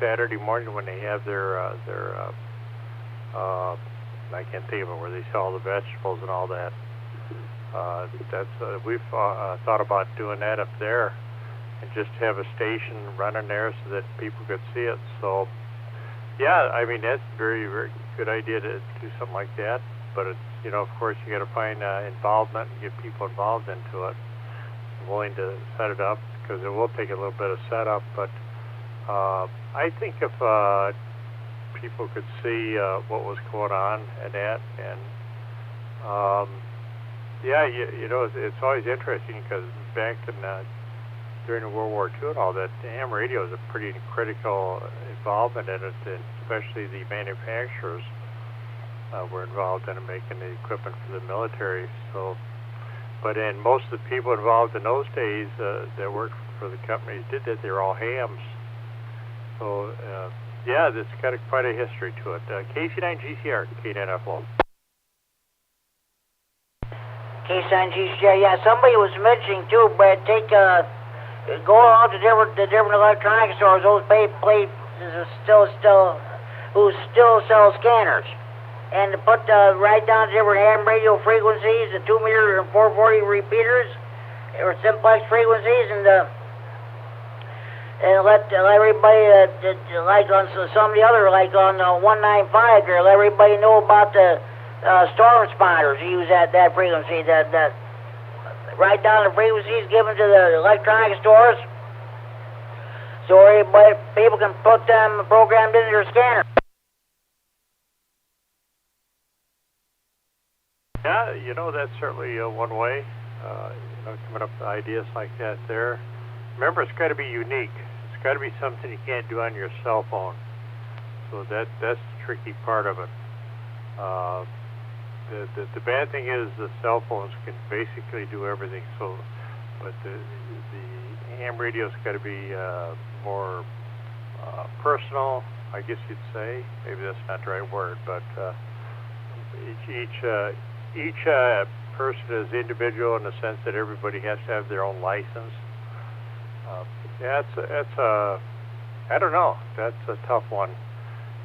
Saturday morning when they have their I can't think of it, where they sell all the vegetables and all that. We've thought about doing that up there, and just have a station running there so that people could see it. So, yeah, I mean, that's a very, very good idea to do something like that. But it's, you know, of course, you got to find involvement and get people involved into it, willing to set it up, because it will take a little bit of setup. But I think if people could see what was going on and that, and yeah, you know, it's always interesting, because back in during World War II and all that, ham radio is a pretty critical involvement in it, and especially the manufacturers were involved in making the equipment for the military. So, but and most of the people involved in those days that worked for the companies did that. They were all hams. So, yeah, it's got quite a history to it. KC9GCR, K9FL. K9GCR, yeah, somebody was mentioning too, Brad, go out to different electronic stores, those who still sell scanners, and to put write down different ham radio frequencies, the 2-meter and 440 repeaters, or simplex frequencies, and let everybody, like on some of the other, like on 195, let everybody know about the storm responders. Use that frequency, that write down the frequencies given to the electronic stores, so everybody, people can put them programmed into their scanner. Yeah, you know, that's certainly one way. You know, coming up with ideas like that there. Remember, it's got to be unique. It's got to be something you can't do on your cell phone. So that's the tricky part of it. The bad thing is the cell phones can basically do everything. So, but the ham radio's got to be more personal, I guess you'd say. Maybe that's not the right word, but each person is individual in the sense that everybody has to have their own license. Yeah, I don't know. That's a tough one.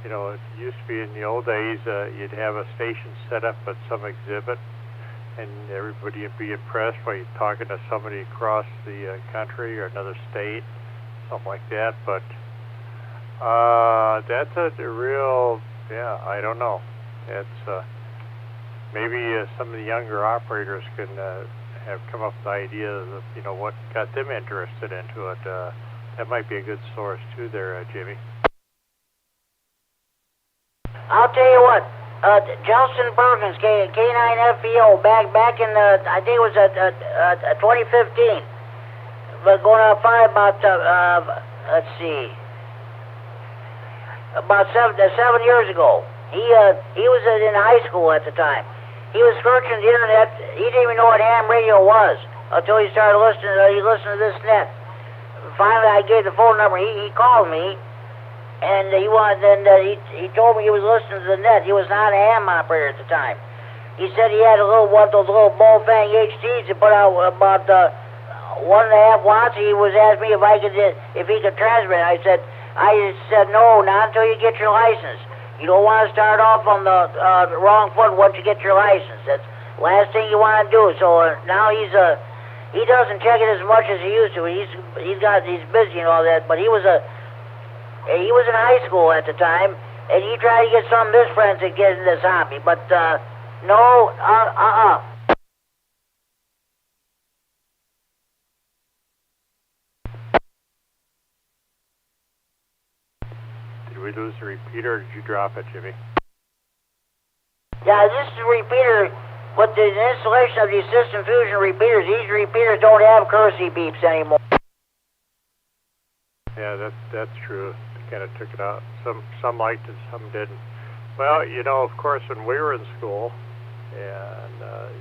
You know, it used to be in the old days, you'd have a station set up at some exhibit, and everybody would be impressed by you talking to somebody across the country or another state, something like that. But that's a real, yeah, I don't know. It's maybe some of the younger operators can have come up with ideas of, you know, what got them interested into it. That might be a good source too there, Jimmy. I'll tell you what, Justin Perkins, K9FEO, back in I think it was 2015, but going on fire about let's see, about seven years ago. He was in high school at the time. He was searching the internet. He didn't even know what ham radio was until he started listening. He listened to this net. Finally, I gave the phone number. He called me, and he told me he was listening to the net. He was not a ham operator at the time. He said he had one of those little Bullfang HDs that put out about 1.5 watts. He was asking me if he could transmit. I said no, not until you get your license. You don't want to start off on the wrong foot once you get your license. That's the last thing you want to do. So now he doesn't check it as much as he used to. He's busy and all that. But he was in high school at the time, and he tried to get some of his friends to get into this hobby. But no, Did we lose the repeater, or did you drop it, Jimmy? Yeah, this is a repeater. With the installation of these system fusion repeaters, these repeaters don't have courtesy beeps anymore. Yeah, that's true. They kind of took it out. Some liked it, some didn't. Well, you know, of course, when we were in school, and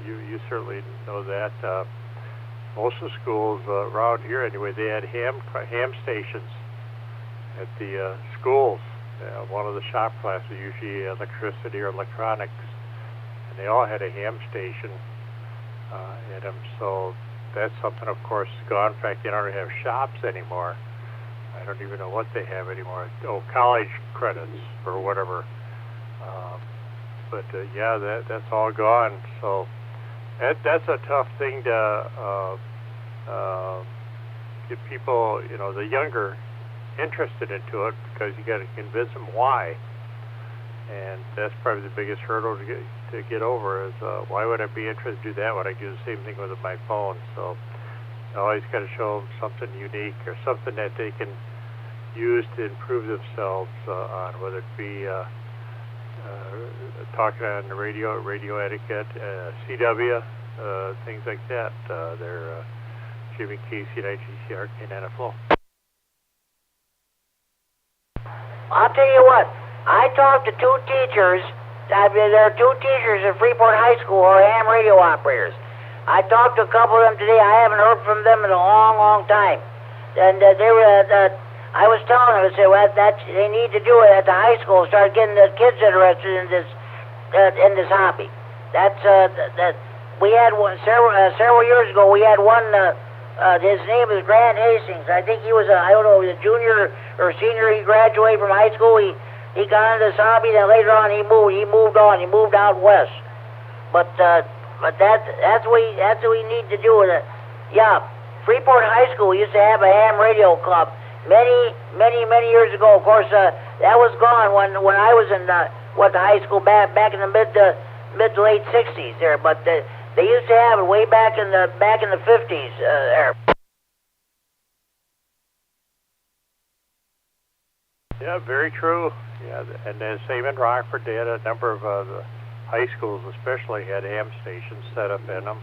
you certainly know that, most of the schools around here anyway, they had ham stations at the schools. One of the shop classes, usually electricity or electronics, and they all had a ham station in them. So that's something, of course, is gone. In fact, they don't have shops anymore. I don't even know what they have anymore. Oh, college credits or whatever. But yeah, that's all gone. So that's a tough thing to get people, the younger, interested into it, because you got to convince them why. And that's probably the biggest hurdle to get over is why would I be interested to do that when I do the same thing with my phone? So I always got to show them something unique or something that they can use to improve themselves on, whether it be talking on the radio etiquette, CW, things like that. They're Jimmy Casey, GCR, K9FD. I'll tell you what, I talked to two teachers. There are two teachers at Freeport High School who are ham radio operators. I talked to a couple of them today. I haven't heard from them in a long, long time. And they were, I was telling them, I said, well, they need to do it at the high school, start getting the kids interested in this hobby. We had one several years ago. We had one. His name is Grant Hastings. I think he was I don't know, he was a junior or senior. He graduated from high school. He got into this hobby. Then later on, he moved on. He moved out west. But that's what we need to do with it. Yeah, Freeport High School used to have a ham radio club many years ago. Of course, that was gone when I was in the high school back in the mid to late 60s there. But they used to have it way back in the 50s there. Yeah, very true. Yeah, and then same in Rockford. They had a number of the high schools, especially, had ham stations set up in them,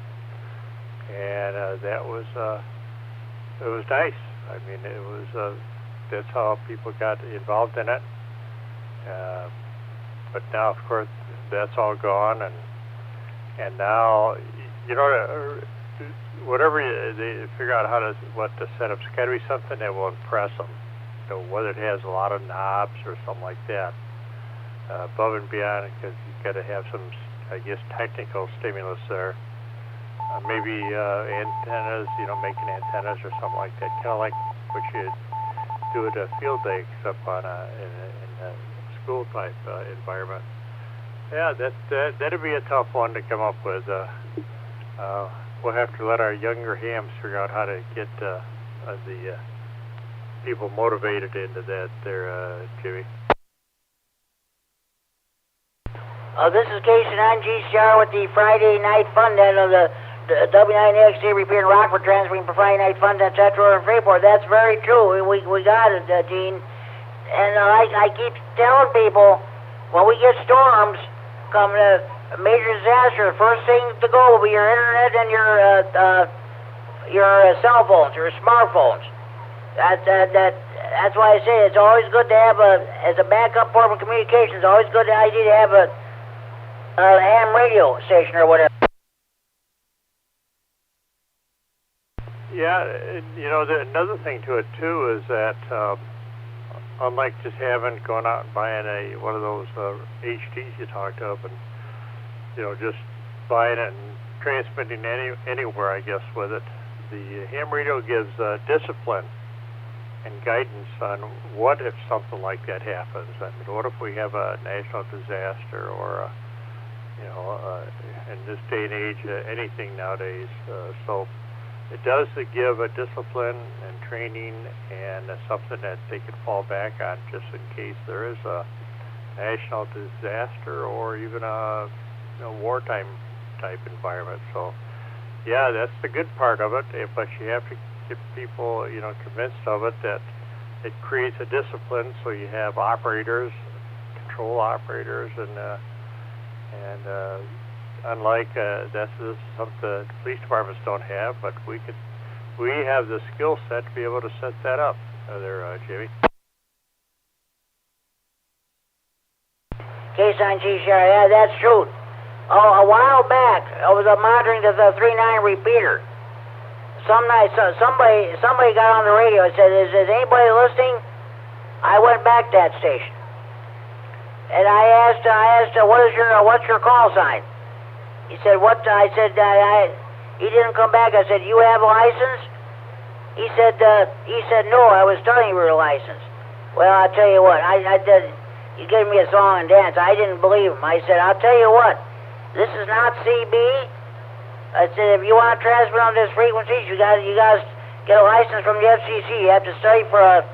and that was it was nice. I mean, it was that's how people got involved in it. But now, of course, that's all gone, and now whatever they figure out what the setup's got to be something that will impress them. Whether it has a lot of knobs or something like that, above and beyond, because you've got to have some, I guess, technical stimulus there. Maybe antennas, making antennas or something like that, kind of like what you do at a field day, except on in a school type environment. Yeah, that'd be a tough one to come up with. We'll have to let our younger hams figure out how to get the people motivated into that there, Jimmy. This is K9GCR with the Friday Night Fun Net of the W9AXD Repeater in Rockford, transferring for Friday Night Fun Net Central and Freeport. That's very true. We got it, Gene. And I keep telling people, when we get storms, come a major disaster, the first thing to go will be your internet and your cell phones, your smartphones. That's why I say it's always good to have as a backup form of communication. It's always good idea to have a ham radio station or whatever. Yeah, another thing to it too is that unlike just gone out and buying one of those HDs you talked of, and just buying it and transmitting anywhere, I guess, with it, the ham radio gives discipline and guidance on what if something like that happens. I mean, what if we have a national disaster, or in this day and age, anything nowadays. So it does give a discipline and training and something that they can fall back on just in case there is a national disaster or even a wartime type environment. So yeah, that's the good part of it. But you have to get people, convinced of it, that it creates a discipline. So you have operators, control operators, and unlike this is something the police departments don't have, but we have the skill set to be able to set that up. There, Jimmy. K9GCR, yeah, that's true. Oh, a while back, I was monitoring the 3.9 repeater. Some night, somebody got on the radio and said, "Is anybody listening?" I went back to that station, and I asked, what's your call sign? He said, "What?" I said, he didn't come back. I said, "You have a license?" He said, no, I was studying for your license. Well, I'll tell you what, I did, he gave me a song and dance. I didn't believe him. I said, I'll tell you what, this is not CB. I said, if you want to transfer on this frequencies, you guys get a license from the FCC. You have to study for a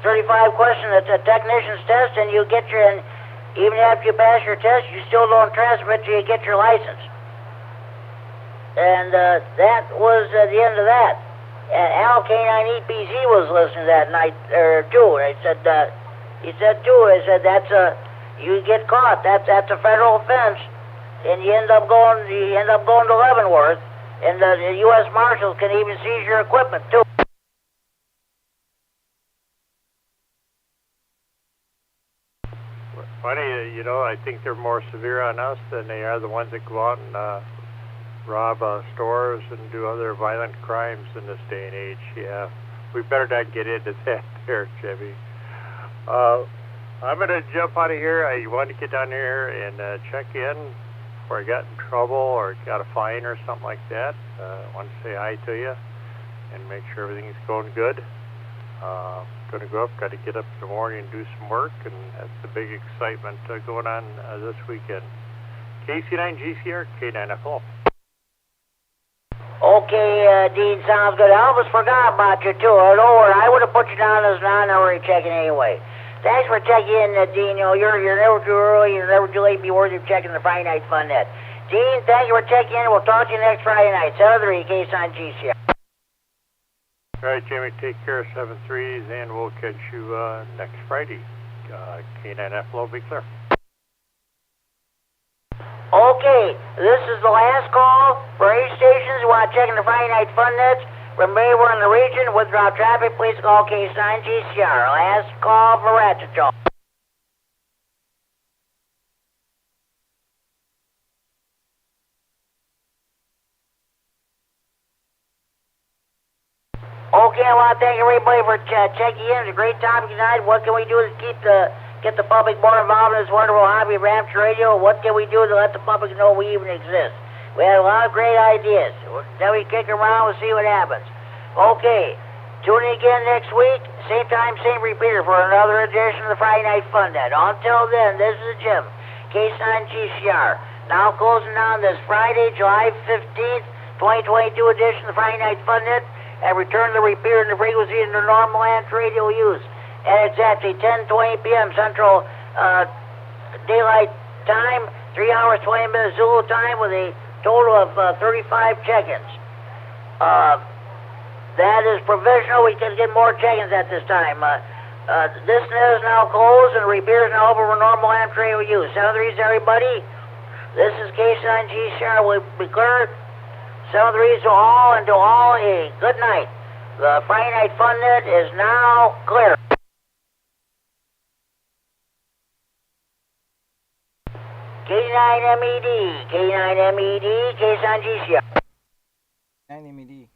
35 question, a technician's test, and you get your, and even after you pass your test, you still don't transfer it till you get your license. And that was the end of that. And Al K9EPZ was listening that night too. I said, he said too. I said you get caught. That's a federal offense, and you end up going to Leavenworth, and the U.S. Marshals can even seize your equipment too. Funny, you know, I think they're more severe on us than they are the ones that go out and rob stores and do other violent crimes in this day and age. Yeah, we better not get into that there, Jimmy. I'm going to jump out of here. I wanted to get down here and check in before I got in trouble or got a fine or something like that. I want to say hi to you and make sure everything's going good. Going to go up, got to get up in the morning and do some work, and that's the big excitement going on this weekend. KC9GCR, K9FL. Okay, Dean, sounds good. Elvis forgot about you, too. Don't worry, I would have put you down as non-honorary checking anyway. Thanks for checking in, Dean. You know, you're never too early, you're never too late to be worthy of checking the Friday Night Fun Net. Dean, thank you for checking in. We'll talk to you next Friday night. 7-3, KC9GCR. All right, Jimmy, take care, 7-3s, and we'll catch you next Friday. K9FL, be clear. Okay, this is the last call for 8 stations who want to check in the Friday Night Fun Nets. Remember, we're in the region. Withdraw traffic, please call K9GCR. Last call for Ratchet Jaw. Okay, I want to thank everybody for checking in. It's a great topic tonight. What can we do to get the public more involved in this wonderful hobby of amateur radio? What can we do to let the public know we even exist? We had a lot of great ideas. Then we kick around and see what happens. Okay, tune in again next week, same time, same repeater for another edition of the Friday Night Fun Net. Until then, this is Jim, K9GCR. Now closing down this Friday, July 15th, 2022 edition of the Friday Night Fun Net, and return the repeater and the frequency into normal amateur radio use at exactly 10:20 p.m. Central Daylight Time, 3 hours 20 minutes Zulu time, with a total of 35 check-ins. That is provisional. We can get more check-ins at this time. This net is now closed, and the repeater is now open for normal amateur radio use. 7-3s, everybody. This is K9GCR. We'll be clear. 7-3s to all, and to all a good night. The Friday Night Fun Net is now clear. K9MED, K9MED, K9GCR. K9MED.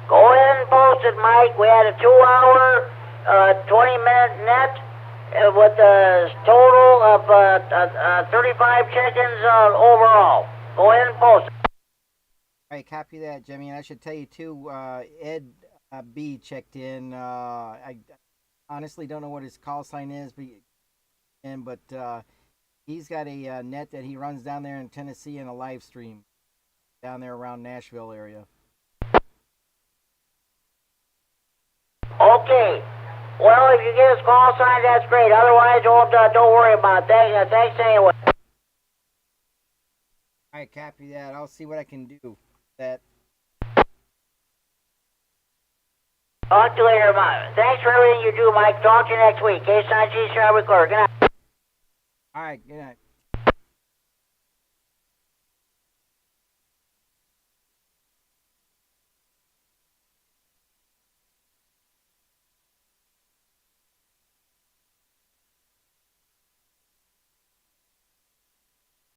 Go ahead and post it, Mike. We had a 2-hour, 20-minute net with a total of 35 check-ins overall. Go ahead and post it. All right, copy that, Jimmy. And I should tell you, too, Ed B checked in. I honestly don't know what his call sign is, but he's got a net that he runs down there in Tennessee and a live stream down there around Nashville area. Okay. Well, if you get his call sign, that's great. Otherwise, don't worry about it. Thanks anyway. All right, copy that. I'll see what I can do. That. Talk to you later, Mike. Thanks for everything you do, Mike. Talk to you next week. K9GCR recorder. Good night. All right, good night.